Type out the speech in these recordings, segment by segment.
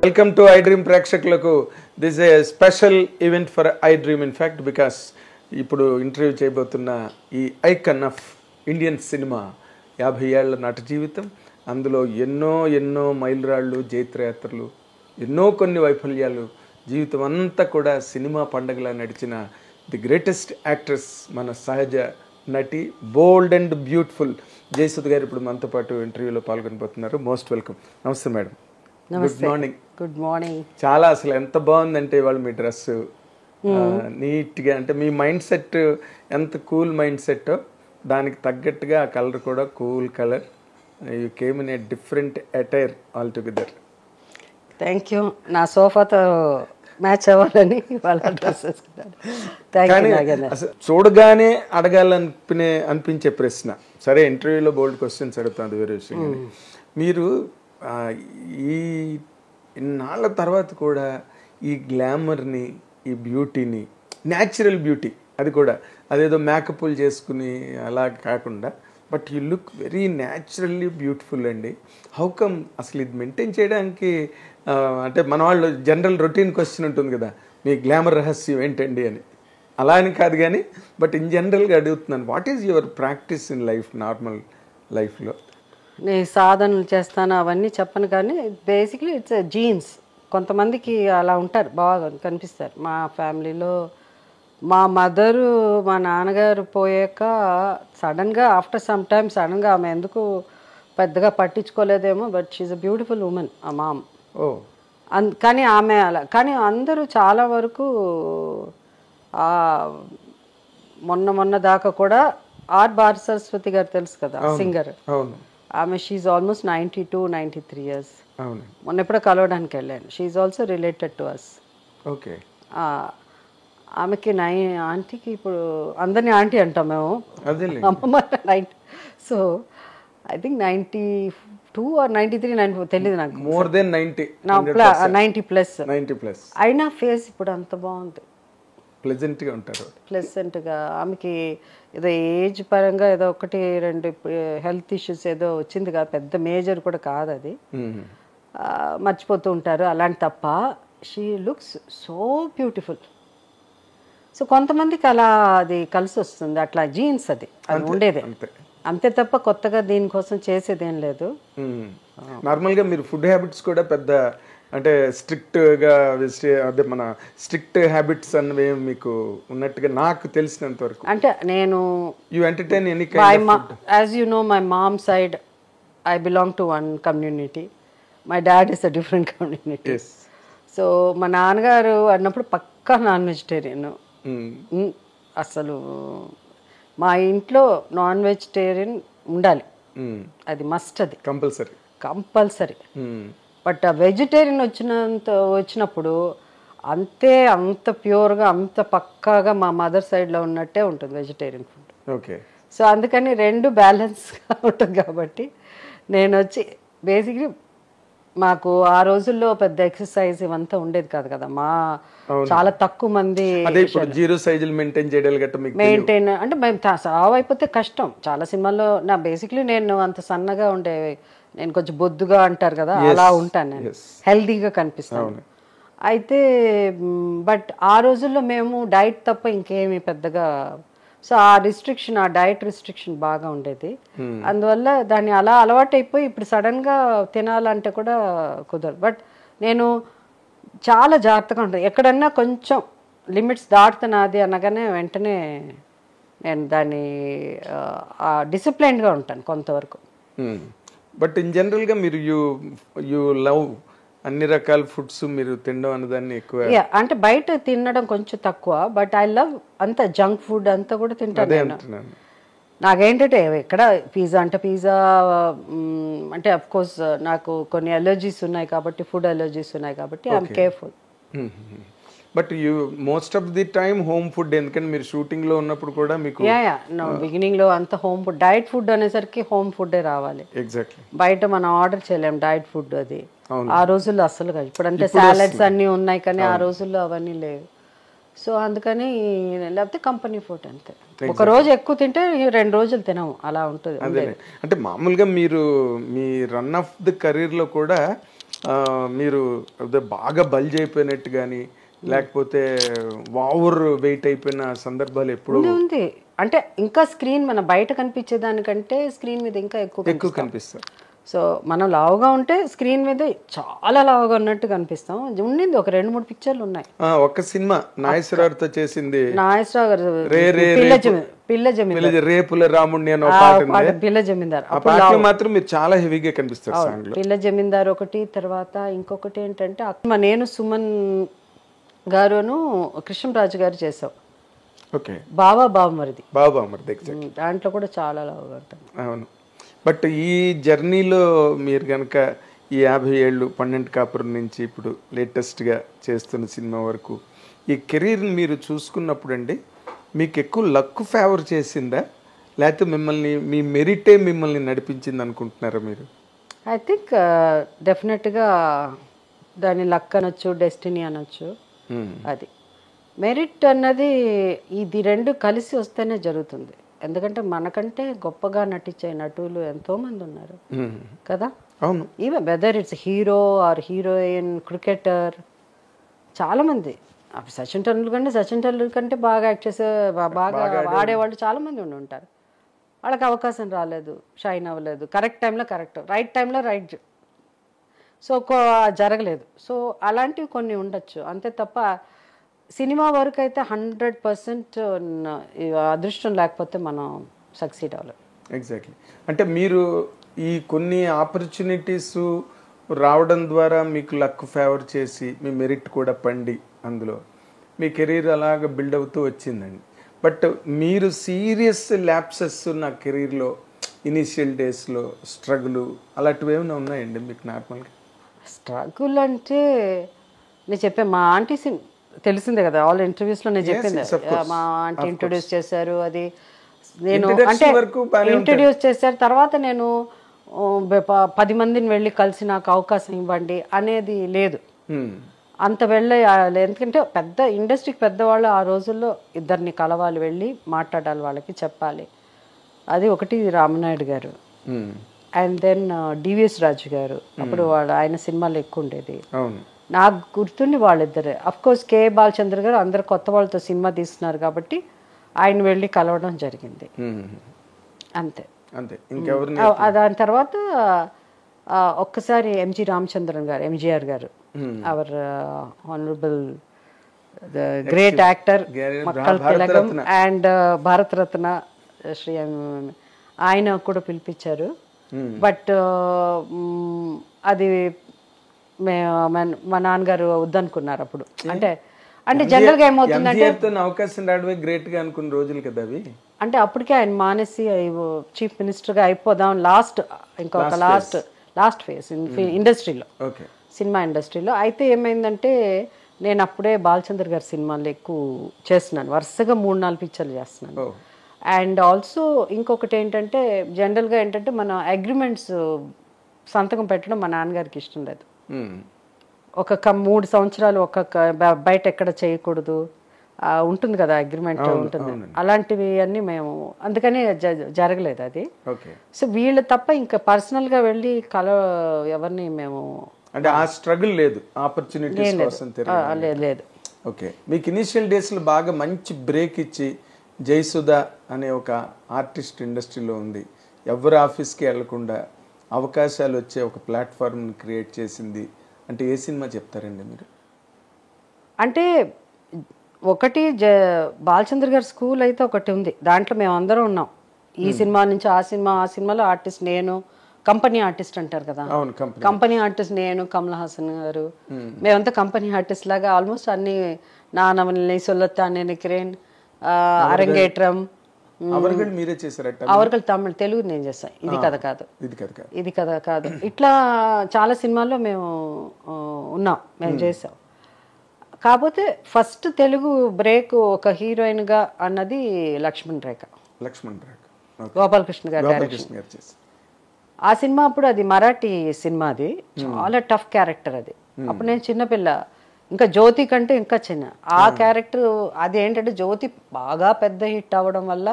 Welcome to I dream ప్రేక్షకులకు. This A special event for I dream in fact because ఇప్పుడు interview చేయబోతున్న ఈ icon of Indian cinema 50 ఏళ్ల నట జీవితం, అందులో ఎన్నో మైలురాళ్ళు, జైత్రయాత్రలు, కొన్ని వైఫల్యాలు, జీవితం అంతా కూడా సినిమా పండగలా నడిచిన ది గ్రేటెస్ట్ యాక్ట్రెస్ మన సహజ నటి, బోల్డ్ అండ్ బ్యూటిఫుల్ జయసుధ గారు ఇప్పుడు మనతో పాటు ఇంటర్వ్యూలో పాల్గొనబోతున్నారు. Most welcome. నమస్తే madam. Good morning. Good morning. చాలా అసలు ఎంత బాగుందంటే ఇవాళ మీ డ్రెస్ నీట్గా, అంటే మీ మైండ్ సెట్ ఎంత కూల్ మైండ్ సెట్, దానికి తగ్గట్టుగా ఆ కలర్ కూడా cool colour. You came in a different attire altogether. Thank you. నా సోఫాతో మ్యాచ్ అవ్వాలని వాళ్ళ డ్రెస్ చూడగానే అనిపించే ప్రశ్న, సరే ఇంటర్వ్యూలో బోల్డ్ క్వశ్చన్స్ అడుగుతాను, అది వేరే విషయం. మీరు ఈ ఇన్నాళ్ళ తర్వాత కూడా ఈ గ్లామర్ని, ఈ బ్యూటీని, న్యాచురల్ బ్యూటీ, అది కూడా అదేదో మేకప్లు చేసుకుని అలా కాకుండా, but you look very naturally beautiful అండి. హౌ కమ్ అసలు ఇది మెయింటైన్ చేయడానికి? అంటే మన వాళ్ళు జనరల్ రొటీన్ క్వశ్చన్ ఉంటుంది కదా, మీ గ్లామర్ రహస్యం ఏంటండి అని. అలా అని కాదు కానీ, బట్ ఇన్ జనరల్గా అడుగుతున్నాను, what is your practice in life, normal లైఫ్లో? నేను సాధనలు చేస్తాను అవన్నీ చెప్పను, కానీ బేసిక్లీ ఇట్స్ జీన్స్. కొంతమందికి అలా ఉంటారు, బాగా కనిపిస్తారు. మా ఫ్యామిలీలో మా మదరు, మా నాన్నగారు పోయాక సడన్గా ఆఫ్టర్ సమ్ టైమ్ సడన్గా ఆమె ఎందుకు పెద్దగా పట్టించుకోలేదేమో, but she a beautiful woman ah ma'am. కానీ ఆమె అలా, కానీ అందరూ చాలా వరకు మొన్న దాకా కూడా బార్ సరస్వతి గారు తెలుసు కదా, సింగర్. ఆమె షీఈ్ ఆల్మోస్ట్ 92, 93 years. మొన్న ఎప్పుడో కలవడానికి వెళ్ళాను. She also related to us. Okay. ఆమెకి ఆంటీకి ఇప్పుడు అందరినీ ఆంటీ అంటాం మేము, అమ్మమ్మ 90. సో ఐ థింక్ 92 or 93, 94 తెలియదు నాకు. More than 90, 90+. అయినా ఫేస్ ఇప్పుడు అంత బాగుంది, ప్లెజెంట్గా ఉంటారు. ప్లెజెంట్గా. ఆమెకి ఏదో ఏజ్ పరంగా ఏదో 1-2 హెల్త్ ఇష్యూస్ ఏదో వచ్చింది కదా, పెద్ద మేజర్ కూడా కాదు అది, మర్చిపోతూ ఉంటారు అలాంటి తప్ప. She looks so beautiful. So కొంతమందికి అలా అది కలిసి వస్తుంది, అట్లా జీన్స్ అది ఉండేదే అంతే తప్ప కొత్తగా దీనికోసం చేసేదేం లేదు. నార్మల్గా మీరు ఫుడ్ హ్యాబిట్స్ కూడా పెద్ద అంటే స్ట్రిక్ట్గా, అదే మన స్ట్రిక్ట్ హ్యాబిట్స్ అన్నవి మీకు ఉన్నట్టుగా నాకు తెలిసినంత వరకు. అంటే నేను you entertain any kind of food? As you know, my mom side I belong to one community, my dad is a different community. So మా నాన్నగారు అన్నప్పుడు పక్కా నాన్ వెజిటేరియన్. అసలు మా ఇంట్లో నాన్ వెజిటేరియన్ ఉండాలి, అది మస్ట్, అది కంపల్సరీ. బట్ ఆ వెజిటేరియన్ వచ్చినప్పుడు అంత ప్యూర్గా, అంత పక్కాగా మా మదర్ సైడ్లో ఉన్నట్టే ఉంటుంది వెజిటేరియన్ ఫుడ్. ఓకే. సో అందుకని 2 బ్యాలెన్స్గా ఉంటుంది కాబట్టి నేను వచ్చి బేసిక్లీ, మాకు ఆ రోజుల్లో పెద్ద ఎక్సర్సైజ్ ఇవంతా ఉండేది కాదు కదా, మా చాలా తక్కువ మంది మెయింటైన్ అంటే మేము సావ్ అయిపోతే కష్టం. చాలా సినిమాల్లో నా బేసిక్లీ నేను అంత సన్నగా ఉండే, నేను కొంచెం బొద్దుగా అంటారు కదా, అలా ఉంటాను, నేను హెల్దీగా కనిపిస్తాను. అయితే బట్ ఆ రోజుల్లో మేము డైట్ తప్ప ఇంకేమి పెద్దగా, సో ఆ రిస్ట్రిక్షన్, ఆ డైట్ రిస్ట్రిక్షన్ బాగా ఉండేది. అందువల్ల దాన్ని అలా అలవాటు అయిపోయి ఇప్పుడు సడన్గా తినాలంటే కూడా కుదరదు. బట్ నేను చాలా జాగ్రత్తగా ఉంటాను. ఎక్కడన్నా కొంచెం లిమిట్స్ దాటుతున్నది అనగానే వెంటనే నేను దాన్ని డిసిప్లైన్గా ఉంటాను కొంతవరకు. బట్ ఇన్ జనరల్గా మీరు యూ లవ్ అన్ని రకాల ఫుడ్స్ మీరు తినడం అన్నదాన్ని ఎక్కువ, అంటే బయట తినడం కొంచెం తక్కువ, బట్ ఐ లవ్ అంత జంక్ ఫుడ్ అంతా కూడా తింటాను. నాకేంటంటే ఎక్కడ పిజ్జా అంటే పిజ్జా అంటే అఫ్ కోర్స్ నాకు కొన్ని అలర్జీస్ ఉన్నాయి కాబట్టి, ఫుడ్ అలర్జీస్ ఉన్నాయి కాబట్టి I'm careful. But you most of the time home food, ఎందుకంటే మీరు షూటింగ్ లో ఉన్నప్పుడు కూడా మీకు బిగినింగ్ లో అంత హోమ్ ఫుడ్, డైట్ ఫుడ్ అనేసరికి హోమ్ ఫుడ్ రావాలి. ఎగ్జాక్ట్లీ. బయట మనం ఆర్డర్ చేయలేం డైట్ ఫుడ్, అది ఆ రోజుల్లో అసలు కాదు. ఇప్పుడంటే సాలడ్స్ అన్నీ ఉన్నాయి కానీ ఆ రోజుల్లో అవన్నీ లేవు. సో అందుకని లేకపోతే కంపెనీ ఫుడ్ అంతే. ఒక రోజు ఎక్కువ తింటే 2 రోజులు తినము, అలా ఉంటుంది. అంటే మామూలుగా మీరు మీ రన్ ఆఫ్ ది కెరీర్ లో కూడా మీరు అదే బాగా బల్జ్ అయిపోయినట్టు కానీ లేకపోతే ఓవర్ వెయిట్ అయిపోయిన సందర్భాలు ఎప్పుడు ఉంది అంటే ఇంకా స్క్రీన్ మన బయట కనిపించే దానికంటే స్క్రీన్ మీద ఇంకా ఎక్కువ కనిపిస్తారు. సో మనం లావుగా ఉంటే స్క్రీన్ మీద చాలా లావుగా ఉన్నట్టు కనిపిస్తాం. ఉండింది ఒక 2-3 పిక్చర్లు ఉన్నాయి. ఒక సినిమా నాగేశ్వరరావుతో చేసింది, నాగేశ్వరరావు గారు పిల్ల జమీందార్, రేపుల రాముడిని అని ఒక పాట ఉంది. పిల్ల జమీందార్ ఆ పాటలో మాత్రం మీరు చాలా హెవీగా కనిపిస్తారు సాంగ్ లో. పిల్ల జమీందార్ ఒకటి, తర్వాత ఇంకొకటి ఏంటంటే నేను సుమన్ గారును కృష్ణరాజు గారు చేసాం. ఓకే, బావమరిది దాంట్లో కూడా చాలా లావుగా ఉంటాం. అవును. బట్ ఈ జర్నీలో మీరు కనుక ఈ 50 ఏళ్ళు 12 కాపురం నుంచి ఇప్పుడు లేటెస్ట్గా చేస్తున్న సినిమా వరకు ఈ కెరీర్ని మీరు చూసుకున్నప్పుడు అండి, మీకు ఎక్కువ లక్ ఫేవర్ చేసిందా లేకపోతే మిమ్మల్ని మీ మెరిటే మిమ్మల్ని నడిపించింది అనుకుంటున్నారా మీరు? ఐ థింక్ డెఫినెట్గా దాన్ని లక్ అనొచ్చు, డెస్టినీ అనొచ్చు. అది మెరిట్ అన్నది ఇది రెండు కలిసి వస్తేనే జరుగుతుంది. ఎందుకంటే మనకంటే గొప్పగా నటించే నటులు ఎంతోమంది ఉన్నారు కదా. అవును. Even whether it's hero or heroine, cricketer, చాలామంది సచిన్ టెండూల్కర్ కంటే బాగా యాక్ట్ చేసే బాగా ఆడేవాళ్ళు చాలామంది ఉండి ఉంటారు. వాళ్ళకి అవకాశం రాలేదు, షైన్ అవ్వలేదు, కరెక్ట్ టైంలో కరెక్ట్, రైట్ టైంలో రైట్, సో జరగలేదు. సో అలాంటివి కొన్ని ఉండొచ్చు అంతే తప్ప సినిమా వరకు అయితే 100% అదృష్టం లేకపోతే మనం సక్సీడ్ అవ్వలేం. ఎగ్జాక్ట్లీ. అంటే మీరు ఈ కొన్ని ఆపర్చునిటీస్ రావడం ద్వారా మీకు లక్ ఫేవర్ చేసి మీ మెరిట్ కూడా పండి అందులో మీ కెరీర్ అలాగ బిల్డ్ అవుతూ వచ్చిందండి. బట్ మీరు సీరియస్ ల్యాప్సెస్ నా కెరీర్లో ఇనీషియల్ డేస్లో స్ట్రగుల్ అలాంటివి ఏమైనా ఉన్నాయండి మీకు? నార్మల్గా స్ట్రగుల్ అంటే నేను చెప్పాను, మా ఆంటీ తెలిసిందే కదా, ఆల్ ఇంటర్వ్యూస్లో నేను చెప్పింది. మా ఆంటీ ఇంట్రొడ్యూస్ చేశారు, అది నేను అంటే ఇంట్రొడ్యూస్ చేశారు. తర్వాత నేను 10 మందిని వెళ్ళి కలిసి నాకు అవకాశం ఇవ్వండి అనేది లేదు, అంత వెళ్ళే. ఎందుకంటే పెద్ద ఇండస్ట్రీకి పెద్దవాళ్ళు ఆ రోజుల్లో ఇద్దరిని కలవాలి, వెళ్ళి మాట్లాడాలి, వాళ్ళకి చెప్పాలి. అది ఒకటి రామనాయుడు గారు, అండ్ దెన్ డివిఎస్ రాజు గారు. అప్పుడు ఆయన సినిమాలు ఎక్కువ ఉండేది. నాకు గుర్తుండి వాళ్ళిద్దరే. అఫ్కోర్స్ కే బాలచంద్ర గారు అందరు కొత్త వాళ్ళతో సినిమా తీస్తున్నారు కాబట్టి ఆయన వెళ్ళి కలవడం జరిగింది, అంతే. దాని తర్వాత ఒక్కసారి ఎంజి రామచంద్రన్ గారు, ఎంజిఆర్ గారు, hour honourable great actor, Makkal తిలకం అండ్ భారతరత్న శ్రీ, ఆయన కూడా పిలిపించారు. బట్ అది మా నాన్నగారు వద్దనుకున్నారు అప్పుడు. అంటే జనరల్ గా ఏమవుతుందంటే అవకాశం రావడమే గ్రేట్ గా అనుకున్న రోజులు కదా అవి. అంటే అప్పటికే ఆయన మానేసి చీఫ్ మినిస్టర్ గా అయిపోదాం, ఇంకొక లాస్ట్ ఫేజ్ ఇండస్ట్రీలో, సినిమా ఇండస్ట్రీలో. అయితే ఏమైందంటే నేను అప్పుడే బాలచంద్ర గారి సినిమాలు ఎక్కువ చేస్తున్నాను, వరుసగా 3-4 పిక్చర్లు చేస్తున్నాను. అండ్ ఆల్సో ఇంకొకటి ఏంటంటే జనరల్గా ఏంటంటే మన అగ్రిమెంట్స్ సంతకం పెట్టడం మా నాన్నగారికి ఇష్టం లేదు. ఒక 3 సంవత్సరాలు బయట ఎక్కడ చేయకూడదు ఉంటుంది కదా, అగ్రిమెంట్ ఉంటుంది. అలాంటివి అన్నీ మేము అందుకని జరగలేదు అది. సో వీళ్ళు తప్ప ఇంకా పర్సనల్గా వెళ్ళి ఎవరిని మేము అంటే ఆ స్ట్రగుల్ లేదు, ఆపర్చునిటీస్ కోసం లేదు. ఓకే. మీకు ఇనిషియల్ డేస్లో బాగా మంచి బ్రేక్ ఇచ్చి జయసుధ అనే ఒక ఆర్టిస్ట్ ఇండస్ట్రీలో ఉంది, ఎవరి ఆఫీస్కి వెళ్లకుండా అవకాశాలు వచ్చే ఒక ప్లాట్ఫామ్ని క్రియేట్ చేసింది అంటే ఏ సినిమా చెప్తారండి మీరు? అంటే ఒకటి బాలచంద్ర గారి స్కూల్ అయితే ఒకటి ఉంది, దాంట్లో మేము అందరం ఉన్నాం. ఈ సినిమా నుంచి ఆ సినిమాలో ఆర్టిస్ట్ నేను, కంపెనీ ఆర్టిస్ట్ అంటారు కదా, కంపెనీ ఆర్టిస్ట్ నేను, కమల్ హాసన్ గారు, మేమంతా కంపెనీ ఆర్టిస్ట్ లాగా ఆల్మోస్ట్ అన్ని నానవల్ని, సొల్లత్తానే నిక్రేన్, అరంగేట్రం, అవర్గల్ తమిళ్, తెలుగు నేను చేస్తాను. ఇది కథ కాదు ఇట్లా చాలా సినిమాల్లో మేము ఉన్నాం, మేము చేసాం. కాకపోతే ఫస్ట్ తెలుగు బ్రేక్ ఒక హీరోయిన్ గా అన్నది లక్ష్మణ్ రేఖ, గోపాలకృష్ణ గారు డైరెక్షన్. ఆ సినిమా అప్పుడు అది మరాఠీ సినిమా, అది చాలా టఫ్ క్యారెక్టర్. అది అప్పుడు నేను చిన్నపిల్ల, ఇంకా జ్యోతి కంటే ఇంకా చిన్న. ఆ క్యారెక్టర్ అది ఏంటంటే జ్యోతి బాగా పెద్ద హిట్ అవ్వడం వల్ల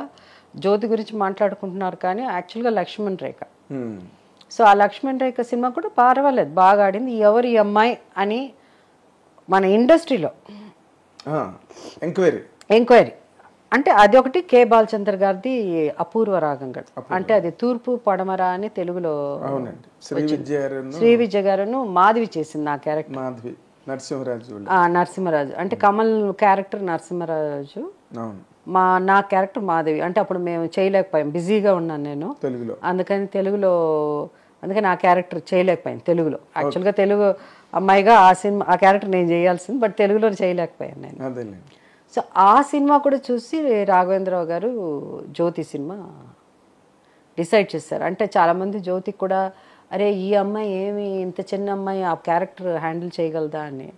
జ్యోతి గురించి మాట్లాడుకుంటున్నారు, కానీ యాక్చువల్గా లక్ష్మణ్ రేఖ. సో ఆ లక్ష్మణ్ రేఖ సినిమా కూడా పర్వాలేదు, బాగా ఆడింది. ఎవరు ఈ అమ్మాయి అని మన ఇండస్ట్రీలో ఎంక్వైరీ అంటే అది ఒకటి. కే బాలచంద్ర గారిది అపూర్వ రాగం గడు, అంటే అది తూర్పు పడమర అని తెలుగులో. శ్రీ విజయ గారును మాధవి చేసింది నా క్యారెక్టర్. నరసింహరాజు అంటే కమల్ క్యారెక్టర్ నరసింహరాజు, నా క్యారెక్టర్ మాధవి. అంటే అప్పుడు మేము చేయలేకపోయాం, బిజీగా ఉన్నాను నేను తెలుగులో, అందుకని ఆ క్యారెక్టర్ చేయలేకపోయాను తెలుగులో. యాక్చువల్గా తెలుగు అమ్మాయిగా ఆ క్యారెక్టర్ నేను చేయాల్సింది, బట్ తెలుగులో చేయలేకపోయాను నేను. సో ఆ సినిమా కూడా చూసి రాఘవేంద్రరావు గారు జ్యోతి సినిమా డిసైడ్ చేశారు. అంటే చాలామంది జ్యోతికి కూడా అరే ఈ అమ్మాయి ఏమి ఇంత చిన్న అమ్మాయి ఆ క్యారెక్టర్ హ్యాండిల్ చేయగలదా అని,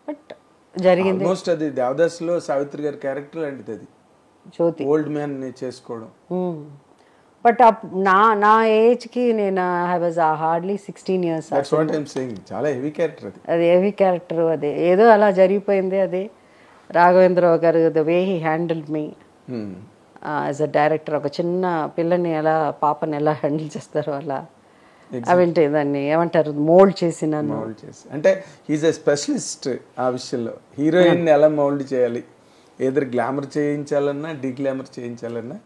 బట్ జరిగింది. అది దేవదాస్లో సావిత్రి గారి క్యారెక్టర్ లాంటిది అది, జ్యోతి ఓల్డ్ మ్యాన్ చేసుకోవడం. బట్ నా ఏజ్కి నేను ఐ వాజ్ హార్డ్లీ 16 years. చాలా హెవీ క్యారెక్టర్ అది. అది హెవీ క్యారెక్టర్, అది ఏదో అలా జరిగిపోయింది. అది రాఘవేంద్రరావు గారు the way he handled me as a director. ఒక చిన్న పిల్లని ఎలా, పాపని ఎలా హ్యాండిల్ చేస్తారో అలా, అవేంటి దాన్ని ఏమంటారు, మోల్డ్ చేసి నన్ను. అంటే హీజ్ ఎ స్పెషలిస్ట్ ఆ విషయంలో. హీరోయిన్ ఎలా మోల్డ్ చేయాలి, ఏదో గ్లామర్ చేయించాలన్నా డిగ్లామర్ చేయించాలన్నా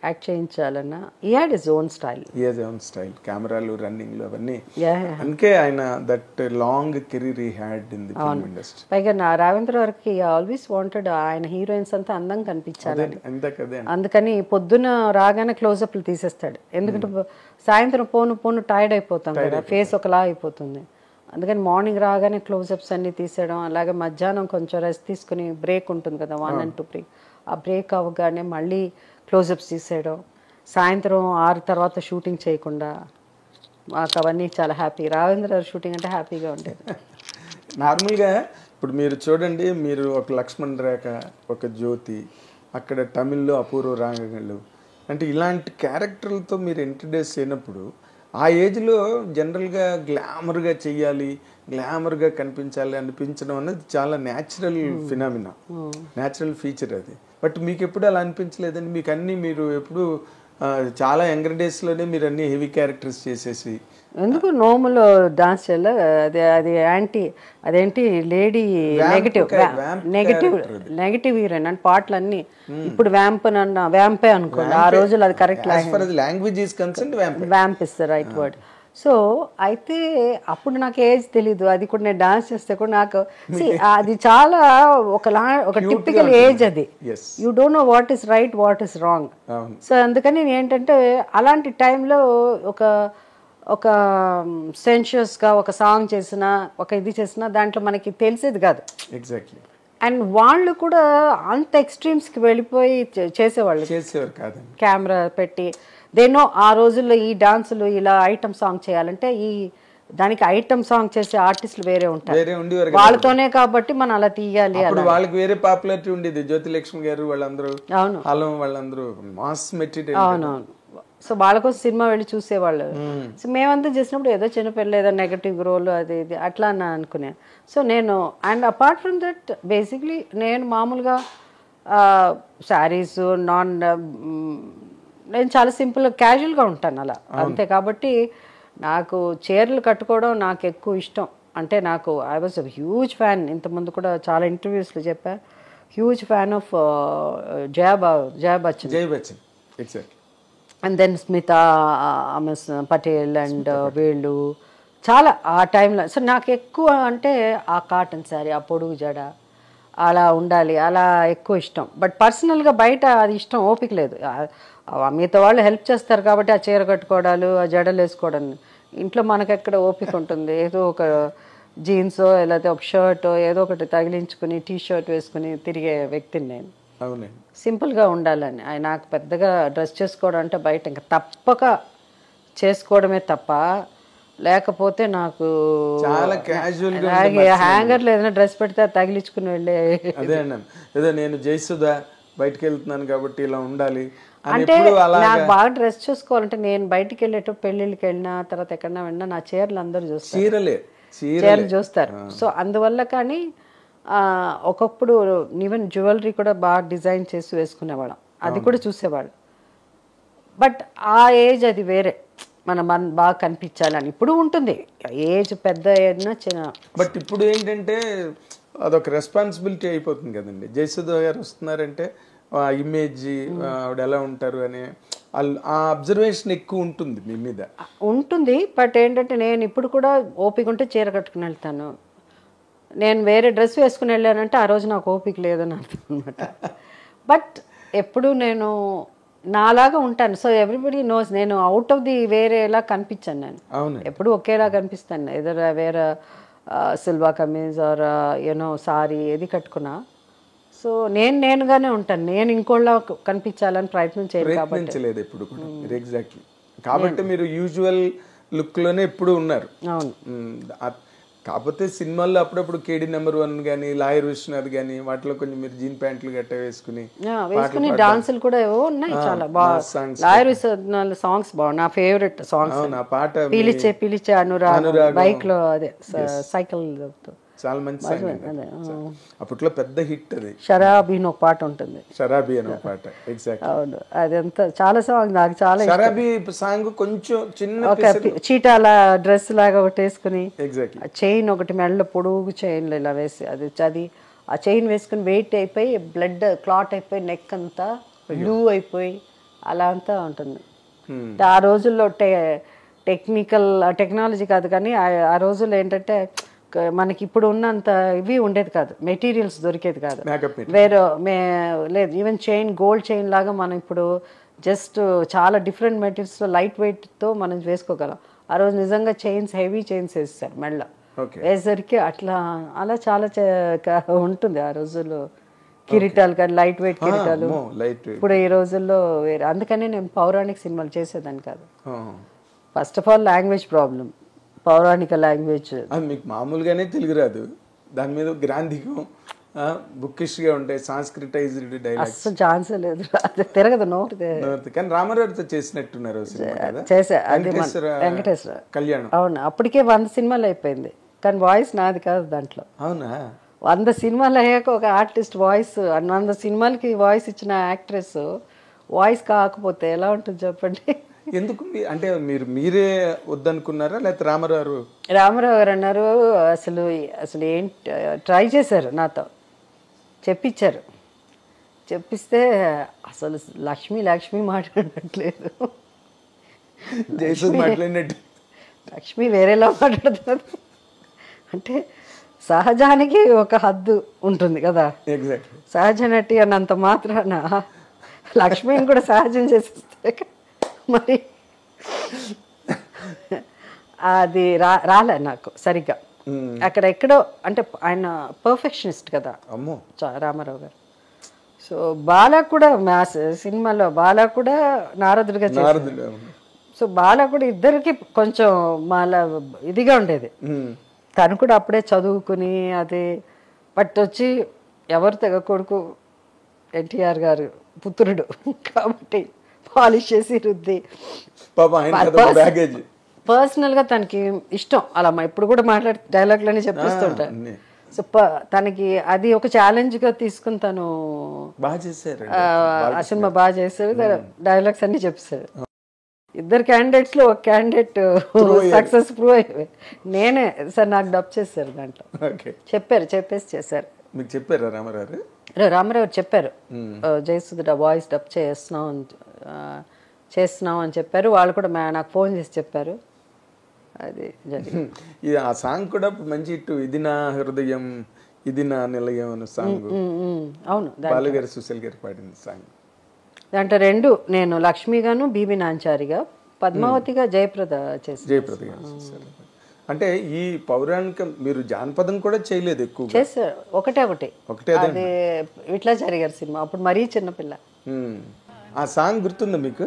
యాక్ట్ చేయించాలన్నా he had his own style. కెమెరాలు రన్నింగ్లు అవన్నీ. అందుకే ఆయన that long career he had in the film industry. పైగా నా రాఘవేంద్ర గారికి ఆల్వేస్ వాంటెడ్ ఆయన హీరోయిన్స్ అంతా అందంగా కనిపించాలి, అందుకని పొద్దున రాగానే క్లోజప్లు తీసేస్తాడు. ఎందుకంటే సాయంత్రం పోను టైర్డ్ అయిపోతాం కదా, ఫేస్ ఒకలా అయిపోతుంది. అందుకని మార్నింగ్ రాగానే క్లోజప్స్ అన్నీ తీసేయడం. అలాగే మధ్యాహ్నం కొంచెం రెస్ట్ తీసుకుని బ్రేక్ ఉంటుంది కదా, 1 and 2 బ్రేక్, ఆ బ్రేక్ అవ్వగానే మళ్ళీ క్లోజప్స్ తీసేయడం. సాయంత్రం 6 తర్వాత షూటింగ్ చేయకుండా మాకు అవన్నీ చాలా హ్యాపీ. రాఘవేంద్ర షూటింగ్ అంటే హ్యాపీగా ఉండేది. నార్మల్గా ఇప్పుడు మీరు చూడండి, మీరు ఒక లక్ష్మణ్ రేఖ, ఒక జ్యోతి, అక్కడ తమిళ్లో అపూర్వ రాగంలు, అంటే ఇలాంటి క్యారెక్టర్లతో మీరు ఇంట్రడ్యూస్ అయినప్పుడు ఆ ఏజ్లో జనరల్గా గ్లామర్గా చెయ్యాలి, గ్లామర్గా కనిపించాలి అనిపించడం అనేది చాలా న్యాచురల్ ఫినామినా, న్యాచురల్ ఫీచర్ అది. బట్ మీకు ఎప్పుడు అలా అనిపించలేదండి? మీకు అన్నీ మీరు ఎప్పుడు చాలా యంగర్ డేస్లోనే మీరు అన్ని హెవీ క్యారెక్టర్స్ చేసేసి ఎందుకు నోములో డాన్స్ చేయాలి? అది అదేంటి లేడీ నెగటివ్ హీరోయిన్ అంటే పాటలు అన్ని. ఇప్పుడు వ్యాంపే అనుకోండి, ఆ రోజులు అది కరెక్ట్ వ్యాంప్ ఇస్తారు, రైట్ వర్డ్. సో అయితే అప్పుడు నాకు ఏజ్ తెలీదు, అది కూడా నేను డాన్స్ చేస్తే కూడా నాకు అది చాలా ఒక టిపికల్ ఏజ్ అది. You don't know what is right, what is wrong. So అందుకని ఏంటంటే అలాంటి టైంలో ఒక సెన్షియస్గా ఒక సాంగ్ చేసినా, ఒక ఇది చేసినా దాంట్లో మనకి తెలిసేది కాదు. ఎగ్జాక్ట్లీ. అండ్ వాళ్ళు కూడా అంత ఎక్స్ట్రీమ్స్కి వెళ్ళిపోయి చేసేవాళ్ళు కాదు. కెమెరా పెట్టి దేనో ఆ రోజుల్లో ఈ డాన్సులు ఇలా ఐటమ్ సాంగ్ చేయాలంటే దానికి ఐటమ్ సాంగ్ చేసే ఆర్టిస్టులు వేరే ఉంటారు, వాళ్ళతోనే కాబట్టి మనం అలా తీయాలి. వాళ్ళకి వేరే పాపులారిటీ ఉండేది. జ్యోతిలక్ష్మి గారు వాళ్ళందరూ, అవును వాళ్ళందరూ మాస్ మెటీరియల్. అవునవును. సో వాళ్ళ కోసం సినిమా వెళ్ళి చూసేవాళ్ళు. సో మేమంతా చేసినప్పుడు ఏదో చిన్నపిల్ల ఏదో నెగటివ్ రోల్ అది ఇది అట్లా అని అనుకున్నాను. సో నేను and apart from that basically నేను మామూలుగా శారీస్ నేను చాలా సింపుల్ క్యాజువల్గా ఉంటాను అలా అంతే. కాబట్టి నాకు చీరలు కట్టుకోవడం నాకు ఎక్కువ ఇష్టం. అంటే నాకు I was a huge fan, ఇంతకుముందు కూడా చాలా ఇంటర్వ్యూస్లో చెప్పా, huge fan of Jaya Bachchan. Exactly. And then Smita Patel and వీళ్ళు చాలా ఆ టైంలో. సో నాకు ఎక్కువ అంటే ఆ కాటన్ శారీ, ఆ పొడుగు జడ అలా ఉండాలి, అలా ఎక్కువ ఇష్టం. బట్ పర్సనల్గా బయట అది ఇష్టం, ఓపిక లేదు. మిగతా వాళ్ళు హెల్ప్ చేస్తారు కాబట్టి ఆ చీర కట్టుకోవడాలు, ఆ జడలు వేసుకోవడం. ఇంట్లో మనకెక్కడ ఓపిక ఉంటుంది? ఏదో ఒక జీన్సో లేకపోతే ఒక షర్టో ఏదో ఒకటి తగిలించుకుని టీ షర్ట్ వేసుకుని తిరిగే వ్యక్తిని నేను. సింపుల్గా ఉండాలని నాకు పెద్దగా డ్రెస్ చేసుకోవడం అంటే బయట ఇంకా తప్పక చేసుకోవడమే తప్ప, లేకపోతే నాకు చాలా క్యాజువల్గా హ్యాంగర్లో ఏదైనా డ్రెస్ పెడితే తగిలించుకుని వెళ్ళే. అదే అన్నాను, ఏదో నేను జయసుధా బయటకు వెళ్తున్నాను కాబట్టి ఇలా ఉండాలి అంటే నాకు బాగా డ్రెస్ చూసుకోవాలంటే నేను బయటికి వెళ్ళేటో పెళ్ళిళ్ళకి వెళ్ళినా తర్వాత ఎక్కడన్నా వెళ్ళినా నా చీరలు అందరూ చూస్తారు, చీరలు చూస్తారు. సో అందువల్ల కానీ ఒకప్పుడు ఈవెన్ జ్యువెలరీ కూడా బాగా డిజైన్ చేసి వేసుకునేవాళ్ళం, అది కూడా చూసేవాళ్ళు. బట్ ఆ ఏజ్ అది వేరే. మన బాగా కనిపించాలని ఇప్పుడు ఉంటుంది, ఏజ్ పెద్ద అయినా చిన్న. బట్ ఇప్పుడు ఏంటంటే అదొక రెస్పాన్సిబిలిటీ అయిపోతుంది కదండి. జయసుధ గారు వస్తున్నారంటే ఆ ఇమేజ్ ఆవిడ ఎలా ఉంటారు అనే ఆ అబ్జర్వేషన్ ఎక్కువ ఉంటుంది మీ మీద. ఉంటుంది, బట్ ఏంటంటే నేను ఇప్పుడు కూడా ఓపిక ఉంటే చీర కట్టుకుని వెళ్తాను. నేను వేరే డ్రెస్ వేసుకుని వెళ్ళానంటే ఆ రోజు నాకు ఓపిక లేదని అర్థం అనమాట. బట్ ఎప్పుడు నేను నాలాగా ఉంటాను. సో ఎవ్రీబడి నోస్ నేను అవుట్ ఆఫ్ ది వేరేలా కనిపించాను. నేను ఎప్పుడు ఒకేలా కనిపిస్తాను. ఏదైనా వేరే సిల్వా కమీజ్ ఆర్ యూనో సారీ ఏది కట్టుకున్నా సో నేనుగానే ఉంటాను. నేను ఇంకోళ్ళ కనిపించాలని ప్రయత్నం చేయలేదు ఎప్పుడు కూడా. ఎగ్జాక్ట్లీ. కాబట్టి మీరు యూజువల్ లుక్ లోనే ఎప్పుడు ఉన్నారు. అవును. కాకపోతే సినిమాల్లో అప్పుడప్పుడు కేడీ నెంబర్ 1 కానీ లాయర్ విశ్వనాథ్ కానీ వాటిలో కొంచెం మీరు జీన్ ప్యాంట్లు గట్ట వేసుకుని డాన్సులు కూడా ఏవో ఉన్నాయి చాలా బాగా. లాయర్ విశ్వనాథ్ సాంగ్స్ బాగున్నాయి, నా ఫేవరెట్ సాంగ్స్. ఆ పాట పిలిచే అనురాగ్ బైక్ లో అదే సైకిల్ చాలా మంచి సాంగ్. అప్పట్లో పెద్ద హిట్ అది. షరాబీ అని ఒక పాట ఉంటుంది. షరాబీ అని ఒక పాట. ఎగ్జాక్ట్. అవును, అదంతా చాలా సాంగ్ నాకు చాలా. షరాబీ సాంగ్ కొంచెం చిన్న ఒక చీటాల డ్రెస్ లాగా ఒకటి వేసుకుని ఎగ్జాక్ట్లీ చైన్ ఒకటి మెడలో పొడుగు చైన్లు ఇలా వేసి అది ఆ చైన్ వేసుకుని వెయిట్ అయిపోయి బ్లడ్ క్లాట్ అయిపోయి నెక్ అంతా బ్లూ అయిపోయి అలా అంతా ఉంటుంది. ఆ రోజుల్లో టెక్నాలజీ కాదు కానీ ఆ రోజుల్లో ఏంటంటే మనకి ఇప్పుడు ఉన్నంత ఇవి ఉండేది కాదు, మెటీరియల్స్ దొరికేది కాదు. వేరే లేదు, ఈవెన్ చైన్ గోల్డ్ చైన్ లాగా మనం ఇప్పుడు జస్ట్ చాలా డిఫరెంట్ మెటీరియల్స్లో లైట్ వెయిట్తో మనం వేసుకోగలం. ఆ రోజు నిజంగా చైన్స్ హెవీ చైన్స్ వేస్తారు మెళ్ళ వేసరికి అలా చాలా ఉంటుంది ఆ రోజుల్లో. కిరీటాలు కానీ లైట్ వెయిట్ కిరీటాలు ఇప్పుడు ఈ రోజుల్లో వేరే. అందుకనే నేను పౌరాణిక సినిమాలు చేసేదాన్ని కాదు. First of all language problem, పౌరాణిక లాంగ్వేజ్. మీకు మామూలుగానే తెలుగు రాదు, దాని మీద గ్రాంధికం బుక్కిష్గా ఉంటాయి, సాంస్క్రిటైజ్డ్ డైలాగ్స్. అసలు ఛాన్స్ లేదు, తిరగదు నోటి. కానీ రామారావుతో చేసినట్టున్నారు చేసా, అది వెంకటేశ్వర కళ్యాణం. అవును, అప్పటికే 100 సినిమాలు అయిపోయింది కానీ వాయిస్ నాది కాదు దాంట్లో. అవునా? 100 సినిమాలు అయ్యాక ఒక ఆర్టిస్ట్ వాయిస్, 100 సినిమాలకి వాయిస్ ఇచ్చిన యాక్ట్రెస్ వాయిస్ కాకపోతే ఎలా ఉంటుంది చెప్పండి. ఎందుకు అంటే మీరే వద్దనుకున్నారా లేకపోతే రామారావు గారు అన్నారు? అసలు ఏంటి ట్రై చేశారు, నాతో చెప్పించారు. చెప్పిస్తే అసలు లక్ష్మి మాట్లాడట్లేదు, మాట్లాడినట్టు లక్ష్మి వేరేలా మాట్లాడుతుంది. అంటే సహజానికి ఒక హద్దు ఉంటుంది కదా, సహజ నటి అన్నంత మాత్రాన లక్ష్మిని కూడా సహజం చేసేస్తే మరి అది రాలే నాకు సరిగ్గా. అక్కడ ఎక్కడో అంటే ఆయన పర్ఫెక్షనిస్ట్ కదా రామారావు గారు. సో బాలా కూడా మా సినిమాలో బాలా కూడా నారదుడిగా చేశారు. సో బాలా కూడా ఇద్దరికి కొంచెం మాలా ఇదిగా ఉండేది. తను కూడా అప్పుడే చదువుకుని అది బట్ వచ్చి ఎవరు తెగ కొడుకు ఎన్టీఆర్ గారు పుత్రుడు కాబట్టి పాలిష్ చేసి రుద్ది పర్సనల్ గా తనకి ఇష్టం అలా ఇప్పుడు కూడా మాట్లాడి డైలాగ్లని చెప్పిస్తుంటాను. సో తనకి అది ఒక ఛాలెంజ్ గా తీసుకుని తను ఆ సినిమా బాగా చేశారు, డైలాగ్స్ అన్ని చెప్పేశారు. ఇద్దరు క్యాండిడేట్స్ లో ఒక క్యాండిడేట్ సక్సెస్ ప్రూవ్ అయిపోయి నేనే సార్ నాకు డబ్ చేశారు దాంట్లో. చెప్పేసి చేశారు. మీకు చెప్పారా రామారావు? రామారావు చెప్పారు, జయసుధ వాయిస్ డబ్ చేస్తున్నాం అని చెప్పారు. వాళ్ళు కూడా నాకు ఫోన్ చేసి చెప్పారు. అది ఆ సాంగ్ కూడా మంచి ఇటు ఇది నా హృదయం ఇది నా నిలయం అనే సాంగ్. అవును, బాలుగారు సుశీల్ గారు పాడిన సాంగ్. దాంట్లో 2 నేను లక్ష్మిగాను బీబీ నాంచారిగా, పద్మావతిగా జయప్రద గారు. అంటే ఈ పౌరాణిక మీరు జానపదం కూడా చేయలేదు ఎక్కువ? చేశారు, ఒకటే అది విట్లాచారి గారి సినిమా, అప్పుడు మరీ చిన్నపిల్ల. ఆ సాంగ్ గుర్తుందా మీకు?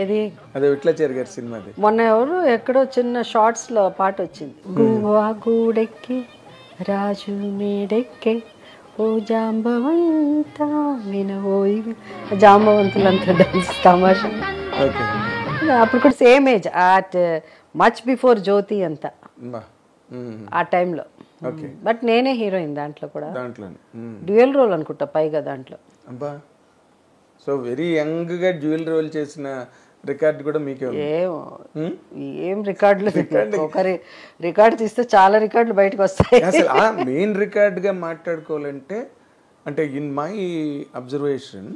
ఇది అదే విట్లాచారి గారి సినిమా. మొన్న ఎవరు ఎక్కడో చిన్న షార్ట్స్ లో పాట వచ్చింది, గువ్వా గూడెక్కి రాజు మేడెక్కే ఓ జాంబవంత వినవోయి, జాంబవంతులంతా డాన్స్ తమాషా. అప్పుడు కూడా same age, at much before Jyothi అంతా ఆ టైంలో. బట్ నేనే హీరోయిన్ దాంట్లో కూడా, డ్యూయల్ రోల్ అనుకుంటా పైగా దాంట్లో. సో వెరీ యంగ్ గా డ్యూయల్ రోల్ చేసిన రికార్డ్ కూడా మీకే ఉంది. ఏం రికార్డులు, ఒక రికార్డు తీస్తే చాలా రికార్డులు బయటకు వస్తాయి. అసలు ఆ మెయిన్ రికార్డ్గా మాట్లాడుకోవాలంటే, అంటే in my observation,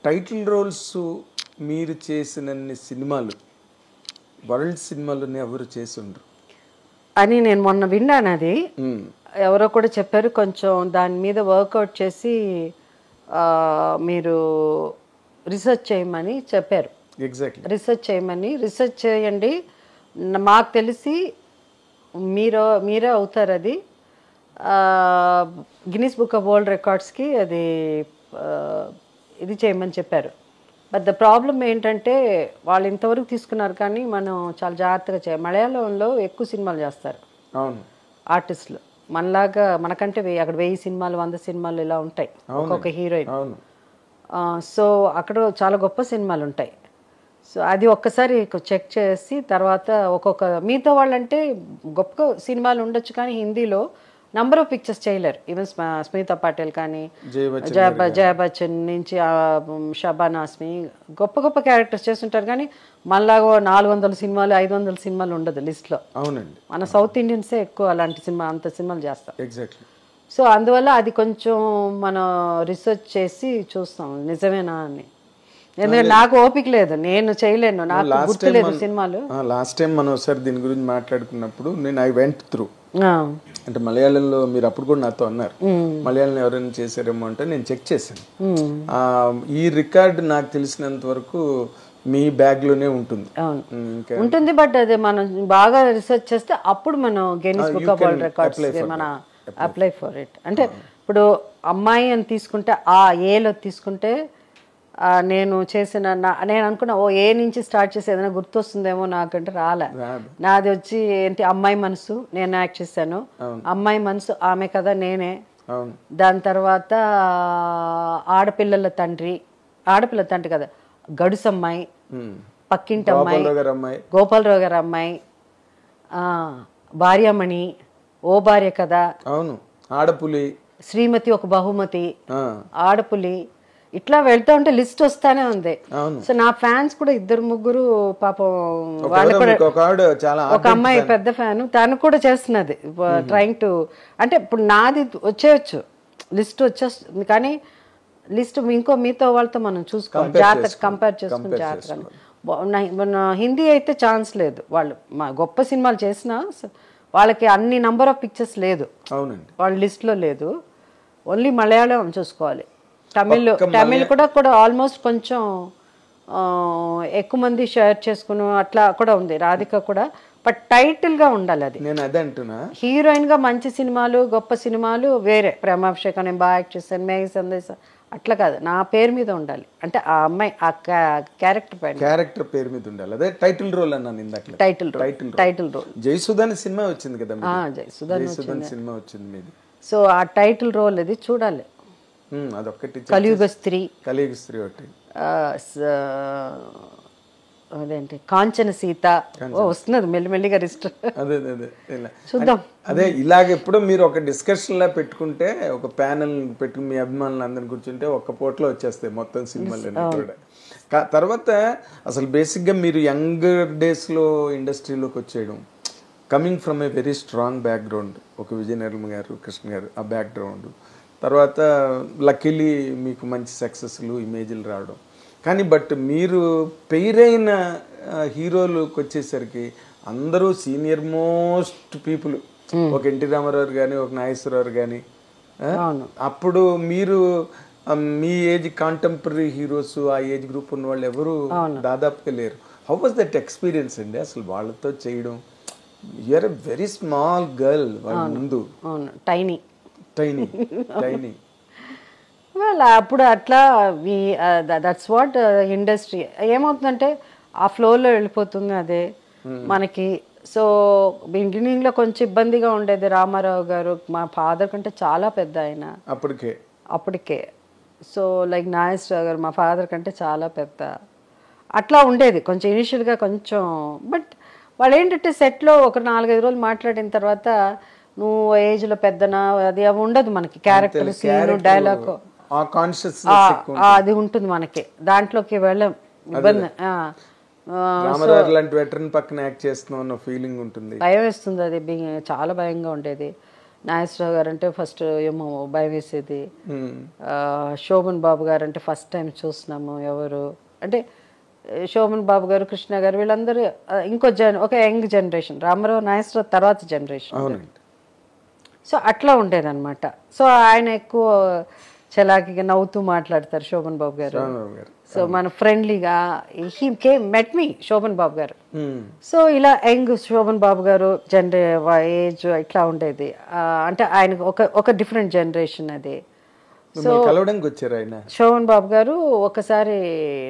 title roles మీరు చేసినన్ని సినిమాలు వరల్డ్ సినిమాలోనే ఎవరు చేసి ఉండరు అని నేను మొన్న విన్నాను. అది ఎవరో కూడా చెప్పారు. కొంచెం దాని మీద వర్కౌట్ చేసి మీరు రీసెర్చ్ చేయమని చెప్పారు. ఎగ్జాక్ట్లీ, రీసెర్చ్ చేయమని. రీసెర్చ్ చేయండి, మాకు తెలిసి మీరే అవుతారు అది. గిన్నిస్ బుక్ ఆఫ్ వరల్డ్ రికార్డ్స్కి అది ఇది చేయమని చెప్పారు. బట్ ద ప్రాబ్లం ఏంటంటే వాళ్ళు ఇంతవరకు తీసుకున్నారు, కానీ మనం చాలా జాగ్రత్తగా చేయాలి. మలయాళంలో ఎక్కువ సినిమాలు చేస్తారు ఆర్టిస్టులు, మనలాగా. మనకంటే అక్కడ 1000 సినిమాలు 100 సినిమాలు ఇలా ఉంటాయి ఒక్కొక్క హీరోయిన్. సో అక్కడ చాలా గొప్ప సినిమాలు ఉంటాయి. సో అది ఒక్కసారి చెక్ చేసి తర్వాత ఒక్కొక్క మిగతా వాళ్ళంటే గొప్ప సినిమాలు ఉండొచ్చు, కానీ హిందీలో నంబర్ ఆఫ్ పిక్చర్స్ చేయలేరు. ఈవెన్ స్మితా పాటిల్ కానీ, జయ బచ్చన్ నుంచి షబానా ఆస్మి గొప్ప గొప్ప క్యారెక్టర్స్ చేస్తుంటారు, కానీ మనలాగా 400 సినిమాలు 500 సినిమాలు ఉండదు లిస్ట్లో. అవునండి, మన సౌత్ ఇండియన్సే ఎక్కువ అలాంటి అంత సినిమాలు చేస్తాం. ఎగ్జాక్ట్లీ. సో అందువల్ల అది కొంచెం మనం రీసెర్చ్ చేసి చూస్తాం నిజమేనా అని. ఎందుకంటే నాకు ఓపిక లేదు, నేను చేయలేను, నాకు గుర్తులేదు సినిమాలు. లాస్ట్ టైం మనం ఒకసారి దీని గురించి మాట్లాడుకున్నప్పుడు ఐ వెంట్ త్రూ, అంటే మలయాళంలో మీరు అప్పుడు కూడా నాతో అన్నారు మలయాళంలో ఎవరైనా చేశారేమో అంటే నేను చెక్ చేశాను. ఈ రికార్డ్ నాకు తెలిసినంత వరకు మీ బ్యాగ్ లోనే ఉంటుంది. ఉంటుంది, బట్ అది మనం బాగా రీసెర్చ్ చేస్తే అప్పుడు మనం Guinness book of world records మన అప్లై ఫర్ ఇట్. అంటే ఇప్పుడు అమ్మాయి అని తీసుకుంటే ఆ ఏలో తీసుకుంటే నేను చేసిన నేను అనుకున్నా ఏ నుంచి స్టార్ట్ చేసి ఏదైనా గుర్తొస్తుందేమో నాకంటే రాలే. నాది వచ్చి ఏంటి అమ్మాయి మనసు, నేను యాక్ట్ చేశాను. అమ్మాయి మనసు ఆమె కదా నేనే. దాని తర్వాత ఆడపిల్ల తండ్రి కదా గడుసమ్మాయి, పక్కింటి అమ్మాయి, గోపాలరావు గారు అమ్మాయి, భార్యామణి, ఓ భార్య కదా, ఆడపులి, శ్రీమతి ఒక బహుమతి, ఆడపులి, ఇట్లా వెళ్తా ఉంటే లిస్ట్ వస్తానే ఉంది. సో నా ఫ్యాన్స్ కూడా 2-3 పాపం వాళ్ళు కూడా, ఒక అమ్మాయి పెద్ద ఫ్యాన్, తను కూడా చేస్తున్నది ట్రైంగ్ టు. అంటే ఇప్పుడు నాది వచ్చేయచ్చు, లిస్ట్ వచ్చేస్తుంది, కానీ లిస్ట్ మిగతా వాళ్ళతో మనం చూసుకోవాలి, జాగ్రత్తగా కంపేర్ చేసుకుని జాగ్రత్తగా. హిందీ అయితే ఛాన్స్ లేదు, వాళ్ళు మా గొప్ప సినిమాలు చేసినా వాళ్ళకి అన్ని నంబర్ ఆఫ్ పిక్చర్స్ లేదు వాళ్ళ లిస్ట్లో లేదు. ఓన్లీ మలయాళం చూసుకోవాలి. తమిళ్ కూడా ఆల్మోస్ట్ కొంచెం ఎక్కువ మంది షేర్ చేసుకుని అట్లా కూడా ఉంది. రాధిక కూడా, బట్ టైటిల్ గా ఉండాలి. అది నేను అదే అంటున్నా, హీరోయిన్ గా మంచి సినిమాలు గొప్ప సినిమాలు వేరే. ప్రేమాభిషేకం నేను బాగా యాక్ట్ చేశాను, మేఘ సందేశం అట్లా కాదు, నా పేరు మీద ఉండాలి. అంటే ఆ అమ్మాయి ఆ క్యారెక్టర్ పేరు మీద ఉండాలి. అదే టైటిల్ రోల్ అన్నాను ఇందాక. టైటిల్ రోల్ జయసుధాని సినిమా వచ్చింది కదా, జయసుధాని సినిమా వచ్చింది మీది. సో ఆ టైటిల్ రోల్ అది చూడాలి. అదొక్కటి, కలియుగ స్త్రీ ఒకటి, అదేంటి కాంచన సీత వస్తున్నది మెల్లిమెల్లిగా రిజిస్టర్. చూద్దాం. అదే ఇలాగ ఎప్పుడో మీరు ఒక డిస్కషన్ లా పెట్టుకుంటే, ఒక ప్యానల్ పెట్టుకుని మీ అభిమానులు అందరిని కూర్చుంటే ఒక్క పోట్లో వచ్చేస్తాయి మొత్తం సినిమాలన్నీ కూడా. తర్వాత అసలు బేసిక్గా మీరు యంగర్ డేస్లో ఇండస్ట్రీలోకి వచ్చేయడం, coming from a very strong background, ఒక విజయ నిర్మల్ గారు, కృష్ణ గారు ఆ బ్యాక్గ్రౌండ్, తర్వాత లక్కీలీ మీకు మంచి సక్సెస్లు ఇమేజ్లు రావడం. కానీ బట్ మీరు పెయిరైన హీరోలకు వచ్చేసరికి అందరూ సీనియర్ మోస్ట్ పీపుల్, ఒక ఎన్టీ రామారావు కానీ, ఒక నాగేశ్వరరావు కానీ. అప్పుడు మీరు మీ ఏజ్ కాంటెంపరీ హీరోస్, ఆ ఏజ్ గ్రూప్ ఉన్న వాళ్ళు ఎవరు దాదాపుగా లేరు. హౌ వాజ్ దట్ ఎక్స్పీరియన్స్ అండి అసలు వాళ్ళతో చేయడం? You are a very small girl వాళ్ళ ముందు, టైనీ. అప్పుడు అట్లా దట్స్ వాట్ ఇండస్ట్రీ. ఏమవుతుందంటే ఆ ఫ్లోలో వెళ్ళిపోతుంది అదే మనకి. సో బిగినింగ్లో కొంచెం ఇబ్బందిగా ఉండేది. రామారావు గారు మా ఫాదర్ కంటే చాలా పెద్ద ఆయన అప్పటికే. సో లైక్ నాగేశ్వరరావు గారు మా ఫాదర్ కంటే చాలా పెద్ద. అట్లా ఉండేది కొంచెం ఇనిషియల్గా కొంచెం. బట్ వాళ్ళు ఏంటంటే సెట్లో ఒక 4-5 రోజులు మాట్లాడిన తర్వాత నువ్వు ఏజ్లో పెద్దనా అది ఉండదు మనకి. క్యారెక్టర్, సీన్, డైలాగ్ అది ఉంటుంది మనకి. దాంట్లోకి వెళ్ళం. ఇబ్బంది. రామారావు లాంటి వెటరన్ పక్కన యాక్ట్ చేస్తున్నాం అన్న ఫీలింగ్ ఉంటుంది. భయం వేస్తుంది, అది చాలా భయంగా ఉండేది. నాగేశ్వరరావు గారు అంటే ఫస్ట్ ఏమో భయం వేసేది. శోభన్ బాబు గారు అంటే ఫస్ట్ టైం చూస్తున్నాము, ఎవరు అంటే శోభన్ బాబు గారు, కృష్ణ గారు, వీళ్ళందరూ ఇంకో ఒక యంగ్ జనరేషన్, రామారావు నాగేశ్వరరావు తర్వాత జనరేషన్. అవునండి. సో అట్లా ఉండేదన్నమాట. సో ఆయన ఎక్కువ చలాకీగా నవ్వుతూ మాట్లాడతారు శోభన్ బాబు గారు. సో మన ఫ్రెండ్లీగా హీ కేమ్ మెట్ మీ శోభన్ బాబు గారు. సో ఇలా యంగ్ శోభన్ బాబు గారు ఏజ్ ఇట్లా ఉండేది. అంటే ఆయన ఒక డిఫరెంట్ జనరేషన్ అది. సో కలవడానికి వచ్చారు ఆయన. శోభన్ బాబు గారు ఒకసారి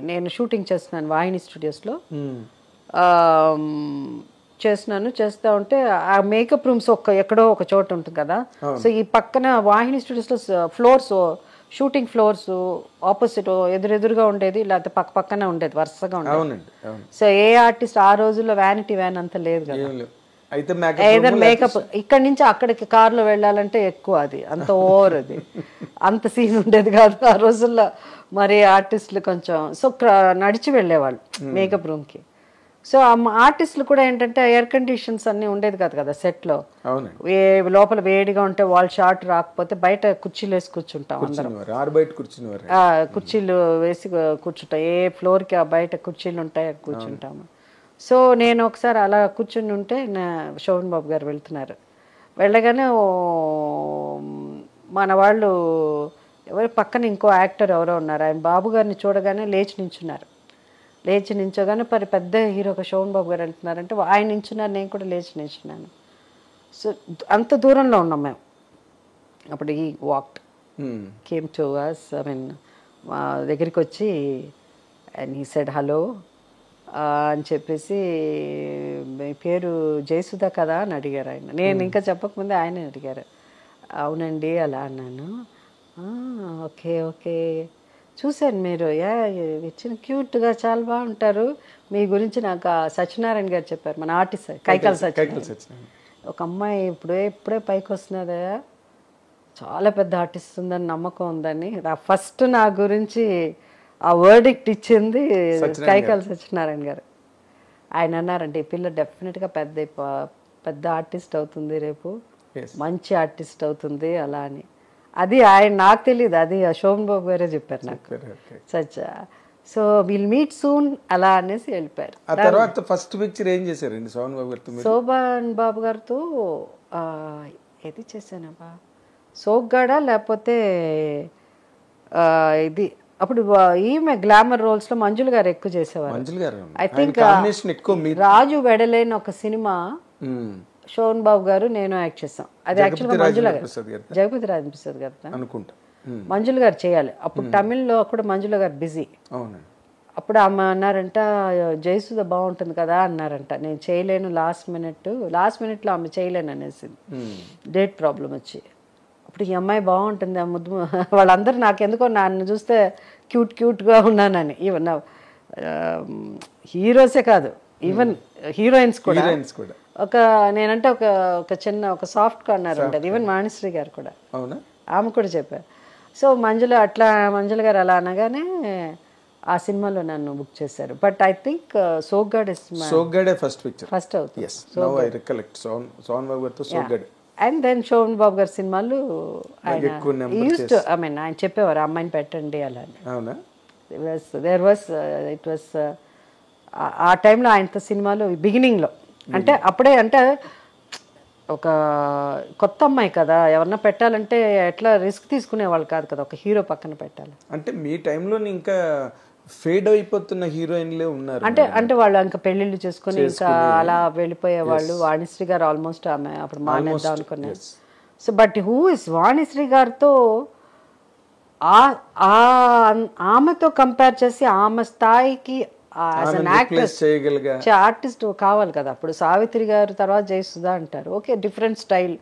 నేను షూటింగ్ చేస్తున్నాను వాహిని స్టూడియోస్లో, చేస్తా ఉంటే ఆ మేకప్ రూమ్స్ ఎక్కడో ఒక చోట ఉంటుంది కదా. సో ఈ పక్కన వాహిని స్టూడియోస్లో ఫ్లోర్స్, షూటింగ్ ఫ్లోర్స్ ఆపోజిట్ ఎదురుగా ఉండేది, లేకపోతే పక్కన ఉండేది, వరుసగా ఉండేది. సో ఏ ఆర్టిస్ట్ ఆ రోజుల్లో వ్యానిటీ వ్యాన్ అంత లేదు కదా, ఏదైనా మేకప్ ఇక్కడ నుంచి అక్కడికి కార్లో వెళ్ళాలంటే ఎక్కువ, అది అంత ఓవర్, అది అంత సీన్ ఉండేది కాదు ఆ రోజుల్లో. మరి ఆర్టిస్టులు కొంచెం సో నడిచి వెళ్ళేవాళ్ళు మేకప్ రూమ్కి. సో ఆర్టిస్టులు కూడా ఏంటంటే ఎయిర్ కండిషన్స్ అన్నీ ఉండేది కాదు కదా సెట్లో, లోపల వేడిగా ఉంటే వాళ్ళు షార్ట్ రాకపోతే బయట కుర్చీలు వేసి కూర్చుంటాం అందరం, కుర్చీలు వేసి కూర్చుంటాం, ఏ ఫ్లోర్కి ఆ బయట కుర్చీలు ఉంటాయి కూర్చుంటాము. సో నేను ఒకసారి అలా కూర్చుని ఉంటే శోభన్ బాబు గారు వెళ్తున్నారు, వెళ్ళగానే మన వాళ్ళు ఎవరు పక్కన ఇంకో యాక్టర్ ఎవరో ఉన్నారు, ఆయన బాబు గారిని చూడగానే లేచి నించోగానే పెద్ద హీరోగా శోభన్ బాబు గారు వెళ్తున్నారంటే ఆయన నించున్నారు, నేను కూడా లేచి నించున్నాను. సో అంత దూరంలో ఉన్నాం మేము అప్పుడు. ఈ walked came to us, I mean మా దగ్గరికి వచ్చి అండ్ హీ సెడ్ హలో అని చెప్పేసి, మీ పేరు జయసుధ కదా అని అడిగారు ఆయన. నేను ఇంకా చెప్పకముందే ఆయన అడిగారు. అవునండి అలా అన్నాను. ఓకే ఓకే చూశాను, మీరు ఇచ్చిన క్యూట్గా చాలా బాగుంటారు, మీ గురించి నాకు సత్యనారాయణ గారు చెప్పారు, మన ఆర్టిస్ట్ కైకాల సత్యనారాయణ. ఒక అమ్మాయి ఇప్పుడే పైకి వస్తున్నదా, చాలా పెద్ద ఆర్టిస్ట్ ఉందని నమ్మకం ఉందని ఫస్ట్ నా గురించి ఆ వర్డిక్ట్ ఇచ్చింది కైకాల సత్యనారాయణ గారు. ఆయన అన్నారంటే ఈ పిల్ల డెఫినెట్గా పెద్ద ఆర్టిస్ట్ అవుతుంది, రేపు మంచి ఆర్టిస్ట్ అవుతుంది అలా అని. అది ఆయన నాకు తెలియదు, అది శోభన్ బాబు గారే చెప్పారు నాకు. Such so will meet soon అలా అనేసి వెళ్ళిపోయారు. ఆ తర్వాత ఫస్ట్ పిక్చర్ ఏం చేశారండి శోభన్ బాబు గారితో? శోభన్ బాబు గారితో ఏది చేశానబ్బా, సోగ్గాడ లేకపోతే ఇది అప్పుడు ఈమె గ్లామర్ రోల్స్ లో మంజుల గారు ఎక్కువ చేసేవారు. ఐ థింక్ రాజు వెడలేని ఒక సినిమా శోభన్ బాబు గారు నేను యాక్ట్ చేస్తాం. అది యాక్చువల్గా మంజుల గారు, జగపతి రాజు ప్రసాద్ గారు అనుకుంటా, మంజుల గారు చేయాలి. అప్పుడు తమిళ్లో కూడా మంజుల గారు బిజీ. అప్పుడు ఆమె అన్నారంట జయసుధ బాగుంటుంది కదా అన్నారంట. నేను చేయలేను, లాస్ట్ మినిట్లో ఆమె చేయలేను అనేసి, డేట్ ప్రాబ్లం వచ్చి. అప్పుడు ఈ అమ్మాయి బాగుంటుంది, ఆ ముద్దు వాళ్ళందరూ నాకెందుకో నన్ను చూస్తే క్యూట్గా ఉన్నానని. ఈవెన్ హీరోసే కాదు, ఈవెన్ హీరోయిన్స్ కూడా నేనంటే ఒక చిన్న సాఫ్ట్ కార్నర్ ఉంటుంది. ఈవెన్ వాణిశ్రీ గారు కూడా, ఆమె కూడా చెప్పారు. సో మంజుల గారు అలా అనగానే ఆ సినిమాలో నన్ను బుక్ చేశారు. But I think Soggade first అవుతుంది. అండ్ దెన్ శోభన్ బాబు గారి సినిమాలు ఆయన చెప్పేవారు అమ్మాయిని పెట్టండి అలా. ఇట్ వాస్ ఆ టైంలో ఆయనతో సినిమాలు బిగినింగ్లో, అంటే అప్పుడే అంటే ఒక కొత్త అమ్మాయి కదా, ఎవరన్నా పెట్టాలంటే ఎట్లా రిస్క్ తీసుకునేవాళ్ళు కాదు కదా, ఒక హీరో పక్కన పెట్టాలి అంటే. మీ టైంలో ఇంకా ఫేడ్ అయిపోతున్న హీరోయిన్లే ఉన్నారు, అంటే వాళ్ళు ఇంకా పెళ్లిళ్ళు చేసుకుని ఇంకా అలా వెళ్ళిపోయే వాళ్ళు. వాణిశ్రీ గారు ఆల్మోస్ట్ ఆమె అప్పుడు మానేద్దాం అనుకున్నారు. So but who is Vanisri గారితో ఆమెతో కంపేర్ చేసి ఆమె స్థాయికి ఆర్టిస్ట్ కావాలి కదా. అప్పుడు సావిత్రి గారు తర్వాత జయసుధ అంటారు, ఓకే డిఫరెంట్ స్టైల్.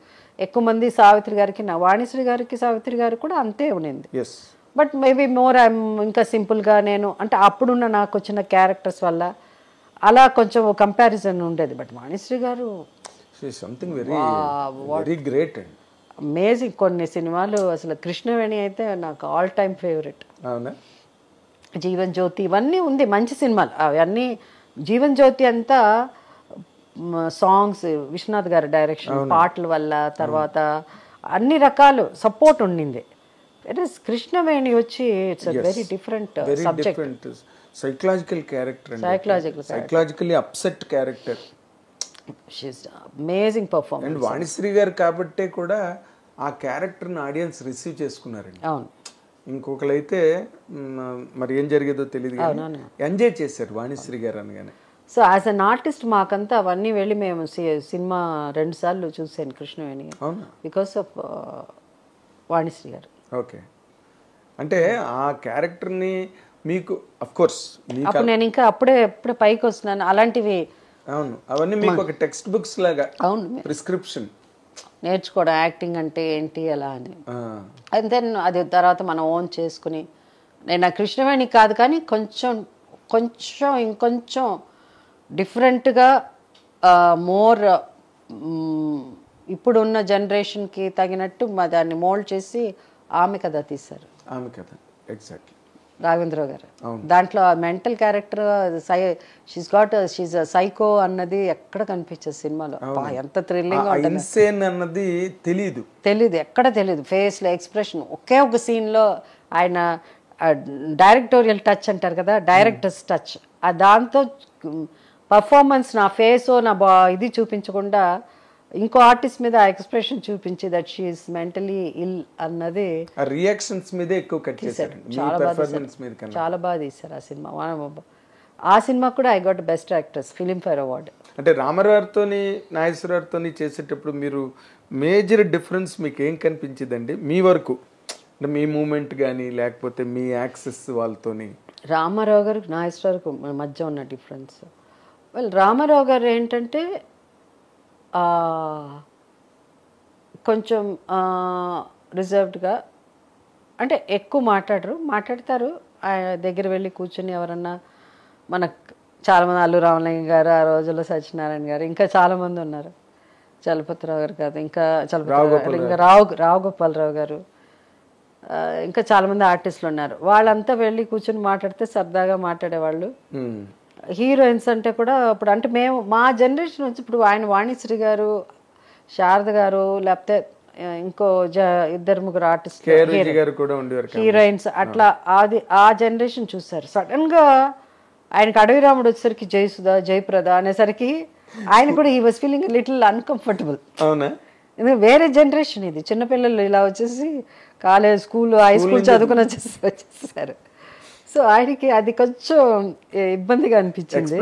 ఎక్కువ మంది సావిత్రి గారికి, వాణిశ్రీ గారికి సావిత్రి గారు కూడా అంతే ఉన్నింది. బట్ మేబీ మోర్ ఇంకా సింపుల్గా నేను అంటే అప్పుడున్న నాకు వచ్చిన క్యారెక్టర్స్ వల్ల అలా కొంచెం కంపారిజన్ ఉండేది. బట్ వాణిశ్రీ గారు అమేజింగ్. కొన్ని సినిమాలు అసలు కృష్ణవేణి అయితే నాకు all time favourite. Jeevan Jyoti ఇవన్నీ ఉంది మంచి సినిమాలు అవన్నీ. జీవన్ జ్యోతి అంతా సాంగ్స్ విశ్వనాథ్ గారి డైరెక్షన్, పాటల వల్ల, తర్వాత అన్ని రకాలు సపోర్ట్ ఉండింది. కృష్ణవేణి వచ్చి it's very different subject, psychological character, psychologically upset character. She's amazing performance. And Vanisri garu కాబట్టే కూడా ఆ క్యారెక్టర్ని ఆడియన్స్ రిసీవ్ చేసుకున్నారండి. అవును. ఇంకొకరైతే మరి ఏం జరిగేదో తెలియదు కానీ ఎంజాయ్ చేశారు వాణిశ్రీ గారు అనగానే. సో యాజ్ అన్ ఆర్టిస్ట్ మాకంతా అవన్నీ వెళ్ళి మేము సినిమా 2 సార్లు చూసాను కృష్ణవేణి, బికాస్ ఆఫ్ వాణిశ్రీ గారు. ఓకే. అంటే ఆ క్యారెక్టర్ని మీకు అఫ్ కోర్స్ అప్పుడు నేను ఇంకా అప్పుడే పైకి వస్తున్నాను అలాంటివి. అవును, అవన్నీ మీకు ఒక టెక్స్ట్ బుక్స్ లాగా. అవును, ప్రిస్క్రిప్షన్ నేర్చుకోవడం యాక్టింగ్ అంటే ఏంటి అలా అని. అండ్ దెన్ అది తర్వాత మనం ఓన్ చేసుకుని, నేను ఆ కృష్ణవేణి కాదు కానీ ఇంకొంచెం డిఫరెంట్గా మోర్ ఇప్పుడున్న జనరేషన్కి తగినట్టు దాన్ని మోల్డ్ చేసి ఆమె కథ తీశారు. ఆమె కథ ఎగ్జాక్ట్లీ రాఘవేంద్రరావు గారు. దాంట్లో మెంటల్ క్యారెక్టర్ షీజ్ సైకో అన్నది ఎక్కడ కనిపించదు సినిమాలో. ఎంత థ్రిల్లింగ్ అన్నది తెలీదు, ఎక్కడ తెలీదు. ఫేస్ లో ఎక్స్ప్రెషన్ ఒకే ఒక సీన్ లో ఆయన డైరెక్టోరియల్ టచ్ అంటారు కదా, డైరెక్టర్స్ టచ్, దాంతో పర్ఫార్మెన్స్ నా ఫేస్ నా ఇది చూపించకుండా ఇంకో ఆర్టిస్ట్ మీద ఆ ఎక్స్ప్రెషన్ చూపించి దట్ షీ ఇస్ మెంటలీ ఇల్ అన్నది రియాక్షన్స్ మీదే ఎక్కువ కట్ చేశారు. చాలా బాగా తీశారు ఆ సినిమా. ఆ సినిమా కూడా I got best actress Filmfare award. అంటే రామారావుతోని నాగేశ్వరరావుతోని చేసేటప్పుడు మీరు మేజర్ డిఫరెన్స్ మీకు ఏం కనిపించిందండి మీ వరకు? అంటే మీ మూమెంట్ కానీ లేకపోతే మీ యాక్సెస్ వాళ్ళతోని? రామారావు గారు నాగేశ్వరరావుకు మధ్య ఉన్న డిఫరెన్స్, రామారావు గారు ఏంటంటే కొంచెం రిజర్వ్డ్గా, అంటే ఎక్కువ మాట్లాడతారు. దగ్గర వెళ్ళి కూర్చొని ఎవరన్నా మనకు చాలామంది, అల్లు రామలింగ గారు, ఆ రోజుల్లో సత్యనారాయణ గారు, ఇంకా చాలామంది ఉన్నారు, చలపతిరావు గారు కాదు, ఇంకా రావు గోపాలరావు గారు, ఇంకా చాలామంది ఆర్టిస్టులు ఉన్నారు. వాళ్ళంతా వెళ్ళి కూర్చొని మాట్లాడితే సరదాగా మాట్లాడేవాళ్ళు. హీరోయిన్స్ అంటే కూడా ఇప్పుడు అంటే మేము మా జనరేషన్ వచ్చి ఇప్పుడు ఆయన వాణిశ్రీ గారు, శారద గారు, లేకపోతే ఇంకో 2-3 ఆర్టిస్ట్ హీరోయిన్స్ అట్లా ఆ జనరేషన్ చూసారు. సడన్ గా ఆయనకి అడవి రాముడు వచ్చేసరికి జయసుధ, జయప్రద అనేసరికి ఆయన కూడా he was feeling little uncomfortable. వేరే జనరేషన్ ఇది, చిన్నపిల్లలు ఇలా వచ్చేసి కాలేజ్, స్కూల్, హై స్కూల్ చదువుకుని వచ్చేసారు. సో ఆయనకి అది కొంచెం ఇబ్బందిగా అనిపించింది.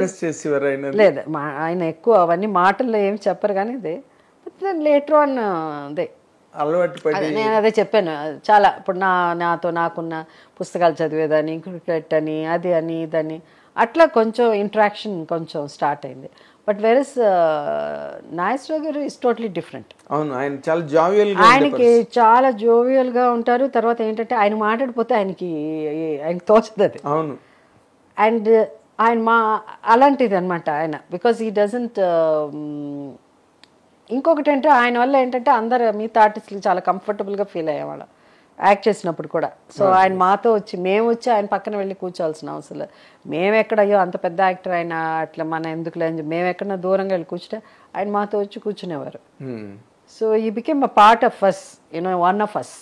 లేదు, ఆయన ఎక్కువ అవన్నీ మాటల్లో ఏమి చెప్పరు కానీ ఇదే లేటర్ ఆన్ అదే నేను అదే చెప్పాను. చాలా ఇప్పుడు నాకున్న పుస్తకాలు చదివేదాన్ని, క్రికెట్ అని, అది అని, ఇదని అట్లా కొంచెం ఇంటరాక్షన్ కొంచెం స్టార్ట్ అయింది. బట్ వెరస్ నాగేశ్వరరావు గారు ఇస్ టోటలీ డిఫరెంట్. అవును, ఆయన చాలా జోవియల్, ఆయనకి చాలా జోవియల్ గా ఉంటారు. తర్వాత ఏంటంటే ఆయన మాట్లాడిపోతే ఆయనకి తోచదు అది. అవును. అండ్ ఆయన అలాంటిది అనమాట ఆయన, బికాస్ హీ డజంట్. ఇంకొకటి అంటే ఆయన వల్ల ఏంటంటే అందరు మిగతా ఆర్టిస్టులు చాలా కంఫర్టబుల్గా ఫీల్ అయ్యేవాళ్ళం యాక్ట్ చేసినప్పుడు కూడా. సో ఆయన మాతో వచ్చి, మేము వచ్చి ఆయన పక్కన వెళ్ళి కూర్చోవాల్సిన అవసరం లేదు. మేమెక్కడయ్యో అంత పెద్ద యాక్టర్ ఆయన అట్లా మన ఎందుకులే అని మేము ఎక్కడన్నా దూరంగా వెళ్ళి కూర్చుంటే ఆయన మాతో వచ్చి కూర్చునేవారు. So he became a part of us, one of us.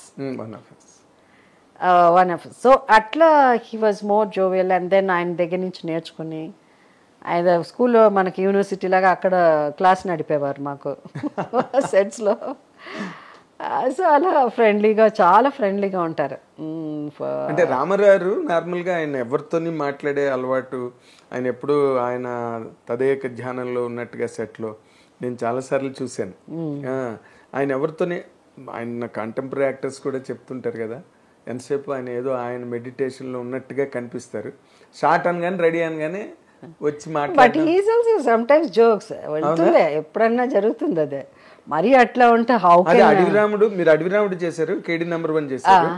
So అట్లా he was more jovial. And then ఆయన దగ్గర నుంచి నేర్చుకుని ఆయన స్కూల్లో మనకి యూనివర్సిటీ లాగా అక్కడ క్లాస్ నడిపేవారు మాకు సెట్స్లో. సో అలా ఫ్రెండ్లీగా, చాలా ఫ్రెండ్లీగా ఉంటారు. అంటే రామారావు నార్మల్గా ఆయన ఎవరితోని మాట్లాడే అలవాటు, ఆయన ఎప్పుడు ఆయన తదేక ధ్యానంలో ఉన్నట్టుగా సెట్లో నేను చాలాసార్లు చూశాను. ఆయన ఎవరితోని, ఆయన కంటెంపరీ యాక్టర్స్ కూడా చెప్తుంటారు కదా, ఎంతసేపు ఆయన ఏదో ఆయన మెడిటేషన్లో ఉన్నట్టుగా కనిపిస్తారు. షార్ట్ అనగానే రెడీ అనగానే వచ్చి మాట్లాడు. జోక్స్ వెళ్తుందే, ఎప్పుడన్నా జరుగుతుంది అదే. మరి అట్లా ఉంటే మీరు అడవి రాముడు చేశారు, కేడీ నెంబర్ 1 చేశారు.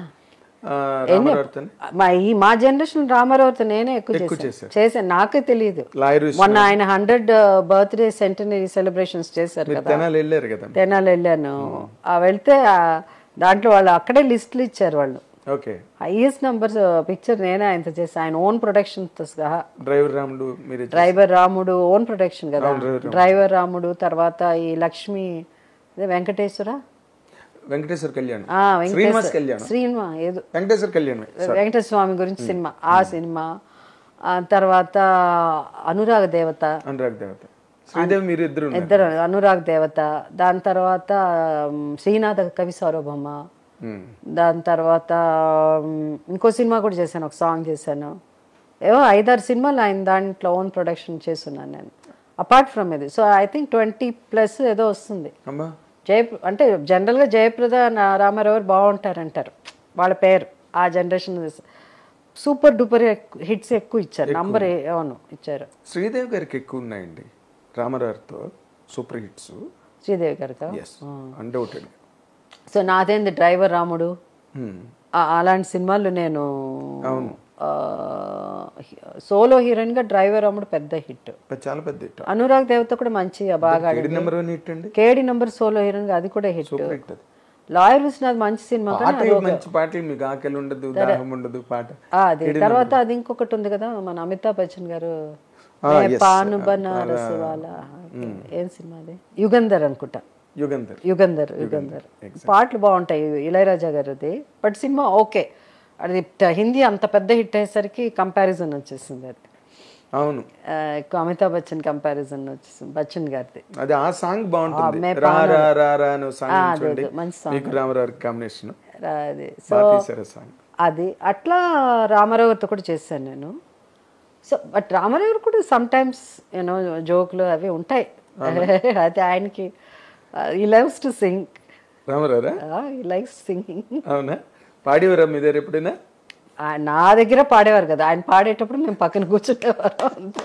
మా జనరేషన్ రామారావుతో నేనే ఎక్కువ చేశాను. నాకే తెలియదు. మొన్న ఆయన 100th బర్త్డే సెంటనరీ సెలబ్రేషన్స్ చేశారు కదా, తెనాలి వెళ్ళాను. వెళ్తే దాంట్లో వాళ్ళు అక్కడే లిస్టులు ఇచ్చారు వాళ్ళు. ఓకే. హైయెస్ట్ నంబర్స్ పిక్చర్ నేనే ఆయనతో చేస్తాను, ఆయన ఓన్ ప్రొడక్షన్తో సహా. డ్రైవర్ రాముడు మీరే డ్రైవర్ రాముడు ఓన్ ప్రొడక్షన్ కదా. డ్రైవర్ రాముడు, తర్వాత ఈ లక్ష్మి వెంకటేశ్వర కళ్యాణ్, శ్రీనివాస్ కళ్యాణ్, ఏదో వెంకటేశ్వర కళ్యాణ్, వెంకటేశ్వర స్వామి గురించి సినిమా, ఆ సినిమా. తర్వాత అనురాగ దేవత, శ్రీదేవి మీరు ఇద్దరు అనురాగ్ దేవత. దాని తర్వాత శ్రీనాథ కవి సార్వభౌమ. దాని తర్వాత ఇంకో సినిమా కూడా చేశాను, ఒక సాంగ్ చేశాను. ఏవో 5-6 సినిమాలు ఆయన దాంట్లో ఓన్ ప్రొడక్షన్ చేస్తున్నాను నేను, అపార్ట్ ఫ్రమ్ ఇది. సో ఐ థింక్ 20+ ఏదో వస్తుంది. అంటే జనరల్గా జయప్రద రామారావు బాగుంటారంటారు, వాళ్ళ పేరు ఆ జనరేషన్. సూపర్ డూపర్ హిట్స్ ఎక్కువ ఇచ్చారు, నంబర్ అవును ఇచ్చారు. శ్రీదేవి గారికి ఎక్కువ ఉన్నాయండి రామారావుతో సూపర్ హిట్స్. శ్రీదేవి గారికి అన్డౌటెడ్. సో నాదేంది డ్రైవర్ రాముడు, అలాంటి సినిమాలు నేను సోలో హీరోయిన్ గా డ్రైవర్ రాముడు పెద్ద హిట్, చాలా పెద్ద హిట్. అనురాగ్ దేవత కూడా మంచి బాగా కేడి నంబర్ సోలో హీరోయిన్ గా అది కూడా హిట్. లాయర్ విశ్వనాథ్ మంచి సినిమా, మంచి పాటలు, మీకు ఆకలి ఉండదు దాహం ఉండదు పాట. అది తర్వాత అది ఇంకొకటి ఉంది కదా మన అమితాబ్ బచ్చన్ గారు, పాను బనారస్ వాళ్ళ ఏం సినిమా అది, యుగంధర్ అనుకుంటా. యుగంధర్ పాటలు బాగుంటాయి ఇళయరాజా గారిది. బట్ సినిమా ఓకే, అది హిందీ అంత పెద్ద హిట్ అయ్యేసరికి కంపారిజన్ వచ్చేసింది. అది అవును, అమితాబ్ బచ్చన్ కంపారిజన్ వచ్చేసింది బచ్చన్ గారిది. అది ఆ సాంగ్ బాగుంటుంది, కాంబినేషన్. అది అట్లా రామారావు గారితో కూడా చేశాను నేను. సో బట్ రామారావు గారు కూడా సమ్ టైమ్స్ యూనో జోకులు అవి ఉంటాయి. అది ఆయనకి he loves to sing. Ramarao he likes singing. అవునా, పాడేవారా మీ దగ్గర ఎప్పుడైనా? నా దగ్గర పాడేవారు కదా, ఆయన పాడేటప్పుడు మేము పక్కన కూర్చుంటేవారు అంతే.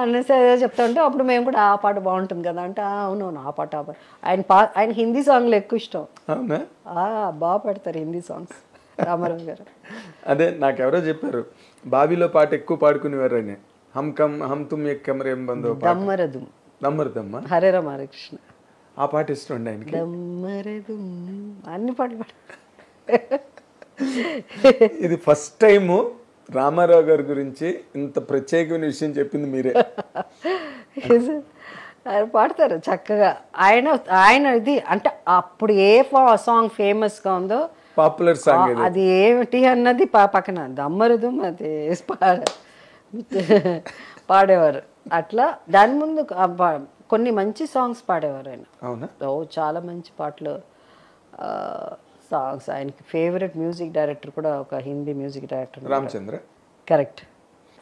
అనేసి చెప్తా ఉంటే అప్పుడు మేము కూడా ఆ పాట బాగుంటుంది కదా అంటే అవునవును ఆ పాట ఆయన హిందీ సాంగ్లు ఎక్కువ ఇష్టం. అవునా, బాగా పాడతారు హిందీ సాంగ్స్ రామారావు గారు. అదే నాకు ఎవరో చెప్పారు, బాబీలో పాట ఎక్కువ పాడుకునేవారు అని. హమ్ తుమ్ ఏక్ కమరే మే బందో దమ్మరదమ్మ హరే రామ హరే కృష్ణ, ఆ పాట ఇష్టం అండి ఆయనకి. దమ్మరదుమ్ అన్ని పాటలు పాడు. ఇది ఫస్ట్ టైము రామారావు గారి గురించి ఇంత ప్రత్యేకమైన విషయం చెప్పింది మీరే. ఆయన పాడతారు చక్కగా. ఆయన ఇది అంటే అప్పుడు ఏ సాంగ్ ఫేమస్ గా ఉందో పాపులర్ సాంగ్ అది ఏమిటి అన్నది పక్కన దమ్మరదు అది పాడేవారు. అట్లా దాని ముందు కొన్ని మంచి సాంగ్స్ పాడేవారు ఆయన. అవునా, చాలా మంచి పాటలు సాంగ్స్. ఆయనకి ఫేవరెట్ మ్యూజిక్ డైరెక్టర్ కూడా ఒక Hindi music director Ramachandra. Correct.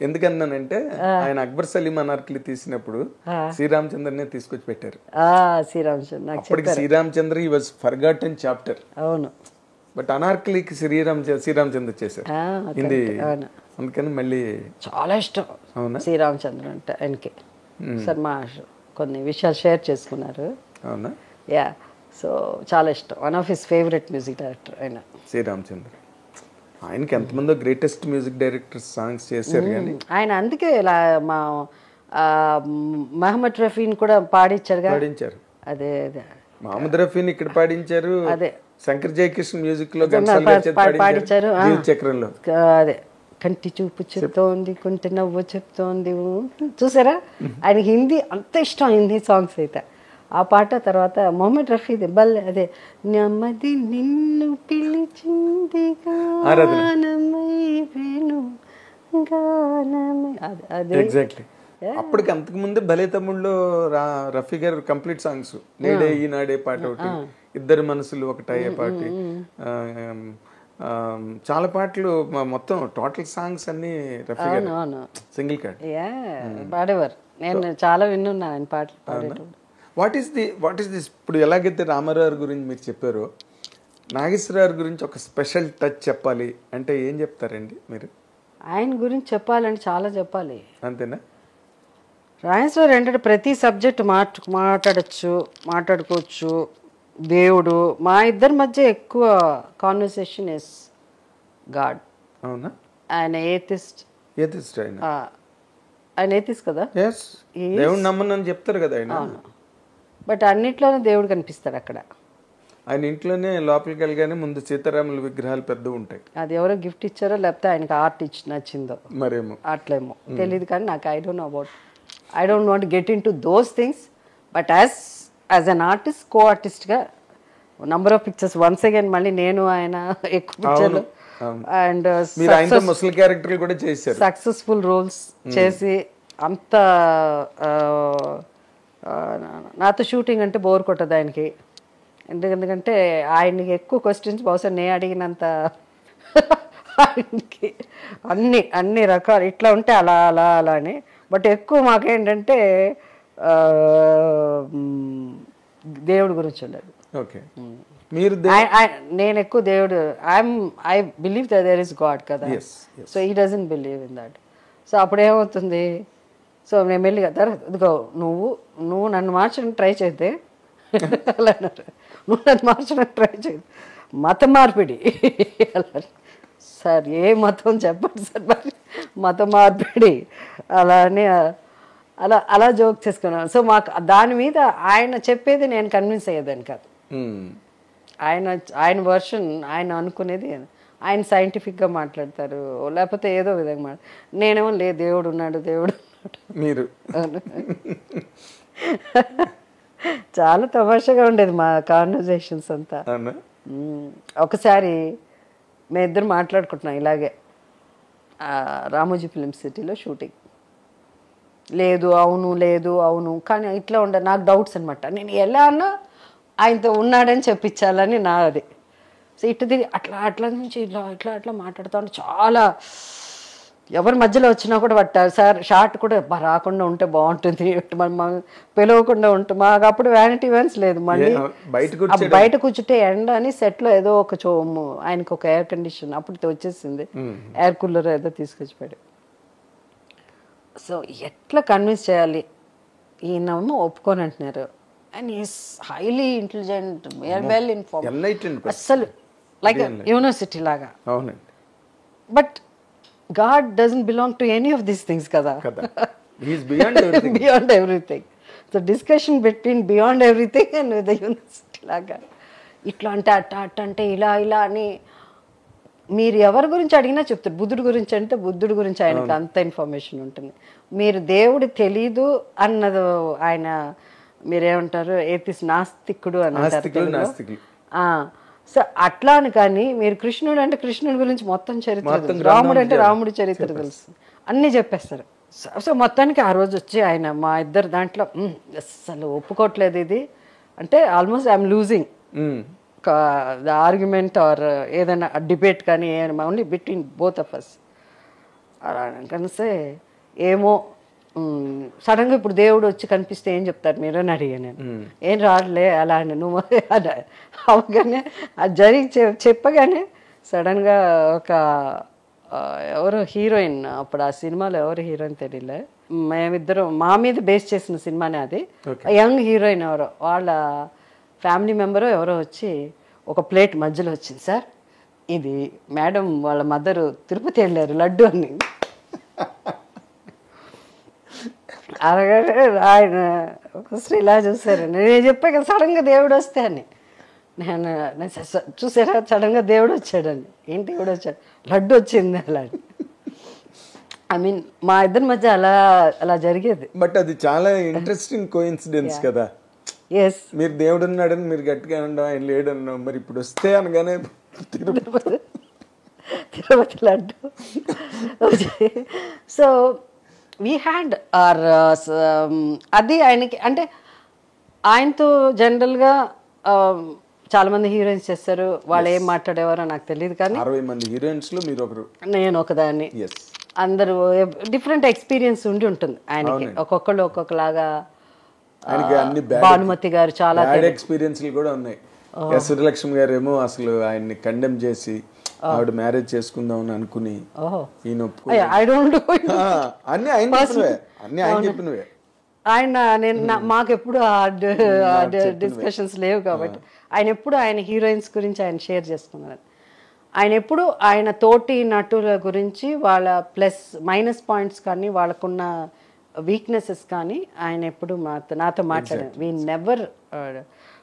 ఎందుకన్నానంటే ఆయన అక్బర్ సలీం అనార్కలి తీసినప్పుడు శ్రీరామచంద్రనే తీసుకొచ్చి పెట్టారు. శ్రీరామచంద్ర అప్పటికి Sriramachandra he was forgotten chapter. అవును, బట్ అనార్కలికి శ్రీరామచంద్ర చేశారు హిందీ, అందుకని మళ్ళీ చాలా ఇష్టం శ్రీరామచంద్ర అంటే ఆయనకి. సార్ మా కొన్ని విషయాలు షేర్ చేసుకున్నారు. అవునా, యా. సో చాలా ఇష్టం, one of his favourite music director ఆయన శ్రీరామచంద్ర. ఆయనకి ఎంతమందో గ్రేటెస్ట్ మ్యూజిక్ డైరెక్టర్స్ సాంగ్స్ చేశారు కానీ ఆయన అందుకే ఇలా మా మహమ్మద్ రఫీని కూడా పాడించారు. అదే మహమ్మద్ రఫీని ఇక్కడ పాడించారు. అదే శంకర్ జయకృష్ణ మ్యూజిక్ లో పాడించారు చక్రంలో. అదే కంటి చూపు చెప్తోంది, కొంచెం నవ్వు చెప్తోంది. చూసారా, ఆయన హిందీ అంత ఇష్టం, హిందీ సాంగ్స్ అయితే. ఆ పాట తర్వాత మొహమ్మద్ రఫీది బల్లె అదే నెమ్మది నిన్ను పిలిచింది ఎగ్జాక్ట్లీ. అప్పటికి అంతకు ముందే భలే తమ్ముళ్ళు రఫీ గారు కంప్లీట్ సాంగ్స్, నేడే ఈనాడే పాట ఒకటి, ఇద్దరు మనసులు ఒకటయ్యే పాట, చాలా పాటలు, మొత్తం టోటల్ సాంగ్స్ అన్ని రఫీ గారు సింగిల్ కార్డ్ పాడేవారు. నేను చాలా విన్నాను ఆయన పాటలు పాడేటప్పుడు. వాట్ ఈస్ దిస్ ఇప్పుడు ఎలాగైతే రామారావు గురించి మీరు చెప్పారో, నాగేశ్వరరావు గురించి ఒక స్పెషల్ టచ్ చెప్పాలి అంటే ఏం చెప్తారండి మీరు? ఆయన గురించి చెప్పాలంటే చాలా చెప్పాలి. అంతేనా? నాగేశ్వరరావు ఏంటంటే ప్రతి సబ్జెక్ట్ మాట్లాడుకోవచ్చు. దేవుడు, మా ఇద్దరి మధ్య ఎక్కువ కాన్వర్సేషన్ ఇస్ గాడ్. అవునా? ఆయన ఏథిస్ట్ ఆయన ఏథిస్ట్ కదా, దేవుడు నమ్మనని చెప్తారు కదా ఆయన. బట్ అన్నిట్లోనూ దేవుడు కనిపిస్తాడు అక్కడ. ఆయన ఇంట్లోనే లోపలికి వెళ్ళగానే ముందు సీతారాముల విగ్రహాలు పెద్ద ఉంటాయి. అది ఎవరో గిఫ్ట్ ఇచ్చారో లేకపోతే ఆయనకి ఆర్ట్ నచ్చిందో మరేమో అట్లేమో తెలియదు, కానీ నాకు I don't want get into those things. But as an artist, co ఆర్టిస్ట్గా number of pictures once again మళ్ళీ నేను ఆయన ఎక్కువ పిక్చర్లు అండ్ ముసలి క్యారెక్టర్లు కూడా చేశారు, సక్సెస్ఫుల్ రోల్స్ చేసి అంత నాతో షూటింగ్ అంటే బోర్ కొట్టదు ఆయనకి. ఎందుకంటే ఆయనకి ఎక్కువ క్వశ్చన్స్ బహుశా నేను అడిగినంత ఆయనకి అన్ని రకాలు ఇట్లా ఉంటే అలా అలా అలా అని. బట్ ఎక్కువ మాకేంటంటే దేవుడి గురించి ఉండదు. ఓకే, మీరు నేను ఎక్కువ దేవుడు I believe that there is God కదా, so he doesn't believe in that. So అప్పుడు ఏమవుతుంది, సో నేను వెళ్ళి కదా ఇదిగో నువ్వు నన్ను మార్చడానికి ట్రై చేస్తే అలా అన్నారు, నువ్వు నన్ను మార్చడానికి ట్రై చేయి, మత మార్పిడి అలా. సార్ ఏ మతం చెప్పండి సార్, మరి మత మార్పిడి అలా అని అలా జోక్ చేసుకున్నాను. సో మాకు దాని మీద ఆయన చెప్పేది నేను కన్విన్స్ అయ్యేదాన్ని కాదు. ఆయన వర్షన్ ఆయన అనుకునేది, ఆయన సైంటిఫిక్గా మాట్లాడతారు లేకపోతే ఏదో విధంగా నేనేమో లేదు దేవుడు ఉన్నాడు మీరు చాలా తమాషాగా ఉండేది మా కాన్వర్జేషన్స్ అంతా. ఒకసారి మేము ఇద్దరు మాట్లాడుకుంటున్నాం ఇలాగే రామోజీ ఫిలిం సిటీలో షూటింగ్. లేదు అవును కానీ ఇట్లా ఉండే నాకు డౌట్స్ అనమాట. నేను ఎలా అన్నా ఆయనతో ఉన్నాడని చెప్పించాలని నా అది. సో ఇటు తిరిగి అట్లా నుంచి ఇట్లా మాట్లాడుతూ ఉంటే చాలా ఎవరి మధ్యలో వచ్చినా కూడా పట్టారు సార్. షార్ట్ కూడా రాకుండా ఉంటే బాగుంటుంది, పిలవకుండా ఉంటే మాకు అప్పుడు వ్యానిటీ వ్యాన్స్ లేదు. మళ్ళీ బయట కూర్చుంటే ఎండ అని సెట్లో ఏదో ఒక ఆయనకు ఒక ఎయిర్ కండిషన్ అప్పుడు వచ్చేసింది, ఎయిర్ కూలర్ ఏదో తీసుకొచ్చిపోయాడు. సో ఎట్లా కన్విన్స్ చేయాలి, ఈయనమో ఒప్పుకొని అంటున్నారు. And is highly intelligent, well informed, అస్సలు లైక్ యూనివర్సిటీ లాగా. But God doesn't belong to any of these things కదా, beyond everything. So discussion between beyond everything and with the university లాగా. ఇట్లా అంటే అట్ట అంటే ఇలా అని మీరు ఎవరి గురించి అడిగినా చెప్తారు. బుద్ధుడి గురించి అంటే బుద్ధుడి గురించి ఆయనకు అంత ఇన్ఫర్మేషన్ ఉంటుంది. మీరు దేవుడి తెలీదు అన్నది ఆయన మీరేమంటారు నాస్తికుడు అని అంటారు. సో అట్లా అని, కానీ మీరు కృష్ణుడు అంటే కృష్ణుడి గురించి మొత్తం చరిత్ర తెలుసు, రాముడు అంటే రాముడి చరిత్ర తెలుసు, అన్నీ చెప్పేస్తారు. సో మొత్తానికి ఆ రోజు వచ్చి ఆయన మా ఇద్దరు దాంట్లో అసలు ఒప్పుకోవట్లేదు ఇది అంటే almost I'm losing the argument or ఏదైనా డిబేట్ కానీ only between both of us. అలా కనిస్తే ఏమో సడన్గా ఇప్పుడు దేవుడు వచ్చి కనిపిస్తే ఏం చెప్తారు మీరు అని అడిగా నేను. ఏం రాడలే అలా అని నువ్వు అవగానే అది జరిగి చెప్పగానే సడన్గా ఒక ఎవరో హీరోయిన్, అప్పుడు ఆ సినిమాలో ఎవరు హీరోయిన్ తెలియలే, మేమిద్దరం మా మీద బేస్ చేసిన సినిమానే అది. యంగ్ హీరోయిన్ ఎవరో వాళ్ళ ఫ్యామిలీ మెంబరు ఎవరో వచ్చి ఒక ప్లేట్ మధ్యలో వచ్చింది, సార్ ఇది మేడం వాళ్ళ మదరు తిరుపతి వెళ్ళారు లడ్డు అని. అలాగే ఆయన ఒకసారి ఇలా చూసారు, నేను చెప్పా కదా సడన్గా దేవుడు వస్తే అని. నేను చూసారా సడన్గా దేవుడు వచ్చాడని. ఏంటి దేవుడు వచ్చాడు, లడ్డు వచ్చింది అలా. ఐ మీన్ మా ఇద్దరి మధ్య అలా జరిగేది. బట్ అది చాలా ఇంట్రెస్టింగ్ కోఇన్సిడెన్స్ కదా. ఎస్, మీరు దేవుడు ఉన్నాడని మీరు గట్టిగా అన్నాం, ఆయన లేడన్నాం, మరి ఇప్పుడు వస్తే అనగానే Tirupati laddu. So we had or అది ఆయనకి అంటే ఆయనతో జనరల్గా చాలామంది హీరోయిన్స్ చేస్తారు, వాళ్ళు ఏం మాట్లాడేవారో నాకు తెలియదు, కానీ 60 మంది హీరోయిన్స్లో మీరు ఒకరు, నేను ఒకదాన్ని. అందరూ డిఫరెంట్ ఎక్స్పీరియన్స్ ఉంటుంది ఆయనకి, ఒక్కొక్కళ్ళు ఒక్కొక్కలాగా. భానుమతి గారు చాలా ఎక్స్పీరియన్స్లు కూడా ఉన్నాయి. సూర్యలక్ష్మి గారు ఏమో అసలు ఆయన్ని కండెమ్ చేసి ఆవిడ మ్యారేజ్ చేసుకుందాం అని అనుకుని ఆయన మాకెప్పుడు డిస్కషన్స్ లేవు కాబట్టి ఆయన ఎప్పుడు ఆయన హీరోయిన్స్ గురించి ఆయన షేర్ చేసుకున్నారు. ఆయన ఎప్పుడు ఆయన తోటి నటుల గురించి వాళ్ళ ప్లస్ మైనస్ పాయింట్స్ కానీ వాళ్ళకున్న వీక్నెసెస్ కానీ ఆయన ఎప్పుడు నాతో మాట్లాడారు. వీ నెవర్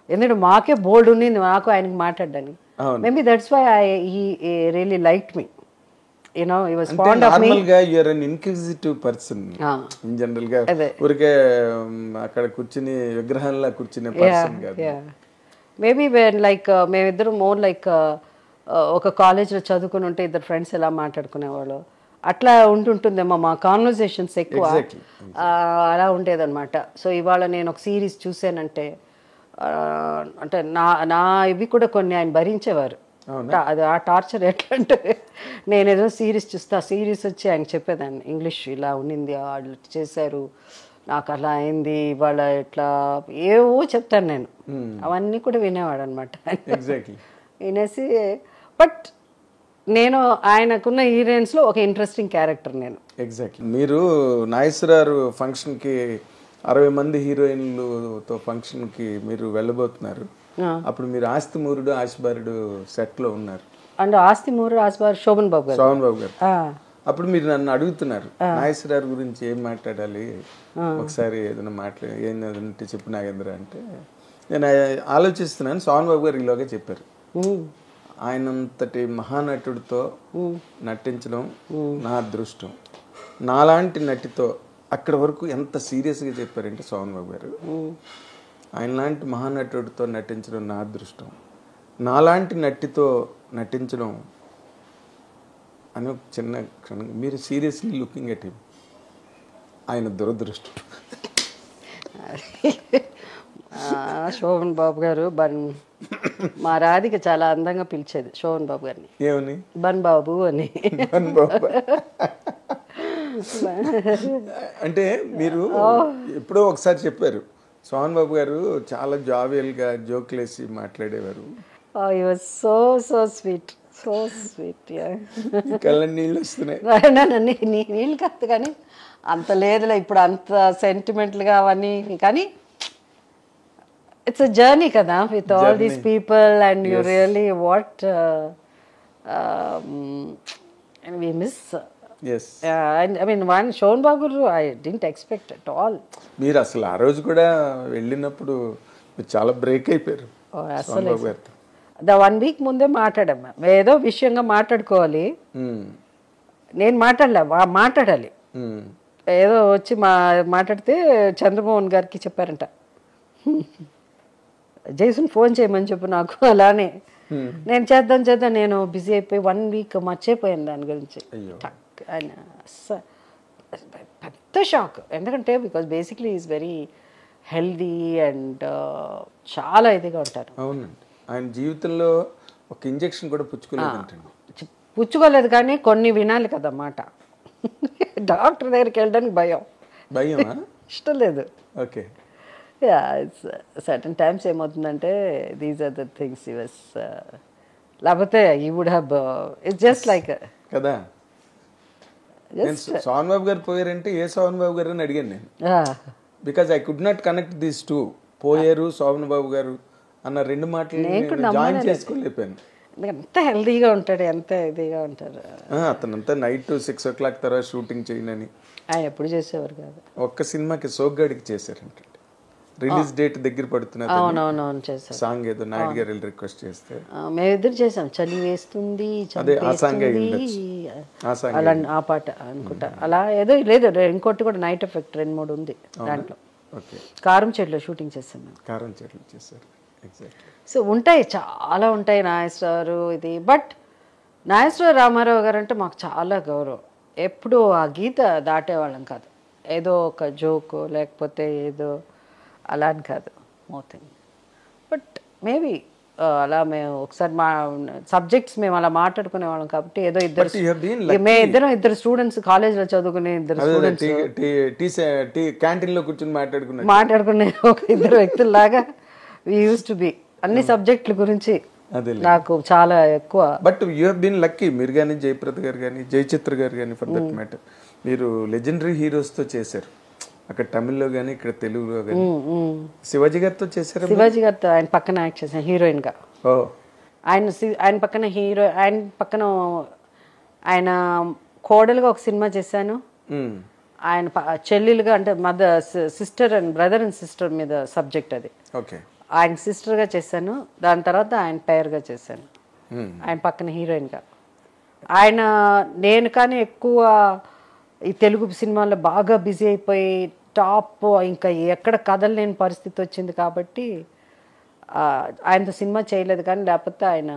ఎందుకంటే మాకే బోల్డ్ ఉన్నింది నాకు ఆయనకి మాట్లాడడానికి. Maybe that's why he really like me. he was fond of me. Normal గా you are an inquisitive person in general గా. ఊరికే అక్కడ కూర్చుని విగ్రహంలా కూర్చునే పర్సన్ కాదు. మేబీ వెన్ లైక్ మేమిద్దరం మోర్ లైక్ ఒక కాలేజ్లో చదువుకుని ఉంటే ఇద్దరు ఫ్రెండ్స్ ఎలా మాట్లాడుకునేవాళ్ళు అట్లా ఉంటుంటుందేమో మా కాన్వర్సేషన్స్ ఎక్కువ. అలా ఉండేదన్నమాట. సో ఇవాళ నేను ఒక సిరీస్ చూసానంటే అంటే నా ఇవి కూడా కొన్ని ఆయన భరించేవారు. అది ఆ టార్చర్ ఎట్లా అంటే నేను ఏదో సిరీస్ చూస్తా, సిరీస్ వచ్చి ఆయన చెప్పేదాన్ని ఇంగ్లీష్ ఇలా ఉండింది, వాళ్ళు చేశారు, నాకు అలా అయింది, ఇవాళ ఇట్లా ఏవో చెప్తాను నేను. అవన్నీ కూడా వినేవాడు అనమాట. వినేసి బట్ నేను ఆయనకున్న హీరోయిన్స్లో ఒక ఇంట్రెస్టింగ్ క్యారెక్టర్ నేను. ఎగ్జాక్ట్లీ. మీరు నాగేశ్వరరావు ఫంక్షన్కి 60 మంది హీరోయిన్లతో ఫంక్షన్కి మీరు వెళ్ళబోతున్నారు. అప్పుడు మీరు ఆస్తిమూరుడు ఆశబారుడు సెట్లో ఉన్నారు. అండ్ ఆస్తిమూరుడు ఆశబారుడు శోభన్ బాబు గారు. అప్పుడు మీరు నన్ను అడుగుతున్నారు నాగేశ్వరరావు గురించి ఏం మాట్లాడాలి, ఒకసారి ఏదైనా ఏంటంటే చెప్పు నాగేంద్ర అంటే నేను ఆలోచిస్తున్నాను. శోభన్ బాబు గారు ఈలోగా చెప్పారు, ఆయనంతటి మహానటుడితో నటించడం నా అదృష్టం. నాలాంటి నటితో అక్కడ వరకు ఎంత సీరియస్గా చెప్పారంటే శోభన్ బాబు గారు, ఆయన లాంటి మహానటుడితో నటించడం నా అదృష్టం, నాలాంటి నటితో నటించడం అని ఒక చిన్న క్షణం. మీరు సీరియస్లీ లుకింగ్ ఎట్ హిమ్, ఆయన దురదృష్టం. శోభన్ బాబు గారు మా రాధిక చాలా అందంగా పిలిచేది శోభన్ బాబు గారిని. ఏమని? బన్ బాబు అని. అంటే మీరు ఎప్పుడో ఒకసారి చెప్పారు శోభన్ బాబు గారు చాలా జావియల్గా జోక్లేసి మాట్లాడేవారు. So so sweet, so sweet. కళ్ళ నీళ్ళు వస్తున్నాయి. నీళ్ళు కాదు కానీ అంత లేదులే ఇప్పుడు అంత సెంటిమెంట్లుగా అవన్నీ. కానీ ఇట్స్ అ జర్నీ కదా with all these people and you really what we miss. Yes. I mean, one Sobhan Babu I didn't expect at all. మీరు అసలు ఆ రోజు కూడా వెళ్ళినప్పుడు మీరు చాలా బ్రేక్ అయిపోయారు. అసలు 1 week ముందే మాట్లాడమ్మా, ఏదో విషయంగా మాట్లాడుకోవాలి. నేను మాట్లాడాలి. ఏదో వచ్చి మాట్లాడితే చంద్రమోహన్ గారికి చెప్పారంట, జైసున్ ఫోన్ చేయమని చెప్పు నాకు. అలానే నేను చేద్దాం నేను బిజీ అయిపోయి 1 week మర్చిపోయాను దాని గురించి. పెద్ద షాక్. ఎందుకంటే because basically is very healthy and చాలా ఇదిగా ఉంటారు. అవునండి. ఆయన జీవితంలో ఒక ఇంజెక్షన్ కూడా పుచ్చుకోలేదు కానీ కొన్ని వినాలి కదన్నమాట. డాక్టర్ దగ్గరికి వెళ్ళడానికి భయం, ఇష్టం లేదు. ఓకే. సర్టన్ టైమ్స్ ఏమవుతుందంటే these are the things yours, లేకపోతే you would have it's just like కదా. శోభన్ బాబు గారు పోయారంటే ఏ శోభన్ బాబు గారు అని అడిగాను నేను. Because I could not connect these two. పోయారు శోభన్ బాబు గారు అన్న 2 మాటలు జాయిన్ చేసుకోలేపాను. ఎంత హెల్దీగా ఉంటాడు, ఎంత ఇదిగా ఉంటారు. అతనంతా నైట్ 6 o'clock తర్వాత షూటింగ్ చేయనని ఆయన ఎప్పుడు చేసేవారు కాదు. ఒక్క సినిమాకి సోగ్గాడికి చేశారంట. రిలీజ్ డేట్ దగ్గర పడుతున్నది. అవునవునవును చేశారు. సాంగ్ ఏదో నాయుడు గారు రిక్వెస్ట్ చేస్తే మేమిద్దరు చేసాం. చలి వేస్తుంది అలా ఆ పాట అనుకుంటా. అలా ఏదో లేదు, ఇంకోటి కూడా నైట్ ఎఫెక్ట్ 2-3 ఉంది దాంట్లో. కారం చెట్లు షూటింగ్ చేసాం మేము. కారం చెట్లు చేశారు. సో ఉంటాయి, చాలా ఉంటాయి నాగేశ్వరరావు ఇది. బట్ నాగేశ్వర రామారావు గారు అంటే మాకు చాలా గౌరవం. ఎప్పుడు ఆ గీత దాటేవాళ్ళం కాదు. ఏదో ఒక జోకు లేకపోతే ఏదో అలా అని కాదు మోథింగ్. బట్ మేబీ అలా మేము ఒకసారి మా సబ్జెక్ట్స్ మేము అలా మాట్లాడుకునే వాళ్ళం కాబట్టి ఏదో ఇద్దరు స్టూడెంట్స్ కాలేజ్లో చదువుకునే స్టూడెంట్స్ క్యాంటీన్ లో కూర్చొని మాట్లాడుకునే ఒక 2 వ్యక్తుల్లాగా వి యూస్ టు బి. అన్ని సబ్జెక్టుల గురించి నాకు చాలా ఎక్కువ. But you have been lucky. మీరు కానీ జయప్రద గారు కానీ జయచిత్ర గారు కానీ ఫర్ దట్ మ్యాటర్ మీరు లెజెండరీ హీరోస్తో చేశారు. అక్కడ తమిళ్లో కానీ ఇక్కడ తెలుగులో కానీ. శివాజీ గారితో చేశారు. శివాజీ గారితో ఆయన పక్కన యాక్ట్ చేశాను హీరోయిన్ గా. ఆయన పక్కన ఆయన పక్కన ఆయన కోడలుగా ఒక సినిమా చేశాను. ఆయన చెల్లెలుగా అంటే mother sister and brother and sister మీద సబ్జెక్ట్ అది. ఆయన సిస్టర్గా చేశాను, దాని తర్వాత ఆయన పేరుగా చేశాను, ఆయన పక్కన హీరోయిన్గా. ఆయన నేను కానీ ఎక్కువ ఈ తెలుగు సినిమాల్లో బాగా బిజీ అయిపోయి టాప్ ఇంకా ఎక్కడ కదలలేని పరిస్థితి వచ్చింది కాబట్టి ఆయనతో సినిమా చేయలేదు. కానీ లేకపోతే ఆయన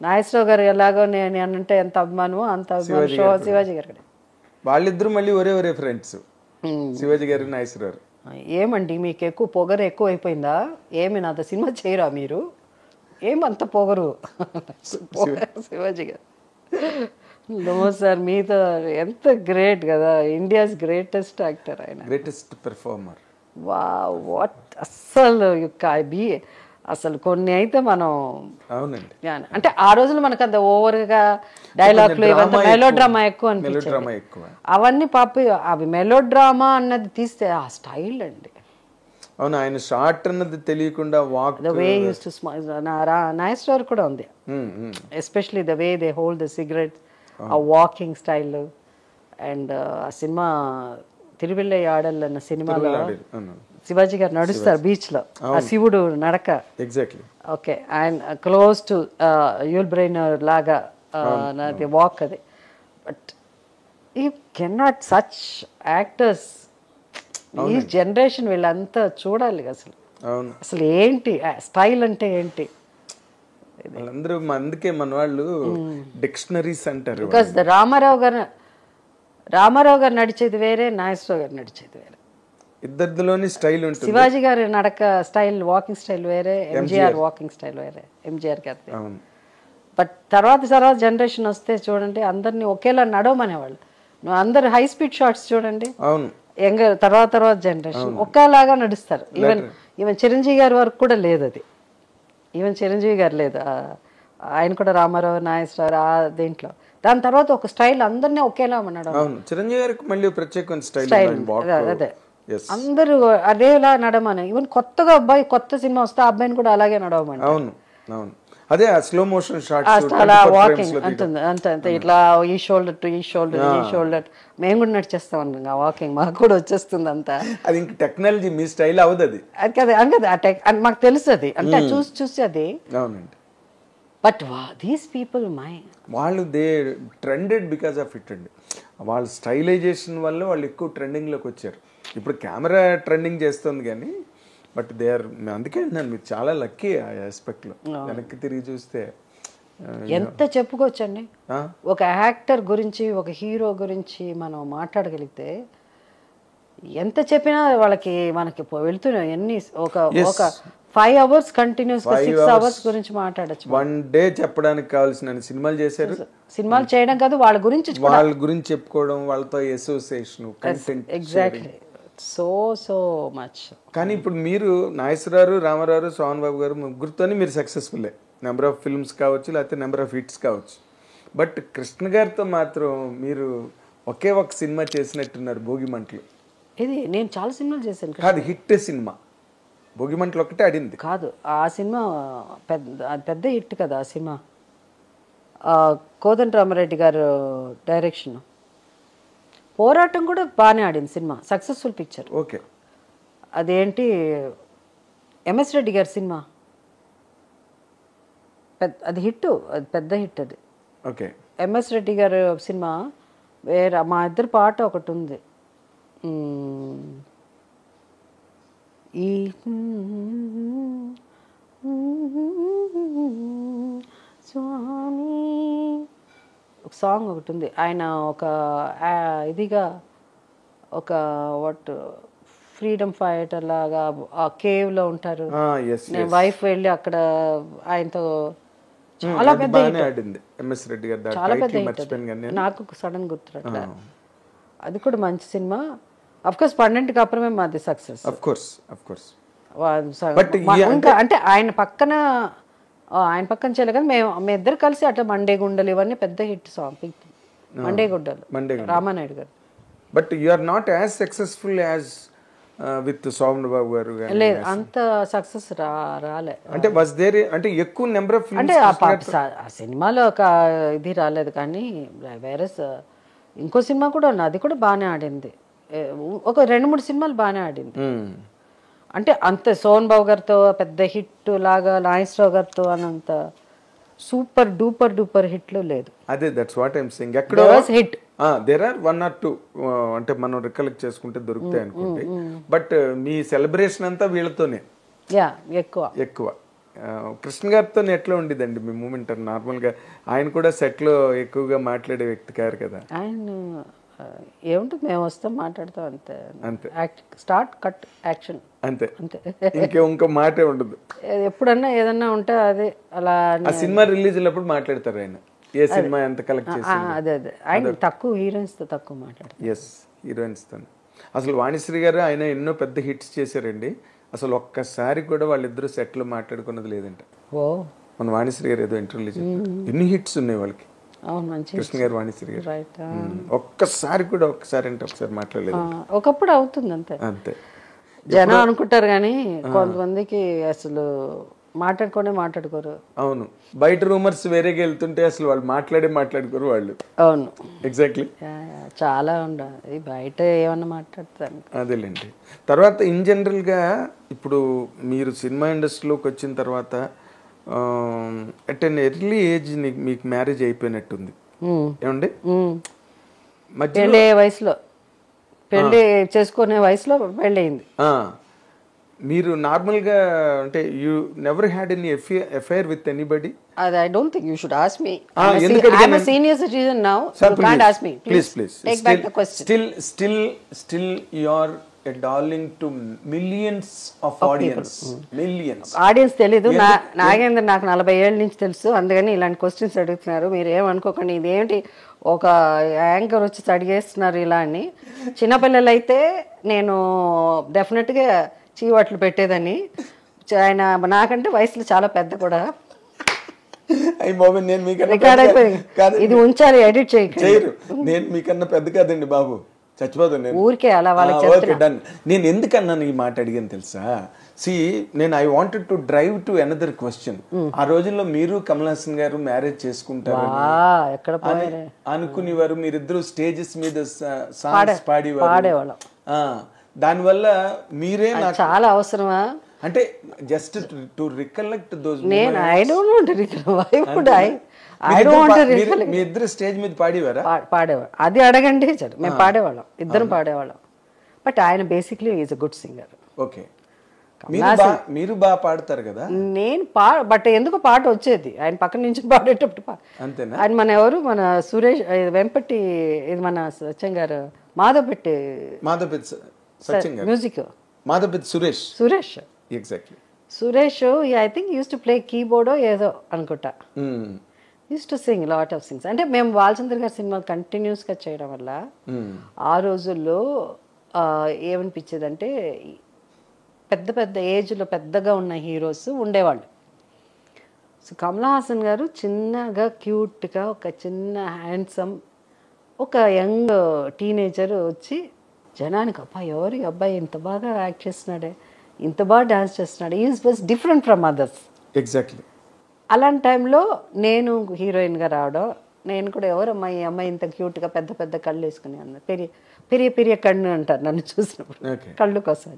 నాగేశ్వరరావు గారు ఎలాగో నేను అంటే ఎంత అభిమానమో అంత అభిమానం శివాజీ గారు. వాళ్ళిద్దరూ మళ్ళీ ఒరే ఫ్రెండ్స్, శివాజీ గారు నాగేశ్వరరావు. ఏమండి మీకు ఎక్కువ పొగరు ఎక్కువ అయిపోయిందా? ఏమి నాతో సినిమా చేయరా మీరు? ఏమంత పొగరు శివాజీ గారు? నో సార్, మీతో ఎంత గ్రేట్ కదా, ఇండియాస్ గ్రేటెస్ట్ యాక్టర్ ఆయన, గ్రేటెస్ట్ పెర్ఫార్మర్. వాట్ అస్సలు అసలు కొన్ని అయితే మనం అవునండి అంటే ఆ రోజులు మనకు అంత ఓవర్గా డైలాగ్లు ఇవంతా మెలో డ్రామా ఎక్కువ అనిపించింది. అవన్నీ అవి మెలో డ్రామా అన్నది తీస్తే ఆ స్టైల్ అండి. అవును, ఆయన షార్ట్ అన్నది తెలియకుండా walk, the way used to Nageswararao కూడా ఉంది, especially the way they hold the cigarette, ఆ వాకింగ్ స్టైల్. అండ్ ఆ సినిమా తిరువెల్లై ఆడల్ అన్న సినిమాలో శివాజీ గారు నడుస్తారు బీచ్ లో, ఆ శివుడు నడక ఎగ్జాక్ట్లీ ఓకే, ఆయన క్లోజ్ టు యూల్ బ్రెయినర్ లాగా నాది వాక్ అది. But you cannot such actors ఈ జనరేషన్ వీళ్ళంతా చూడాలి అసలు. అసలు ఏంటి స్టైల్ అంటే ఏంటి? వాళ్ళందరూ అందుకే మన వాళ్ళు డిక్షనరీస్ అంటారు. బికాస్ రామారావు గారు నడిచేది వేరే, నాగేశ్వరరావు గారు నడిచేది వేరే, ఇద్దరిలోని స్టైల్ ఉంటుంది. శివాజీ గారి నడక స్టైల్, వాకింగ్ స్టైల్ వేరే, ఎంజీఆర్ వాకింగ్ స్టైల్ వేరే, ఎంజీఆర్ గారి. బట్ తర్వాత జనరేషన్ వస్తే చూడండి అందరినీ ఒకేలా నడవమనేవాళ్ళు. నువ్వు అందరు హై స్పీడ్ షాట్స్ చూడండి, అవును, తర్వాత జనరేషన్ ఒకేలాగా నడుస్తారు. ఈవెన్ చిరంజీవి గారి వరకు కూడా లేదు అది, ఈవెన్ చిరంజీవి గారు లేదు, ఆయన కూడా రామారావు నాగేశ్వరరావు ఆ దీంట్లో. దాని తర్వాత ఒక స్టైల్ అందరినీ ఒకేలా ఉన్నాడు. చిరంజీవి గారికి మళ్ళీ ప్రత్యేక స్టైల్, అదే అందరూ అదేలా నడమని. ఈవెన్ కొత్తగా అబ్బాయి కొత్త సినిమా వస్తే ఆ అబ్బాయిని కూడా అలాగే నడవమని. అవును అవును, అదే స్లో మోషన్ షాట్స్, అలా వాకింగ్ అంతే ఇట్లా ఈ షోల్డర్ టు ఈ షోల్డర్, ఈ షోల్డర్. మేము కూడా నడిచేస్తాం అనుకో వాకింగ్, మాకు కూడా వచ్చేస్తుంది అంతా. అది ఇంక టెక్నాలజీ, మీ స్టైల్ అవదు అది. అది కదా అంగది మాకు తెలుసు అది, అంటే చూసి అది. అవునండి. బట్ దీస్ పీపుల్ వాళ్ళు they trended because of it అండి. వాళ్ళ స్టైలైజేషన్ వల్ల వాళ్ళు ఎక్కువ ట్రెండింగ్లోకి వచ్చారు. ఇప్పుడు కెమెరా ట్రెండింగ్ చేస్తుంది కానీ, బట్ దే ఆర్, అందుకే అంటున్నాను మీరు చాలా లక్కీ ఆ ఆస్పెక్ట్లో. వెనక్కి తిరిగి చూస్తే ఎంత చెప్పుకోవచ్చండి. ఒక యాక్టర్ గురించి, ఒక హీరో గురించి మనం మాట్లాడగలిగితే ఎంత చెప్పినా మనకి వెళ్తున్నాం ఎన్ని ఒక 5 hours కంటిన్యూస్ 6 hours గురించి మాట్లాడచ్చు. 1 day చెప్పడానికి కావాల్సిన సినిమాలు చేశారు. సినిమాలు చేయడం కాదు, వాళ్ళ గురించి చెప్పుకోవడం, వాళ్ళతో association, content. Exactly, so much. కానీ ఇప్పుడు మీరు నాగేశ్వరరావు, రామారావు, సోహన్ బాబు గారు ముగ్గురితోనే మీరు సక్సెస్ఫుల్లే. నెంబర్ ఆఫ్ ఫిల్మ్స్ కావచ్చు, లేకపోతే నెంబర్ ఆఫ్ హిట్స్ కావచ్చు. బట్ కృష్ణ గారితో మాత్రం మీరు ఒకే ఒక సినిమా చేసినట్టున్నారు, భోగిమంటలు. ఇది నేను చాలా సినిమాలు చేశాను. కాదు, హిట్ సినిమా భోగిమంటలు ఒకటే ఆడింది కాదు. ఆ సినిమా పెద్ద హిట్ కదా ఆ సినిమా. కోదండరామరెడ్డి గారు డైరెక్షన్. పోరాటం కూడా బాగానే ఆడింది సినిమా, సక్సెస్ఫుల్ పిక్చర్. ఓకే, అదేంటి ఎంఎస్ రెడ్డి గారి సినిమా, అది హిట్, అది పెద్ద హిట్ అది. ఓకే, ఎంఎస్ రెడ్డి గారు సినిమా వేరే. మా ఇద్దరు పాట ఒకటి ఉంది, ఈ స్వామి ఒక సాంగ్ ఒకటి ఉంది. ఆయన ఒక ఇదిగా ఒక ఫ్రీడమ్ ఫైటర్ లాగా ఆ కేవ్లో ఉంటారు. నేను వైఫ్ వెళ్ళి అక్కడ ఆయనతో చాలా పెద్ద చాలా పెద్ద, నాకు సడన్ గుర్తురట్లా. అది కూడా మంచి సినిమా. అఫ్ కోర్స్ 12కి అప్పుడమే మాది సక్సెస్. ఇంకా అంటే ఆయన పక్కన చేయలేదు కానీ మేము ఇద్దరు కలిసి అట్లా మండే గుండలు ఇవన్నీ పెద్ద hit song. Mande Gundelu Ramanaidu garu. But you are not as successful as with Soman Babu garu. లేదు, అంత సక్సెస్ రాలే. అంటే వాస్ దేర్, అంటే ఎక్కువ నెంబర్ ఆఫ్ అంటే ఆ సినిమాలో ఒక ఇది రాలేదు. కానీ వేరే ఇంకో సినిమా కూడా ఉంది, అది కూడా బాగానే ఆడింది. ఒక 2-3 సినిమాలు బాగానే ఆడింది. అంటే అంత సోన్ బాబు గారితో పెద్ద హిట్ లాగా నాగేశ్వరరావు గారితో అనంత సూపర్ డూపర్ హిట్లు లేదు. అదే దట్స్ వాట్ ఐఎమ్ సేయింగ్. ఎక్కడో హిట్ దేర్ ఆర్ 1 or 2 అంటే మనం రికలెక్ట్ చేసుకుంటే దొరుకుతాయి అనుకోండి. బట్ మీ సెలబ్రేషన్ అంతా వీళ్ళతోనే ఎక్కువ. కృష్ణ గారితో ఎట్లా ఉండేదండి మీ మూమెంట్? నార్మల్గా ఆయన కూడా సెట్లో ఎక్కువగా మాట్లాడే వ్యక్తి కారు కదా. ఆయన ఏముంటుంది, మేము వస్తాం మాట్లాడతాం అంతే అంతే, స్టార్ట్ కట్ యాక్షన్ అంతే అంతే, ఇంకో మాటే ఉండదు. ఎప్పుడన్నా ఏదన్నా ఉంటే అదే అలా. ఆ సినిమా రిలీజ్ అయినప్పుడు మాట్లాడతారు ఆయన, ఏ సినిమా ఎంత కలెక్ట్ చేసి. అదే ఆయన తక్కువ హీరోయిన్స్ తో తక్కువ మాట్లాడతారు. ఎస్, హీరోయిన్స్ తో. అసలు వాణిశ్రీ గారు ఆయన ఎన్నో పెద్ద హిట్స్ చేశారండి. అసలు ఒక్కసారి కూడా వాళ్ళిద్దరూ సెట్లో మాట్లాడుకున్నది లేదంట. ఓ, మన వాణిశ్రీ గారు ఏదో ఇంటర్వ్యూలో చెప్పారు, ఎన్ని హిట్స్ ఉన్నాయి వాళ్ళకి. అవును, మంచి కృష్ణ గారు వాణిశ్రీ గారు రైట్. ఒక్కసారి కూడా ఒకసారి మాట్లాడలేదు. ఒకప్పుడు అవుతుంది అంతే అంతే. జనం అనుకుంటారు కానీ కొంతమందికి అసలు మాట్లాడుకోరు. అవును, బయట రూమర్స్ వేరేగా వెళ్తుంటే అసలు వాళ్ళు మాట్లాడుకోరు వాళ్ళు. అవును, ఎగ్జాక్ట్లీ. చాలా ఉండాలి బయట ఏమన్నా మాట్లాడతాను. అదేలేండి. తర్వాత ఇన్ జనరల్గా ఇప్పుడు మీరు సినిమా ఇండస్ట్రీలోకి వచ్చిన తర్వాత అట్ అన్ ఎర్లీ ఏజ్ మీకు మ్యారేజ్ అయిపోయినట్టుంది ఏమండి? పెళ్ళే వయసులో, పెళ్ళి చేసుకునే వయసులో పెళ్ళయింది. మీరు నార్మల్గా అంటే you never had any affair with anybody? అది I don't think you should ask me. I'm a senior citizen now. You can't ask me. Please. Take back the question. Still you are a darling to millions of audience. Millions. Audience తెలీదు. నాగేంద్ర నాకు 40 ఏళ్ళ నుంచి తెలుసు, అందుకని ఇలాంటి questions అడుగుతున్నారు. మీరు ఏమనుకోకండి, ఇదేంటి ఒక యాంకర్ వచ్చి అడిగేస్తున్నారు ఇలా అని. చిన్నపిల్లలు అయితే నేను డెఫినెట్గా చీవాట్లు పెట్టేదని. ఆయన నాకంటే వయసులో చాలా పెద్ద కూడా. రికార్డ్ అయిపోయింది, ఇది ఉంచాలి, ఎడిట్ చేయరు. నేను మీకన్నా పెద్ద కాదండి బాబు, చచ్చిపోతాను ఊరికే అలా వాళ్ళకి. నేను ఎందుకన్నాను ఈ మాట అడిగాను తెలుసా? నేను I wanted to drive to another question. ఆ రోజుల్లో మీరు కమల్ హాసన్ గారు మ్యారేజ్ చేసుకుంటారు ఎక్కడ అనుకునేవారు, మీరిద్దరు స్టేజెస్ మీద సాంగ్స్ పాడేవాళ్ళం. దానివల్ల మీరే నాకు చాలా అవసరమా అంటే జస్ట్ టు రికలెక్ట్ దోస్. నేను I don't want to recollect. మీ ఇద్దరు స్టేజ్ మీద పాడేవారా? పాడేవాడు, అది అడగండి. మేము పాడేవాళ్ళం, ఇద్దరం పాడేవాళ్ళం. బట్ ఆయన basically is a good singer. Okay, మీరు బాగా పాడతారు కదా. నేను బట్ ఎందుకు పాట వచ్చేది ఆయన పక్కన నుంచి పాడేటప్పుడు. అంతేనా? ఆయన మన ఎవరు, మన సురేష్ వెంపటి, ఇది మన Satyam garu, Madhavapeddi music, Madhavapeddi Suresh. Exactly. Suresh I think uses to play కీబోర్డో ఏదో అనుకుంటా. Uses to sing lot of sings. అంటే మేము బాలచంద్ర గారి సినిమాలు కంటిన్యూస్గా చేయడం వల్ల ఆ రోజుల్లో ఏమనిపించేదంటే పెద్ద ఏజ్లో పెద్దగా ఉన్న హీరోస్ ఉండేవాళ్ళు. సో కమల్ హాసన్ గారు చిన్నగా క్యూట్గా ఒక చిన్న హ్యాండ్సమ్ ఒక యంగ్ టీనేజర్ వచ్చి జనానికి అబ్బా ఎవరి అబ్బాయి ఇంత బాగా యాక్ట్ చేస్తున్నాడే, ఇంత బాగా డాన్స్ చేస్తున్నాడు, is was different from others. Exactly. అలాంటి టైంలో నేను హీరోయిన్గా రావడం, నేను కూడా ఎవరమ్మా ఈ అమ్మాయి ఇంత క్యూట్గా పెద్ద కళ్ళు వేసుకుని అన్న పెరియ కన్ను అంటారు నన్ను చూసినప్పుడు, కళ్ళు కోసం.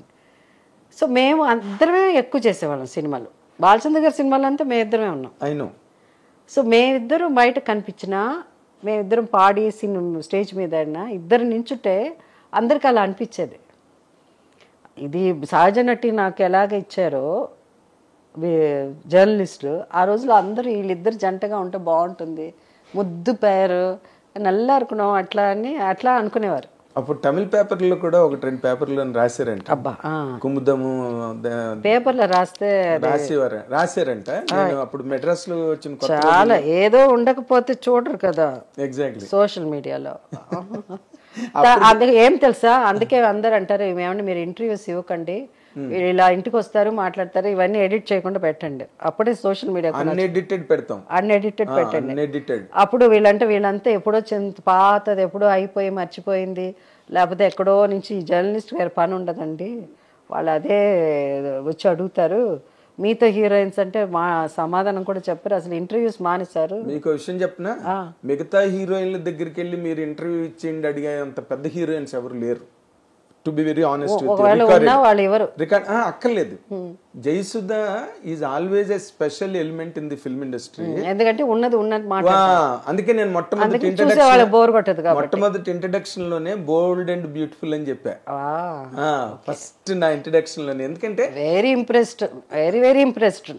సో మేము అందరమే ఎక్కువ చేసేవాళ్ళం సినిమాలు. బాలచంద్ర గారి సినిమాలు అంతా మేమిద్దరమే ఉన్నాం. సో మేమిద్దరం బయట కనిపించినా, మేమిద్దరం పాడి స్టేజ్ మీద అయినా ఇద్దరు నించుంటే అందరికి అలా అనిపించేది. ఇది సహజ నటి నాకు ఎలాగ ఇచ్చారో జర్నలిస్టులు, ఆ రోజులో అందరూ వీళ్ళిద్దరు జంటగా ఉంటే బాగుంటుంది, ముద్దు పేరు నల్లారుకున్నాం అట్లా అనుకునేవారు. అప్పుడు తమిళ పేపర్లో కూడా 1-2 పేపర్లో రాశారంట. అబ్బా, కుముదము పేపర్లో రాశారంట. అప్పుడు మెడ్రాస్ లో వచ్చిన చాలా ఏదో ఉండకపోతే చూడరు కదా. ఎగ్జాక్ట్లీ. సోషల్ మీడియాలో అందుకే ఏం తెలుసా, అందుకే అందరు అంటారు ఏమంటే మీరు ఇంటర్వ్యూస్ ఇవ్వకండి, ఇలా ఇంటికి వస్తారు మాట్లాడతారు, ఇవన్నీ ఎడిట్ చేయకుండా పెట్టండి. అప్పుడే సోషల్ మీడియా అన్ఎడిటెడ్ పెట్టండి. అప్పుడు వీళ్ళంతా ఎప్పుడో పాతది ఎప్పుడో అయిపోయి మర్చిపోయింది, లేకపోతే ఎక్కడో నుంచి జర్నలిస్ట్ గారి పని ఉండదండి, వాళ్ళు అదే వచ్చి అడుగుతారు. మీతో హీరోయిన్స్ అంటే మా సమాధానం కూడా చెప్పారు, అసలు ఇంటర్వ్యూస్ మానేశారు. మీకు విషయం చెప్పినా, మిగతా హీరోయిన్ల దగ్గరికి వెళ్ళి మీరు ఇంటర్వ్యూ ఇచ్చేయండి అడిగే అంత పెద్ద హీరోయిన్స్ ఎవరు లేరు. టు బి వెరీ ఆనెస్ట్ ఒకవేళ ఉన్నా వాళ్ళు ఎవరు రికార్డ్ అక్కర్లేదు. Jayasudha is always a special element in the film industry. ఎందుకంటే ఉన్నది ఉన్నది అందుకే నేను మొట్టమొదటి ఇంట్రడక్షన్ లోనే బోల్డ్ అండ్ బ్యూటిఫుల్ అని చెప్పా ఫస్ట్ నా ఇంట్రడక్షన్ లోనే. ఎందుకంటే very impressed, very very impressed.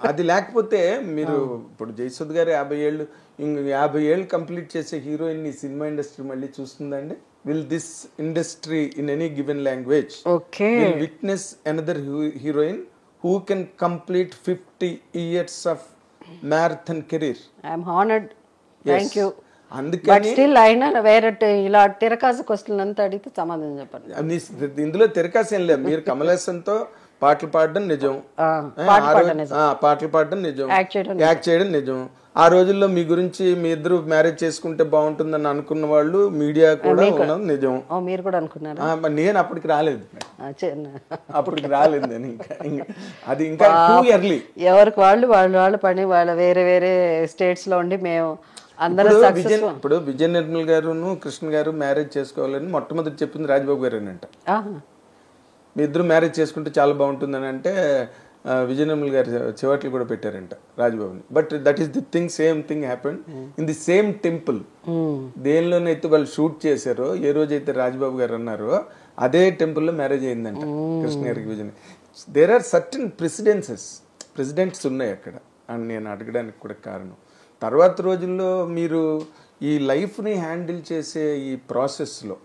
అది లేకపోతే మీరు ఇప్పుడు జయసుధ గారు 50 ఏళ్ళు కంప్లీట్ చేసే హీరోయిన్ ని సినిమా ఇండస్ట్రీ మళ్ళీ చూస్తుందండి? Will this industry in any given language will witness another heroine who can complete 50 years of marathon career? I am honored. Thank you. But still అయినా వేరే ఇలా తిరకాసు క్వశ్చన్ అడిగితే సమాధానం చెప్పండి. ఇందులో తిరకాసు ఏం లేదు. మీరు కమల్ హాసన్ తో పాటలు పాడడం నిజం, పాటలు పాడడం నిజం, యాక్ట్ చేయడం నిజం. ఆ రోజుల్లో మీ గురించి మీ ఇద్దరు మ్యారేజ్ చేసుకుంటే బాగుంటుందని అనుకున్న వాళ్ళు మీడియా కూడా ఉన్నది నిజం. మీరు కూడా అనుకున్నారు? నేను అప్పటికి రాలేదు, అప్పటికి రాలేదు నేను. అది ఇంకా టూ ఇయర్లీ. ఎవరికి వాళ్ళు పని వాళ్ళ వేరే వేరే స్టేట్స్ లో ఉండి మేము ఇప్పుడు విజయ నిర్మల్ గారును కృష్ణ గారు మ్యారేజ్ చేసుకోవాలని మొట్టమొదటి చెప్పింది రాజ్బాబు గారేనంట. మీ ఇద్దరు మ్యారేజ్ చేసుకుంటే చాలా బాగుంటుందని అంటే విజయ నిర్మల్ గారు చివట్లు కూడా పెట్టారంట రాజ్బాబుని. But that is the thing, same thing happened in the same temple. దేనిలోనైతే వాళ్ళు షూట్ చేశారో, ఏ రోజైతే రాజ్బాబు గారు అన్నారో అదే టెంపుల్లో మ్యారేజ్ అయిందంట కృష్ణ గారికి Vijay. There are certain precedents ఉన్నాయి అక్కడ అని నేను అడగడానికి కూడా కారణం. తర్వాత రోజుల్లో మీరు ఈ లైఫ్ని హ్యాండిల్ చేసే ఈ ప్రాసెస్లో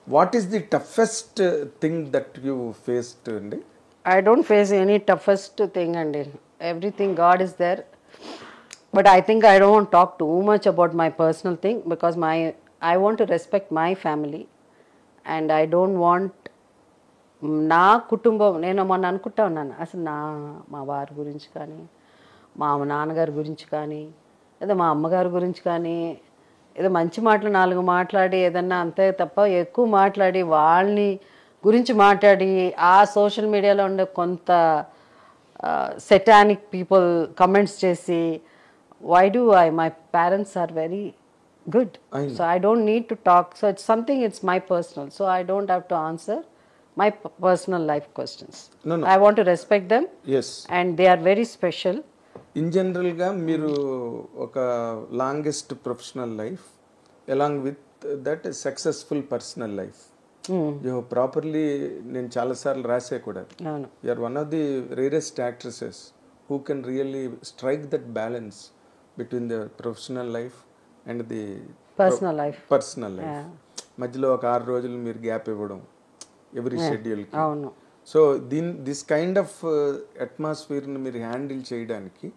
what is the toughest thing that you faced అండి? I don't face any toughest thing, and everything God is there. But I think I don't want to talk too much about my personal thing because I want to respect my family, and I don't want నా కుటుంబం. నేను మొన్న అనుకుంటా ఉన్నాను అసలు మా వారి గురించి కానీ, మా నాన్నగారి గురించి కానీ, లేదా మా అమ్మగారి గురించి కానీ ఏదో మంచి మాటలు 4 మాట్లాడి ఏదన్నా అంతే తప్ప ఎక్కువ మాట్లాడి వాళ్ళని గురించి మాట్లాడి ఆ సోషల్ మీడియాలో ఉండే కొంత సెటానిక్ పీపుల్ కమెంట్స్ చేసి why do my parents are very good, so I don't need to talk. So it's something, it's my personal, so I don't have to answer my personal life questions. I want to respect them and they are very special. In జనరల్గా మీరు ఒక longest professional life along with that successful personal life properly నేను చాలాసార్లు రాసే కూడా, you're one of the rarest actresses who can really strike that balance between the professional life and the personal life. మధ్యలో ఒక 6 రోజులు మీరు గ్యాప్ ఇవ్వడం every షెడ్యూల్కి. సో దిస్ కైండ్ ఆఫ్ అట్మాస్ఫియర్ని మీరు హ్యాండిల్ చేయడానికి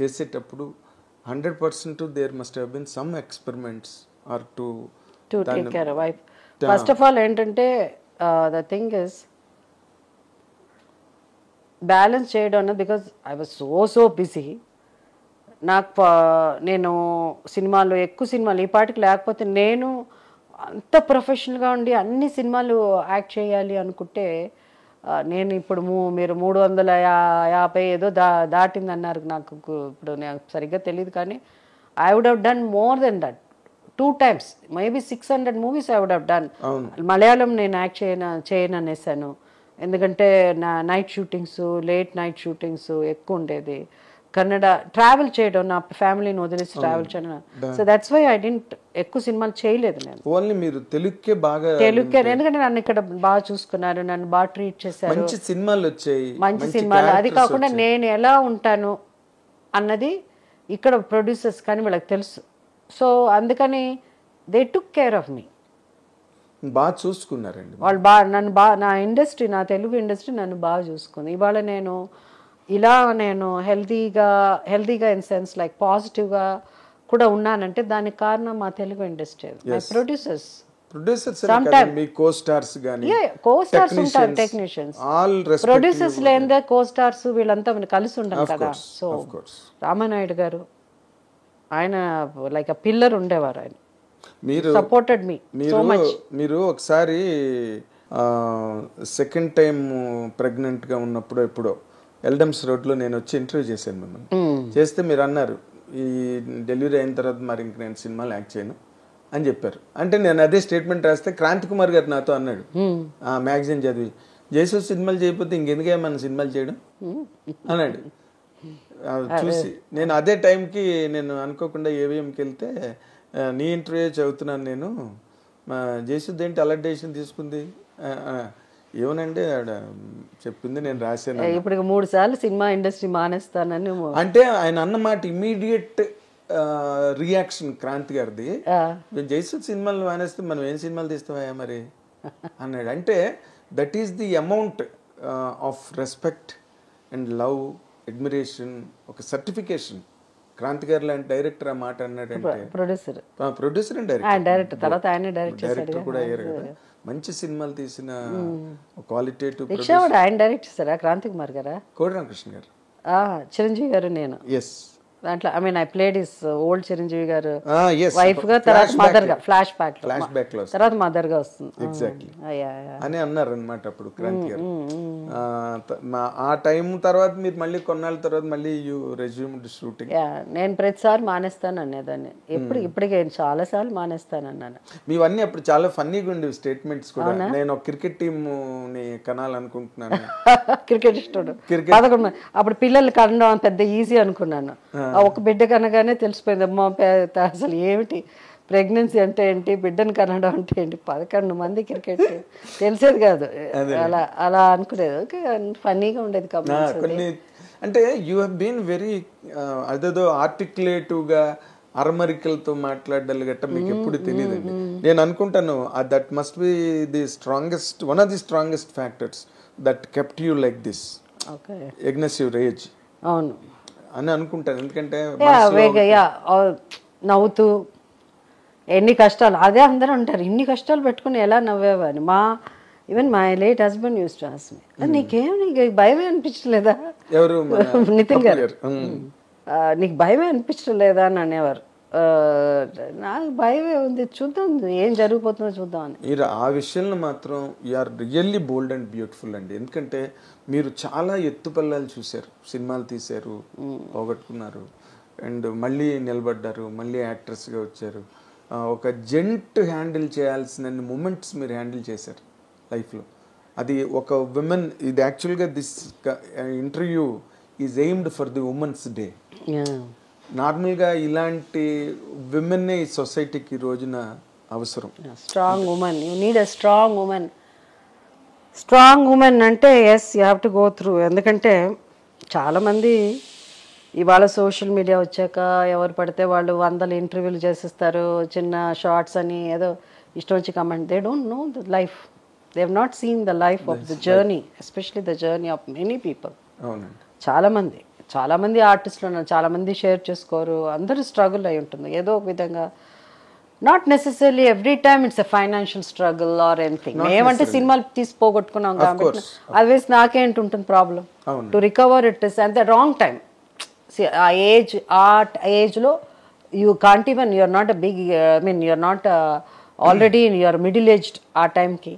చేసేటప్పుడు 100% there must have been some experiments are to take care of wife. First of all ఏంటంటే ద థింగ్ ఇస్ బ్యాలెన్స్ చేయడం అన్నది, because I was so busy. నేను ఎక్కువ సినిమాలు ఈ పాటికి లేకపోతే నేను అంత ప్రొఫెషనల్గా ఉండి అన్ని సినిమాలు యాక్ట్ చేయాలి అనుకుంటే నేను ఇప్పుడు మీరు 350 ఏదో దాటింది అన్నారు. నాకు ఇప్పుడు నాకు సరిగ్గా తెలియదు, కానీ I would have done more than that 2 times, maybe 600 movies I would have done. Malayalam నేను యాక్ట్ చేయను అనేసాను, ఎందుకంటే నా night shootings, late night shootings ఎక్కువ ఉండేది. కన్నడ ట్రావెల్ చేయడం, నా ఫ్యామిలీని వదిలేసి ట్రావెల్ చేయడం, so that's why I didn't ఎక్కువ సినిమాలు చేయలేదు నేను. ఓన్లీ మీరు తెలుగుకే, ఎందుకంటే నన్ను ఇక్కడ బాగా చూసుకున్నారు, నన్ను బాగా ట్రీట్ చేశారు, మంచి సినిమాలు వచ్చాయి, మంచి సినిమాలు. అది కాకుండా నేను ఎలా ఉంటాను అన్నది ఇక్కడ ప్రొడ్యూసర్స్ కానీ వీళ్ళకి తెలుసు. సో అందుకని దే టుక్ కేర్ ఆఫ్ మీ, బాగా చూసుకున్నారండి వాళ్ళు. నన్ను నా ఇండస్ట్రీ, నా తెలుగు ఇండస్ట్రీ నన్ను బాగా చూసుకుంది. ఇవాళ నేను హెల్తీగా ఇన్ సెన్స్ లైక్ పాజిటివ్గా కూడా ఉన్నానంటే దానికి కారణం మా Telugu industry, my producers. Producers లేదా కో స్టార్స్ వీళ్ళంతా కలిసి ఉండరు కదా. సో రామానాయుడు గారు ఆయన లైక్ అ పిల్లర్ ఉండేవారు. ఆయన సపోర్టెడ్ మీ సో మచ్. మీరు ఒకసారి సెకండ్ టైం ప్రెగ్నెంట్గా ఉన్నప్పుడు ఎప్పుడో ఎల్డమ్స్ రోడ్లో నేను వచ్చి ఇంటర్వ్యూ చేశాను మిమ్మల్ని. చేస్తే మీరు అన్నారు, ఈ డెలివరీ అయిన తర్వాత మరి ఇంక నేను సినిమాలు యాక్ట్ చేయను, అని చెప్పారు. అంటే నేను అదే స్టేట్మెంట్ రాస్తే క్రాంతి కుమార్ గారు నాతో అన్నాడు ఆ మ్యాగజైన్ చదివి, జయసూద్ సినిమాలు చేయకపోతే ఇంకెందుకే మన సినిమాలు చేయడం అన్నాడు. చూసి నేను అదే టైంకి నేను అనుకోకుండా ఏవిఎంకి వెళ్తే నీ ఇంటర్వ్యూ చదువుతున్నాను నేను, మా జయసూద్ ఏంటి అలర్ట్ డెసిషన్ తీసుకుంది, ఏమనండి ఆవిడ చెప్పింది నేను రాశాను. ఇప్పుడు 3 సార్లు సినిమా ఇండస్ట్రీ మానేస్తానని అంటే ఆయన అన్నమాట ఇమీడియట్ రియాక్షన్ క్రాంతి గారిది, జయసూద్ సినిమాలు మానేస్తే మనం ఏం సినిమాలు తీస్తావా మరి అన్నాడు. అంటే that is the amount of respect and love, admiration, ఒక సర్టిఫికేషన్. క్రాంతి గారు లాంటి డైరెక్టర్ ఆ మాట అన్నాడంటే, ప్రొడ్యూసర్ అండ్ డైరెక్టర్ తర్వాత ఆయన డైరెక్టర్ కూడా అయ్యారు కదా, మంచి సినిమాలు తీసిన క్వాలిటేటివ్. ఆయన డైరెక్ట్ చేస్తారా క్రాంతి కుమార్ గారా? కోడి రామకృష్ణ గారు, చిరంజీవి గారు, నేను ఎస్ దాంట్లో I mean I played is old Chiranjeevi గారు వైఫ్ గా, తర్వాత మదర్ గా, ఫ్లాష్ బ్యాక్ లో తర్వాత మదర్ గా వస్తుంది. ఎగ్జాక్ట్లీ అని అన్నారు అనమాట అప్పుడు క్రాంతి గారు. ఆ టైం తర్వాత మీరు మళ్ళీ కొన్నాళ్ళ తర్వాత మళ్ళీ యూ రెజ్యూమ్డ్ షూటింగ్. నేను ప్రతిసారి మానేస్తాను అనేదాన్ని, ఇప్పటికే చాలా సార్లు మానేస్తాను అన్నాను. మీవన్నీ అప్పుడు చాలా ఫన్నీగా ఉండేవి స్టేట్మెంట్స్ కూడా. నేను ఒక క్రికెట్ టీమ్ ని కనాలనుకుంటున్నాను, క్రికెట్ ఇష్టం. అప్పుడు పిల్లలు కనడం పెద్ద ఈజీ అనుకున్నాను. ఒక బిడ్డ కనగానే తెలిసిపోయింది అమ్మా అసలు ఏమిటి ప్రెగ్నెన్సీ అంటే ఏంటి, బిడ్డను కనడం అంటే ఏంటి, 11 మంది క్రికెట్ తెలిసేది కాదు. అలా అనుకునేది, ఫన్నీగా ఉండేది. కొన్ని అంటే యూ హ్యావ్ బీన్ వెరీ అదేదో ఆర్టికులేటివ్గా అరమరికలతో మాట్లాడాలి గట్ట మీకు ఎప్పుడు తెలియదండి. నేను అనుకుంటాను that must be the strongest, one of the strongest factors that kept you like this aggressive rage. అవును అని అనుకుంటాను. ఎందుకంటే నవ్వుతూ ఎన్ని కష్టాలు, అదే అందరూ ఉంటారు, ఇన్ని కష్టాలు పెట్టుకుని ఎలా నవ్వేవాని. Even my late husband uses to ask me, నీకు భయమే అనిపించలేదా, ఎవరు నితిన్ గారు, నీకు భయమే అనిపించలేదా అని అనేవారు. నాకు భయమే ఉంది, చూద్దాం ఏం జరిగిపోతుందో చూద్దాం అని. మీరు ఆ విషయంలో మాత్రం you're really bold and beautiful అండి. ఎందుకంటే మీరు చాలా ఎత్తుపల్లాలు చూశారు, సినిమాలు తీశారు, పోగొట్టుకున్నారు, అండ్ మళ్ళీ నిలబడ్డారు, మళ్ళీ యాక్ట్రెస్గా వచ్చారు. ఒక జెంట్ హ్యాండిల్ చేయాల్సిన మూమెంట్స్ మీరు హ్యాండిల్ చేశారు లైఫ్లో. అది ఒక విమెన్, ఇది యాక్చువల్గా this interview is aimed for the women's day. నార్మల్గా ఇలాంటి విమెన్నే ఈ సొసైటీకి ఈ రోజున అవసరం. Strong women, you need a strong woman. Strong women అంటే as you have to go through. ఎందుకంటే చాలామంది ఇవాళ సోషల్ మీడియా వచ్చాక ఎవరు పడితే వాళ్ళు 100 ఇంటర్వ్యూలు చేసిస్తారు, చిన్న షార్ట్స్ అని ఏదో ఇష్టం వచ్చి comment. They don't know the life, they have not seen the life of the journey, especially the journey of many people. చాలామంది ఆర్టిస్టులు ఉన్నారు, చాలామంది షేర్ చేసుకోరు, అందరూ స్ట్రగుల్ అయి ఉంటుంది ఏదో ఒక విధంగా. Not necessarily every time it's a financial struggle or anything. ఏమంటే సినిమాలు తీసి పోగొట్టుకున్నాం కాబట్టి అదర్వైజ్ నాకేంటి ఉంటుంది problem to recover it is and the wrong time. ఆ ఏజ్లో you can't even, you're not a big, I mean you're not already you're middle aged. ఆ టైంకి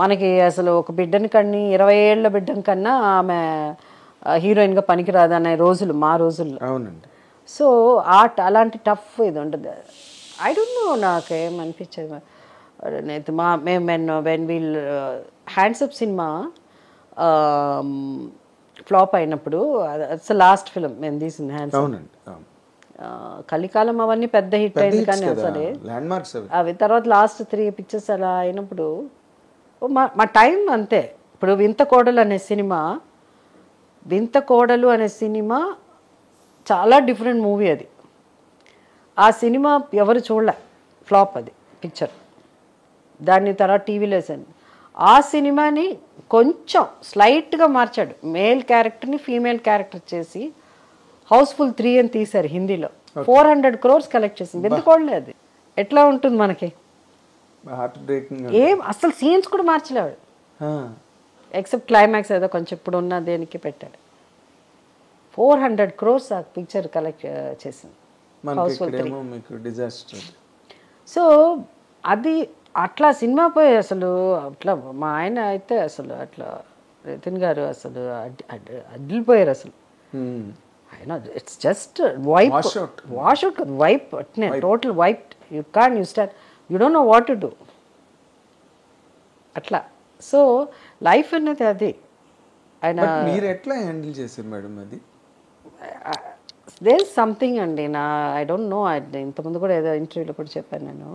మనకి అసలు ఒక బిడ్డని కన్నా 20 ఏళ్ళ బిడ్డని కన్నా ఆమె హీరోయిన్గా పనికిరాదు అనే రోజులు మా రోజుల్లో. అవునండి. సో అలాంటి టఫ్ ఇది ఉంటుంది. ఐ డోంట్ నో, నాకేమనిపించేది మేము when we'll hands up cinema flop అయినప్పుడు, అట్స్ లాస్ట్ ఫిల్మ్ మేము తీసింది హ్యాండ్స్ అప్. కలికాలం అవన్నీ పెద్ద హిట్ అయింది కానీ అసలు అవి తర్వాత లాస్ట్ 3 పిక్చర్స్ అలా అయినప్పుడు మా టైం అంతే. ఇప్పుడు వింత కోడలు అనే సినిమా చాలా డిఫరెంట్ మూవీ. అది ఆ సినిమా ఎవరు చూడలే, ఫ్లాప్ అది పిక్చర్. దాన్ని తర్వాత టీవీలో వేసాను. ఆ సినిమాని కొంచెం స్లైట్గా మార్చాడు, మేల్ క్యారెక్టర్ని ఫీమేల్ క్యారెక్టర్ చేసి హౌస్ఫుల్ 3 అని తీశారు హిందీలో. 400 crores కలెక్ట్ చేసింది. ఎందుకోడలే అది ఎట్లా ఉంటుంది మనకి, ఏం అసలు సీన్స్ కూడా మార్చలేవాడు ఎక్సెప్ట్ క్లైమాక్స్ ఏదో కొంచెం ఇప్పుడు ఉన్న దేనికి పెట్టాడు. 400 crores ఆ పిక్చర్ కలెక్ట్ చేసింది హౌస్ఫుల్ 3. సో అది అట్లా సినిమా పోయి అసలు అట్లా మా ఆయన అయితే అసలు అట్లా నితిన్ గారు అసలు అడ్డిపోయారు అసలు. ఆయన it's just wipe, wash out wipe, total wipe. You can you start you don't know what to do. అట్లా. సో లైఫ్ అనేది అది. ఆయన మీరు ఎట్లా హ్యాండిల్ చేశారు మేడం అది? దేర్ సంథింగ్ అండి, ఐ డోంట్ నో, ఇంతకుముందు కూడా ఏదో ఇంటర్వ్యూలో కూడా చెప్పాను నేను,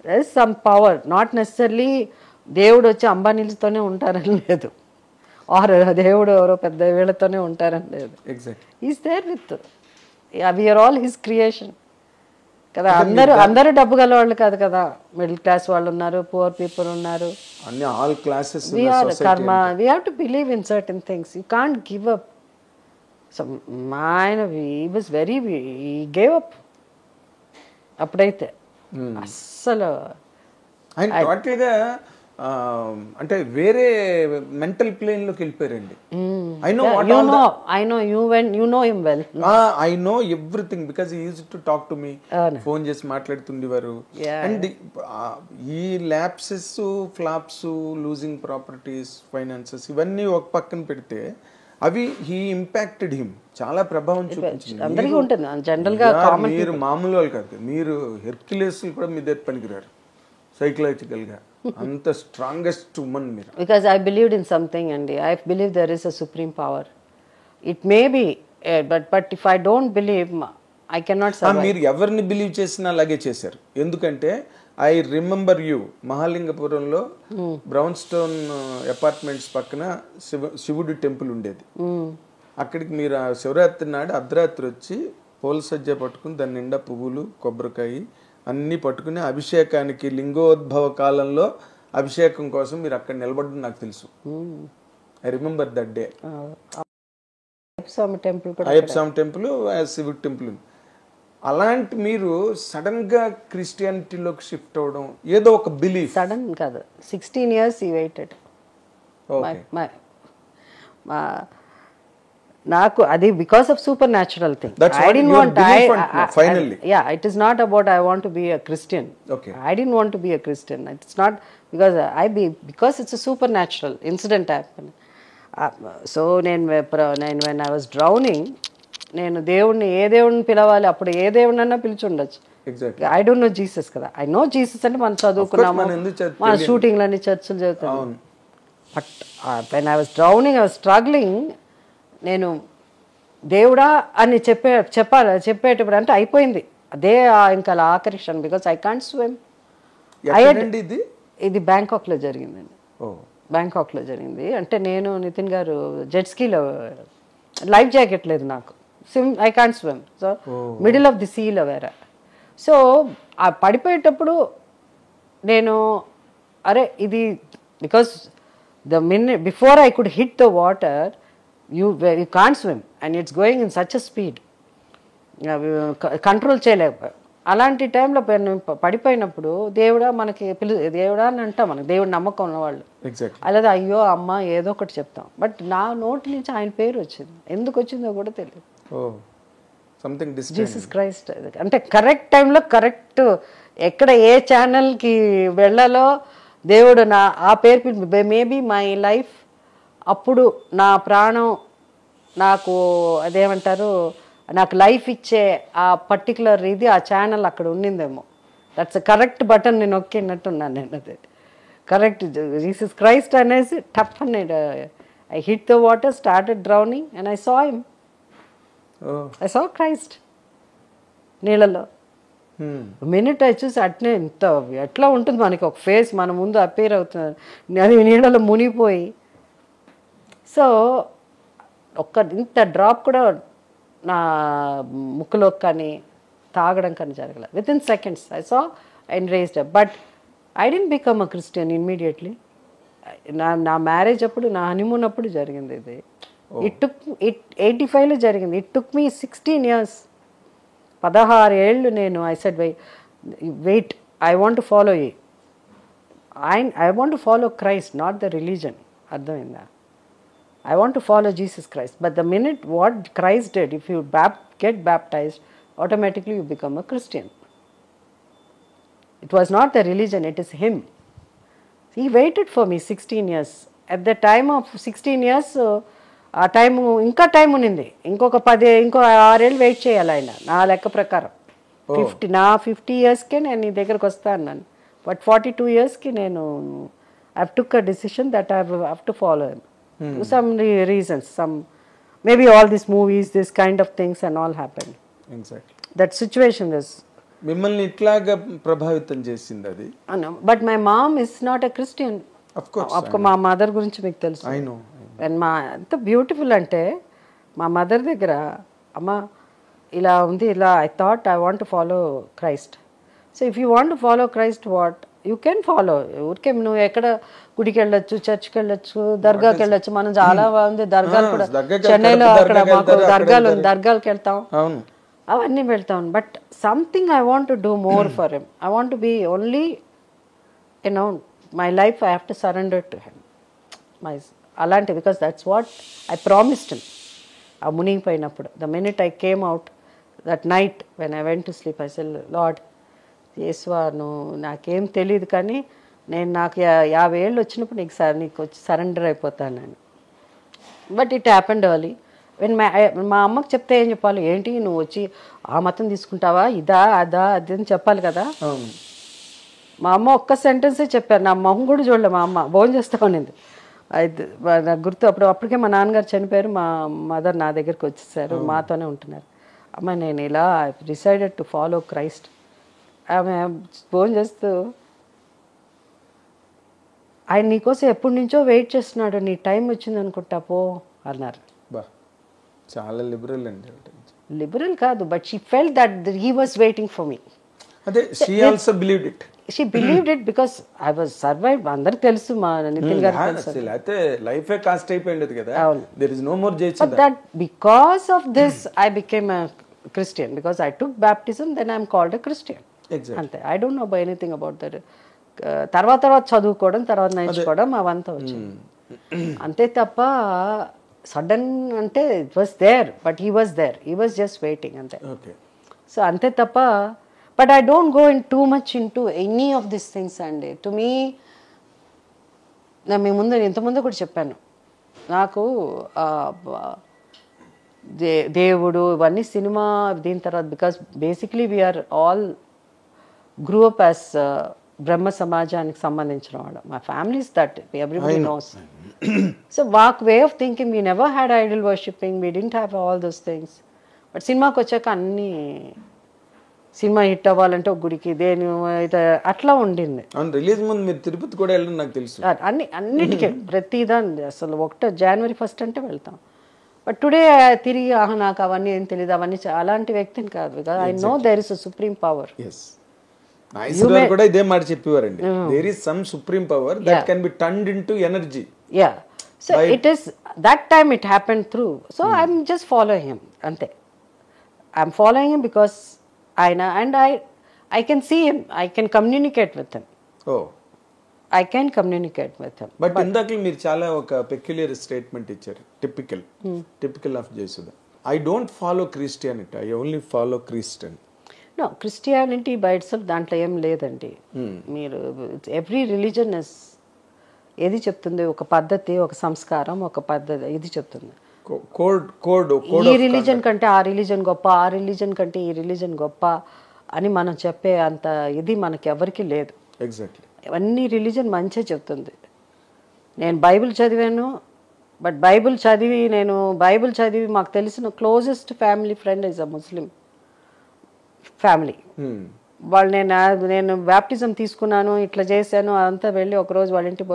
there is some power. Not necessarily దేవుడు వచ్చి అంబానీలతోనే ఉంటారని లేదు, ఆర్ దేవుడు ఎవరో పెద్ద వీళ్ళతోనే ఉంటారని లేదు. Is there with, we're all his creation కదా. అందరూ డబ్బు గల వాళ్ళు కాదు కదా, మిడిల్ క్లాస్ వాళ్ళు ఉన్నారు, పువర్ పీపుల్ ఉన్నారు, అన్ని ఆల్ క్లాసెస్. కర్మ, we have to believe in certain things, you can't give up. So ఆయన గేవ్ అప్ అప్పుడైతే అస్సలు. ఆయన టోటల్గా అంటే వేరే మెంటల్ ప్లేన్ లోకి వెళ్ళిపోయారండి. I know everything because he used to talk to me. Phone చేసి మాట్లాడుతుండేవారు. అండ్ ఈ lapses, flops, losing properties, finances ఇవన్నీ ఒక పక్కన పెడితే అవి హీ ఇంపాక్టెడ్ హిమ్, చాలా ప్రభావం చూపించింది. అందరికీ ఉంటుంది జనరల్ గా. మీరు మామూలు వాళ్ళు కాదు, మీరు హెర్క్యులెస్ కూడా మీ దగ్గర పనికిరారు సైకలాజికల్ గా, అంత స్ట్రాంగెస్ట్ ఉమెన్ మీరు. Because I believed in something అండి, I believe there is a supreme power. It may be, but if I don't believe I cannot survive. మీరు ఎవరిని బిలీవ్ చేసినా అలాగే చేశారు. ఎందుకంటే ఐ రిమెంబర్ యూ, మహాలింగపురంలో బ్రౌన్ స్టోన్ అపార్ట్మెంట్స్ పక్కన శివుడి టెంపుల్ ఉండేది. అక్కడికి మీరు శివరాత్రి నాడు అర్ధరాత్రి వచ్చి పూల సజ్జ పట్టుకుని దాని నిండా పువ్వులు, కొబ్బరికాయ అన్నీ పట్టుకుని అభిషేకానికి, లింగోద్భవ కాలంలో అభిషేకం కోసం మీరు అక్కడ నిలబడ్డం నాకు తెలుసు. I remember that day. Ayyappa Swami temple, శివుడి టెంపుల్. అలాంటి మీరు సడన్ గా క్రిస్టియానిటీలోకి షిఫ్ట్ అవడం ఏదో ఒక బిలీఫ్. సడన్ కాదు, 16 years he waited. నాకు అది because of super natural thing. I didn't want, finally. Yeah, it is not about I want to be a Christian. Okay. I didn't want to be a Christian. It's not because it's a supernatural incident happened. So when I was drowning, నేను దేవుడిని ఏ దేవుడిని పిలవాలి, అప్పుడు ఏ దేవుడిని అన్నా పిలిచి ఉండొచ్చు. I don't know Jesus కదా. ఐ నో జీసస్ అంటే మనం చదువుకున్నాము, మన షూటింగ్లన్నీ చర్చలు చదువుతాం. But when I was drowning, I was struggling, నేను దేవుడా అని చెప్పేటప్పుడు అంటే అయిపోయింది అదే ఇంకా ఆకర్షణ. Because I can't swim. ఇది బ్యాంకాక్లో జరిగిందండి. బ్యాంకాక్లో జరిగింది. అంటే నేను, నితిన్ గారు జెట్ స్కీలో, లైఫ్ జాకెట్ లేదు నాకు, I can't swim. So middle of the సీలో వేరే. సో ఆ పడిపోయేటప్పుడు నేను ఇది because the minute before I could hit the water, you can't swim and it's going in such a speed, control చేయలేకపోయాం. అలాంటి టైంలో పడిపోయినప్పుడు దేవుడా మనకి దేవుడా అని అంటాం, మనకి దేవుడు నమ్మకం ఉన్నవాళ్ళు. అలాగే అయ్యో అమ్మ ఏదో ఒకటి చెప్తాం. బట్ నా నోటి నుంచి ఆయన పేరు వచ్చింది, ఎందుకు వచ్చిందో కూడా తెలియదు. Jesus Christ. అంటే కరెక్ట్ టైంలో కరెక్ట్, ఎక్కడ ఏ ఛానల్కి వెళ్ళాలో దేవుడు ఆ పేరు, మేబీ మై లైఫ్ అప్పుడు నా ప్రాణం నాకు అదేమంటారు, నాకు లైఫ్ ఇచ్చే ఆ పర్టికులర్ ఇది ఆ ఛానల్ అక్కడ ఉండిందేమో. దట్స్ కరెక్ట్ బటన్ నేను నొక్కినట్టున్నాను నేను. అది కరెక్ట్ జీసస్ క్రైస్ట్ అనేసి టఫ్ అని I hit the water, started drowning and I saw him. I saw Christ నీళ్ళలో. మినిట్ ఐ చూసి అట్నే ఎట్లా ఉంటుంది మనకి ఒక ఫేస్ మన ముందు అపేర్ అవుతుంది, అది నీళ్ళలో మునిగిపోయి. సో ఇంత డ్రాప్ కూడా నా ముక్కులో కానీ తాగడం కానీ జరగలేదు. Within seconds I saw and raised up. But I didn't become a Christian immediately. నా మ్యారేజ్ అప్పుడు, నా హనీమూన్ అప్పుడు జరిగింది ఇది. ఇట్ 85లో జరిగింది. It took me 16 years. 16 ఏళ్ళు నేను I said wait, I want to follow you, I want to follow Christ, not the religion. అర్థమైందా? I want to follow Jesus Christ. But the minute what Christ did, if you get baptized, automatically you become a Christian. It was not the religion, it is Him. He waited for me 16 years. At the time of 16 years, ఆ time ఇంకా time ఉన్నింది. ఇంకొక 6 ఏళ్ళు wait చేయాలి ఆయన, నా లెక్క ప్రకారం. 50 yearsకే నేను నీ దగ్గరకు వస్తా అన్నాను. బట్ 42 yearsకి నేను I took a decision that I have to follow him. Some reasons, some maybe all this movies, this kind of things and all happen. That situation is మిమ్మల్ని ఇట్లాగా ప్రభావితం చేసింది అది. But my mom is not a Christian. మా mother గురించి మీకు తెలుసు. And మా ఎంత బ్యూటిఫుల్ అంటే మా మదర్ దగ్గర, అమ్మ ఇలా ఉంది, ఇలా I thought I want to follow Christ. So if you want to follow Christ what you can follow. ఊరికే నువ్వు ఎక్కడ గుడికి వెళ్ళొచ్చు, చర్చ్కి వెళ్ళొచ్చు, దర్గాకి వెళ్ళొచ్చు. మనం చాలా ఉంది దర్గాలు కూడా చెన్నైలో, అక్కడ మాకు దర్గాలు ఉంది, దర్గాలకు వెళ్తాం, అవన్నీ వెళ్తాం. But something I want to do more for him. I want to be only my life I have to surrender to him. అలాంటి, because that's what I promised him. ఆ మునిగిపోయినప్పుడు, the minute I came out that night when I went to sleep, I said lord Yeshua, నువ్వు నాకేం తెలియదు కానీ నాకు 50 ఏళ్ళు వచ్చినప్పుడు నీకు వచ్చి సరెండర్ అయిపోతాను నేను. But it happened early. When మా అమ్మకి చెప్తే ఏం చెప్పాలి, ఏంటి నువ్వు వచ్చి ఆ మతం తీసుకుంటావా, ఇదా అదా అది అని చెప్పాలి కదా. మా అమ్మ ఒక్క సెంటెన్సే చెప్పారు, నా మొహం కూడా చూడలే. మా అమ్మ భోజనం చేస్తా ఉన్నింది. అయితే నాకు గుర్తు, అప్పటికే మా నాన్నగారు చనిపోయారు, మా మదర్ నా దగ్గరికి వచ్చేసారు, మాతోనే ఉంటున్నారు. అమ్మ నేను ఇలా డిసైడెడ్ టు ఫాలో క్రైస్ట్. ఆమె భోజనం చేస్తూ, ఆయన నీకోసం ఎప్పటి నుంచో వెయిట్ చేస్తున్నాడు, నీ టైం వచ్చింది అనుకుంటా పో అన్నారు. చాలా లిబరల్ అండి. లిబరల్ కాదు, but she felt that he was waiting for me. అదే she also believed it. She believed it because I was survived. అందరికి తెలుసు, మా నితిన్ గారు తెలుసు. అయితే లైఫ్ ఏ కాస్ట్ అయిపోయింది కదా. There is no more judge. But that because of this I became a Christian, because I took baptism, then I am called a Christian. Exactly. అంతే. I don't know anything about that. తర్వాత చదువుకోవడం, తర్వాత నేర్చుకోవడం అవంతా వచ్చింది అంతే తప్ప sudden అంటే it was there, but he was there, he was just waiting అంతే. సో అంతే తప్ప, but I don't go in too much into any of these things. And to me, నా మీ ముందు ఇంతకుముందు కూడా చెప్పాను, నాకు దేవుడు ఇవన్నీ సినిమా దీని తర్వాత, because basically we are all grew up as Brahma సమాజానికి సంబంధించిన వాడు. మా families that everybody knows. So walk way of thinking, we never had idol worshipping, we didn't have all those things. But సినిమాకి వచ్చాక అన్నీ, సినిమా హిట్ అవ్వాలంటే ఒక గుడికి దేని అట్లా ఉండింది. రిలీజ్ ముందు మీరు తిరుపతి కూడా వెళ్ళండి, నాకు తెలుసు. అన్నిటికీ ప్రతిదాన్ని అసలు 1 January 1st అంటే వెళ్తాం. బట్ టుడే తిరిగి నాకు అవన్నీ ఏం తెలియదు, అవన్నీ అలాంటి వ్యక్తిని కాదు. Because I know there is a supreme power. కూడా ఇదే మాట చెప్పేవారండి, there is some supreme power that can be turned into energy. Yeah, so it is that time it happened through. So I'm just following him అంతే. I'm following him because ఆయన, and I can see him, I can communicate with him. I can communicate with him. But ఇందాక మీరు చాలా ఒక peculiar statement ఇచ్చారు, typical of Jayasudha. I don't follow Christianity, I only follow Christian. No, Christianity by itself దాంట్లో ఏం లేదండి. మీరు every religion is ఏది చెప్తుంది, ఒక పద్ధతి, ఒక సంస్కారం, ఒక పద్ధతి ఇది చెప్తుంది. ఈ రిలీజన్ కంటే ఆ రిలీజన్ గొప్ప, ఆ రిలీజన్ కంటే ఈ రిలీజన్ గొప్ప అని మనం చెప్పే అంత ఇది మనకి ఎవరికి లేదు. ఎగ్జాక్ట్లీ. అన్ని రిలీజన్ మంచిగా చెప్తుంది. నేను బైబిల్ చదివాను, బట్ బైబిల్ చదివి మాకు తెలిసిన closest family friend is a Muslim family. వాళ్ళు నేను బ్యాప్టిజం తీసుకున్నాను, ఇట్లా చేశాను, అదంతా వెళ్ళి ఒకరోజు వాళ్ళ ఇంటి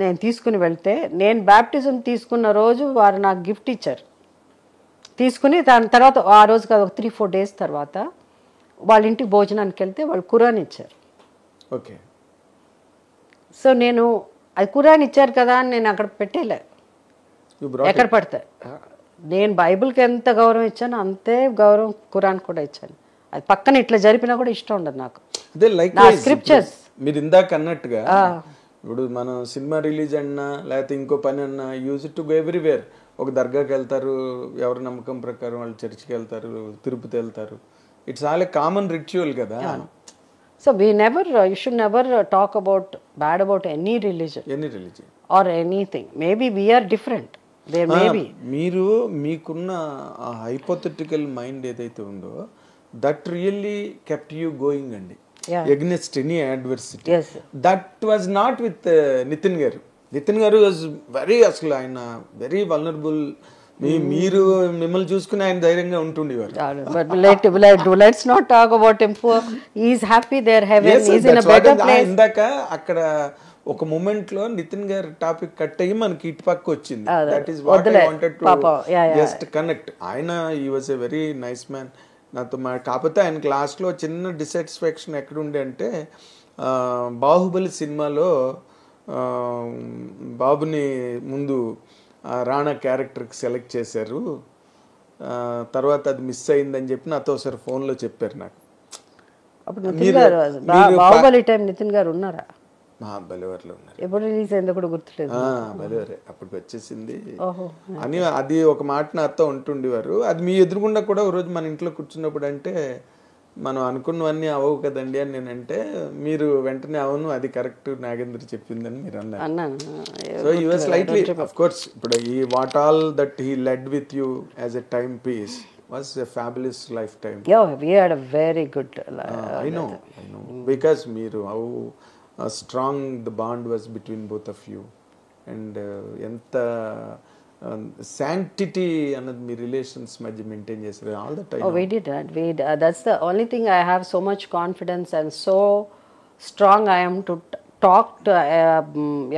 నేను తీసుకుని వెళ్తే, నేను బ్యాప్టిజం తీసుకున్న రోజు వారు నాకు గిఫ్ట్ ఇచ్చారు. తీసుకుని దాని తర్వాత ఆ రోజు కాదు, ఒక 3-4 days తర్వాత వాళ్ళ ఇంటికి భోజనానికి వెళ్తే వాళ్ళు ఖురాన్ ఇచ్చారు. ఓకే. సో నేను అది ఖురాన్ ఇచ్చారు కదా అని నేను అక్కడ పెట్టేలే, ఎక్కడ పడితే. నేను బైబిల్కి ఎంత గౌరవం ఇచ్చానో అంతే గౌరవం ఖురాన్ కూడా ఇచ్చాను. అది పక్కన ఇట్లా జరిపినా కూడా ఇష్టం ఉండదు నాకు. స్క్రిప్చర్స్ మీరు ఇందాక అన్నట్టుగా, ఇప్పుడు మనం సినిమా రిలీజ్ అన్నా లేకపోతే ఇంకో పని అన్నా, యూజ్ టు గో ఎవ్రీవేర్. ఒక దర్గాకి వెళ్తారు, ఎవరి నమ్మకం ప్రకారం వాళ్ళు చర్చికి వెళ్తారు, తిరుపతి వెళ్తారు. It's all a common ritual కదా. So you should never talk bad about any religion or anything. Maybe we are different, there may be. మీరు మీకున్న ఆ హైపోథెటికల్ మైండ్ ఏదైతే ఉందో that really kept you going అండి, against any adversity. Yes. That was not with Nithin garu. Nithin గారు was very, అసలు ఆయన very vulnerable. మీరు మిమ్మల్ని చూసుకుని ఆయన ధైర్యంగా ఉంటుండేవారు. Let's not talk about him. He's happy there, heaven. He's in a better place. ఇందాక అక్కడ ఒక మూమెంట్ లో నితిన్ గారు టాపిక్ కట్ అయ్యి మనకి ఇటు పక్క వచ్చింది. That is what I wanted to just connect. ఆయన he was a very nice man నాతో. కాకపోతే ఆయనకి లాస్ట్ లో చిన్న డిసాటిస్ఫాక్షన్ ఎక్కడ ఉండే అంటే, బాహుబలి సినిమాలో బాబుని ముందు రాణా క్యారెక్టర్కి సెలెక్ట్ చేశారు, తర్వాత అది మిస్ అయిందని చెప్పి నాతో ఒకసారి ఫోన్లో చెప్పారు నాకు. బాహుబలి టైం నితిన్ గారు ఉన్నారా? బలివర్లో ఉన్నారు. ఎప్పుడు రిలీజ్ అయిందో కూడా గుర్తులేదు. బలివరే అప్పటికి వచ్చేసింది అని అది ఒక మాట నాతో ఉంటుండేవారు. అది మీ ఎదురుగుండా కూడా ఒక రోజు మన ఇంట్లో కూర్చున్నప్పుడు అంటే, మనం అనుకున్నవన్నీ అవవు కదండి అని నేనంటే, మీరు వెంటనే అవును అది కరెక్ట్ నాగేంద్ర చెప్పిందని మీరు అన్నారు. So you was slightly, of course ఇప్పుడు ఈ what all that he led with you as a time piece was a fabulous life time. We had a very good I know because మీరు how strong the bond was between both of you and ఎంత sanctity అన్నది మీ relations మధ్య maintain చేశారు all the time. We did that. That's the only thing I have so much confidence and so strong I am to talk to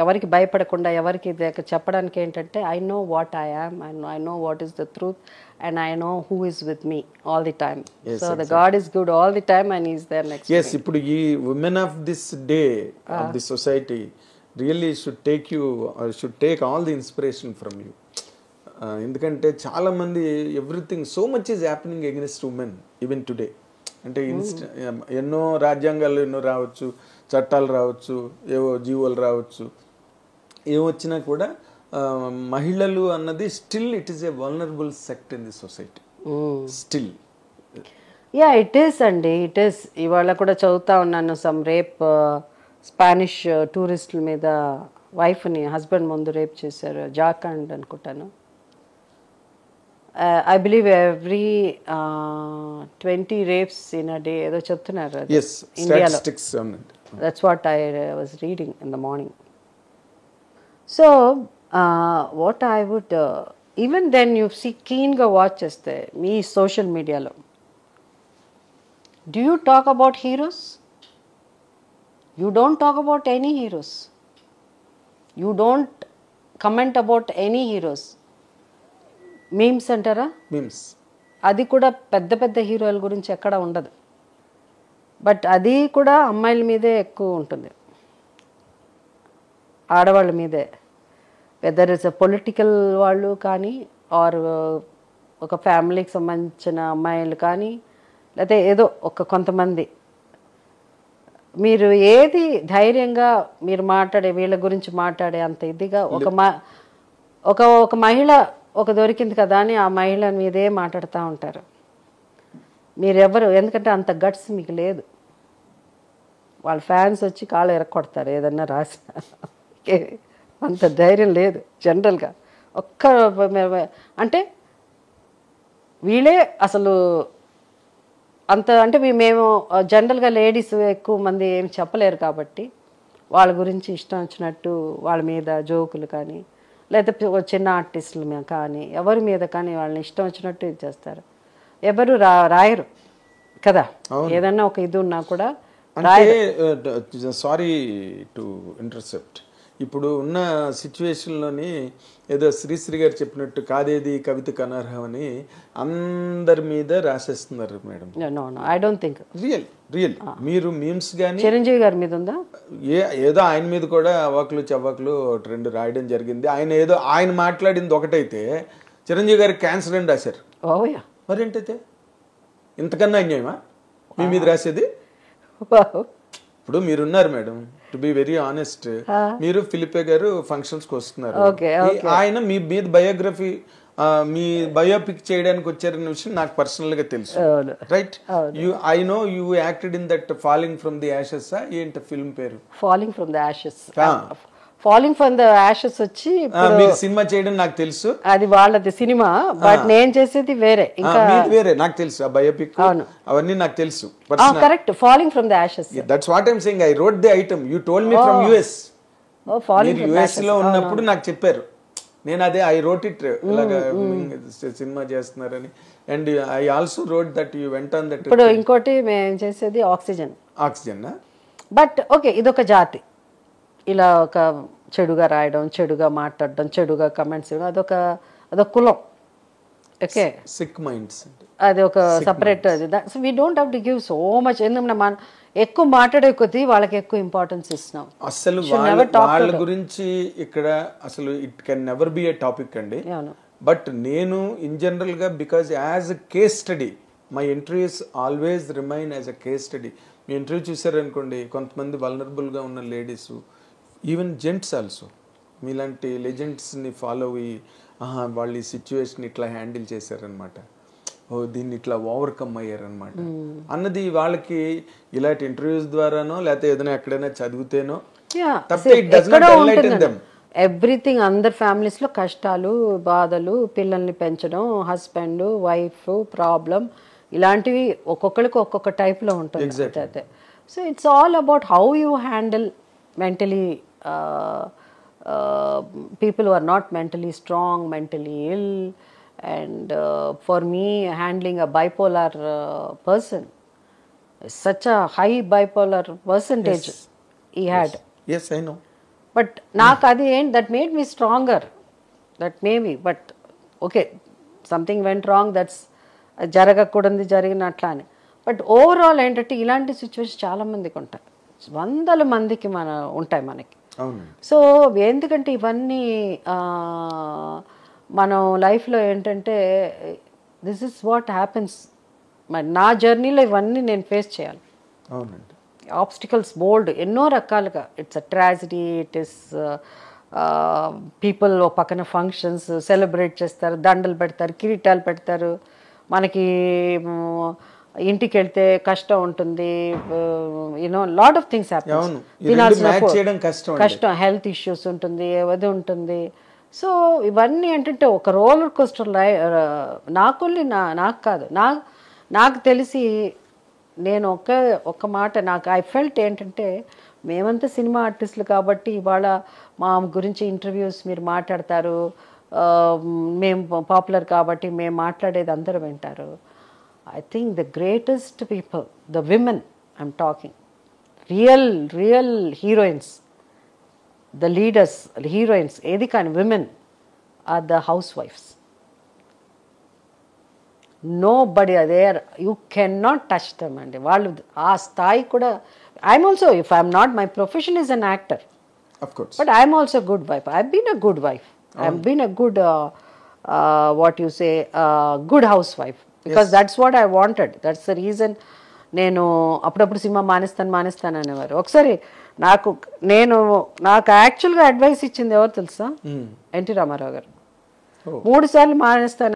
ఎవరికి భయపడకుండా ఎవరికి చెప్పడానికి ఏంటంటే, I know what I am, I know what is the truth and I know who is with me all the time. Yes, so exactly. The God is good all the time and he is there next to me. Yes, ఇప్పుడు ఈ women of this day of this society really should take you or should take all the inspiration from you. ఎందుకంటే చాలా మంది everything so much is happening against women even today. అంటే ఎన్నో రాజ్యాంగాలు ఎన్నో రావచ్చు, చట్టాలు రావచ్చు, ఏవో జీవోలు రావచ్చు, ఏమొచ్చినా కూడా మహిళలు అన్నది still it is a vulnerable sect in the society still. Yeah it is అండి, ఇట్ ఈస్. ఇవాళ కూడా చదువుతా ఉన్నాను, సమ్ రేప్ స్పానిష్ టూరిస్టుల మీద వైఫ్ని హస్బెండ్ ముందు రేప్ చేశారు, జార్ఖండ్ అనుకుంటాను. I believe every 20 rapes in a day ఏదో చెప్తున్నారు ఇండియాలో. That's what I was reading in the morning. So what I would even then you see keenగా వాచ్ చేస్తే మీ సోషల్ మీడియాలో, do you talk about heroes? You don't talk about any heroes. You don't comment about any heroes. Memes అంటారా? Memes అది కూడా పెద్ద పెద్ద హీరోల గురించి ఎక్కడ ఉండదు, బట్ అది కూడా అమ్మాయిల మీదే ఎక్కువ ఉంటుంది, ఆడవాళ్ళ మీదే. వెదర్ ఇట్స్ పొలిటికల్ వాళ్ళు కానీ ఆర్ ఒక ఫ్యామిలీకి సంబంధించిన అమ్మాయిలు కానీ, లేకపోతే ఏదో ఒక కొంతమంది. మీరు ఏది ధైర్యంగా మీరు మాట్లాడే వీళ్ళ గురించి మాట్లాడే అంత ఇదిగా ఒక మహిళ ఒక దొరికింది కదా అని ఆ మహిళ మీదే మాట్లాడుతూ ఉంటారు. మీరెవరు, ఎందుకంటే అంత గట్స్ మీకు లేదు. వాళ్ళ ఫ్యాన్స్ వచ్చి కాళ్ళు ఎరక్కొడతారు ఏదన్నా రాసి, అంత ధైర్యం లేదు జనరల్గా. అంటే వీళ్ళే అసలు అంత అంటే మేము జనరల్గా లేడీస్ ఎక్కువ మంది ఏం చెప్పలేరు కాబట్టి వాళ్ళ గురించి ఇష్టం వచ్చినట్టు వాళ్ళ మీద జోకులు కానీ, లేకపోతే చిన్న ఆర్టిస్టుల మీద కానీ ఎవరి మీద కానీ వాళ్ళని ఇష్టం వచ్చినట్టు ఇది చేస్తారు. ఎవరు రాయరు కదా, ఏదన్నా ఒక ఇది ఉన్నా కూడా. సారీ టు ఇంటర్సెప్ట్, ఇప్పుడు ఉన్న సిచ్యువేషన్లోని ఏదో శ్రీశ్రీ గారు చెప్పినట్టు కాదేది కవితకు అనర్హం అని అందరి మీద రాసేస్తున్నారు madam. I don't think real మీరు మీమ్స్ కానీ చిరంజీవి గారి మీద ఉందా, ఏదో ఆయన మీద కూడా అవాకులు చవాకులు రెండు రాయడం జరిగింది. ఆయన మాట్లాడింది ఒకటైతే చిరంజీవి గారికి క్యాన్సర్ అని రాశారు. మరేంటైతే ఇంతకన్నా అన్యాయమా మీ మీద రాసేది? ఇప్పుడు మీరున్నారు madam, to be very honest, మీరు ఫిలిపే గారు ఫంక్షన్స్ కి వస్తున్నారు, ఆయన మీ మీద బయోగ్రఫీ మీ బయోపిక్ చేయడానికి వచ్చారనే విషయం నాకు పర్సనల్ గా తెలుసు, right? I know you acted in that falling from the Ashes. ఏంటి ఫిల్మ్ పేరు? Falling from the Ashes. Falling from the Ashes వచ్చి మీరు సినిమా చేయడం నాకు తెలుసు, అది వాళ్ళది సినిమా, బట్ నేను చేసేది వేరే. ఇంకా వేరే నాకు తెలుసు, ఆ బయోపిక్ అవన్నీ నాకు తెలుసు. Correct, falling from the Ashes. That's what I'm saying. I wrote the item, you told me from US. మీరు యుఎస్ లో ఉన్నప్పుడు నాకు చెప్పారు, నేను అదే ఐ రోట్ ఇట్ ఇలాగా సినిమా చేస్తున్నారని. And I also wrote that you went on that. ఇప్పుడు ఇంకోటి మేము చేసేది ఆక్సిజన్. ఆక్సిజన్ బట్ ఓకే, ఇదొక జాతి, ఇలా ఒక చెడుగా రాయడం, చెడుగా మాట్లాడడం, చెడుగా కమెంట్స్ ఇవ్వడం, అదొక కులం. ఓకే, సిక్ మైండ్స్, అది ఒక separate. So we don't have to give so much. ఎందుకంటే మనం ఎక్కువ మాట్లాడే కొద్దీ వాళ్ళకి ఎక్కువ ఇంపార్టెన్స్ ఇస్తున్నాం. అసలు వాళ్ళ గురించి ఇక్కడ అసలు it can never be a topic అండి. బట్ నేను ఇన్ జనరల్ గా, because as a case study my interviews always remain as a case study. మీ ఇంటర్వ్యూ చూసారనుకోండి, కొంతమంది వల్నరబుల్గా ఉన్న లేడీస్, ఈవెన్ జెంట్స్ ఆల్సో మీలాంటి లెజెండ్స్ని ఫాలో అయ్యి వాళ్ళు ఈ సిచ్యువేషన్ ఇట్లా హ్యాండిల్ చేశారనమాట, ఓ దీన్ని ఇట్లా ఓవర్కమ్ అయ్యారనమాట అన్నది వాళ్ళకి ఇలాంటి ఇంటర్వ్యూస్ ద్వారానో లేకపోతే ఏదైనా ఎక్కడైనా చదివితేనో ఎవ్రీథింగ్. అందరి ఫ్యామిలీస్ లో కష్టాలు, బాధలు, పిల్లల్ని పెంచడం, హస్బెండ్ వైఫ్ ప్రాబ్లం, ఇలాంటివి ఒక్కొక్కరికి ఒక్కొక్క టైప్లో ఉంటుంది. అయితే so it's all about how you handle mentally people who are not mentally strong, mentally ill. And for me, handling a bipolar person, such a high bipolar percentage he had. Yes, I know. But నాకు అది that made me stronger. That maybe, but okay, something went wrong, that's జరగకూడదు జరిగినట్లా అని. But overall ఏంటంటే ఇలాంటి situation చాలా మందికి ఉంటాయి, వందల మందికి ఉంటాయి మనకి. సో ఎందుకంటే ఇవన్నీ మనం లైఫ్లో ఏంటంటే దిస్ ఇస్ వాట్ హ్యాపెన్స్. మరి నా జర్నీలో ఇవన్నీ నేను ఫేస్ చేయాలి. ఆబ్స్టికల్స్ బోల్డ్, ఎన్నో రకాలుగా. It's a tragedy, it is people ఓ పక్కన ఫంక్షన్స్ సెలబ్రేట్ చేస్తారు, దండలు పెడతారు, కిరీటాలు పెడతారు. మనకి ఇంటికి వెళ్తే కష్టం ఉంటుంది, you know lot of things happen. కష్టం, హెల్త్ ఇష్యూస్ ఉంటుంది, అది ఉంటుంది. సో ఇవన్నీ ఏంటంటే ఒక రోలర్ కోస్టర్ నాకు కాదు, నాకు తెలిసి నేను ఒక మాట నాకు ఐ ఫెల్ట్ ఏంటంటే, మేమంతా సినిమా ఆర్టిస్టులు కాబట్టి ఇవాళ మా గురించి ఇంటర్వ్యూస్ మీరు మాట్లాడతారు, మేము పాపులర్ కాబట్టి మేము మాట్లాడేది అందరూ వింటారు. I think the greatest people, the women I'm talking, real heroines, the leaders, the heroines, edi kind women are the housewives. Nobody are there, you cannot touch them. And vallu aa sthai kuda, I'm also, if I'm not, my profession is an actor, of course, but I'm also a good wife. I've been a good wife. I've been a good what you say, good housewife. Because that's what I wanted. That's the reason. నేను అప్పుడప్పుడు cinema మానేస్తాను అనేవారు. ఒకసారి నాకు యాక్చువల్గా advice ఇచ్చింది ఎవరు తెలుసా? ఎన్టీ రామారావు గారు. 3 సార్లు మానేస్తాను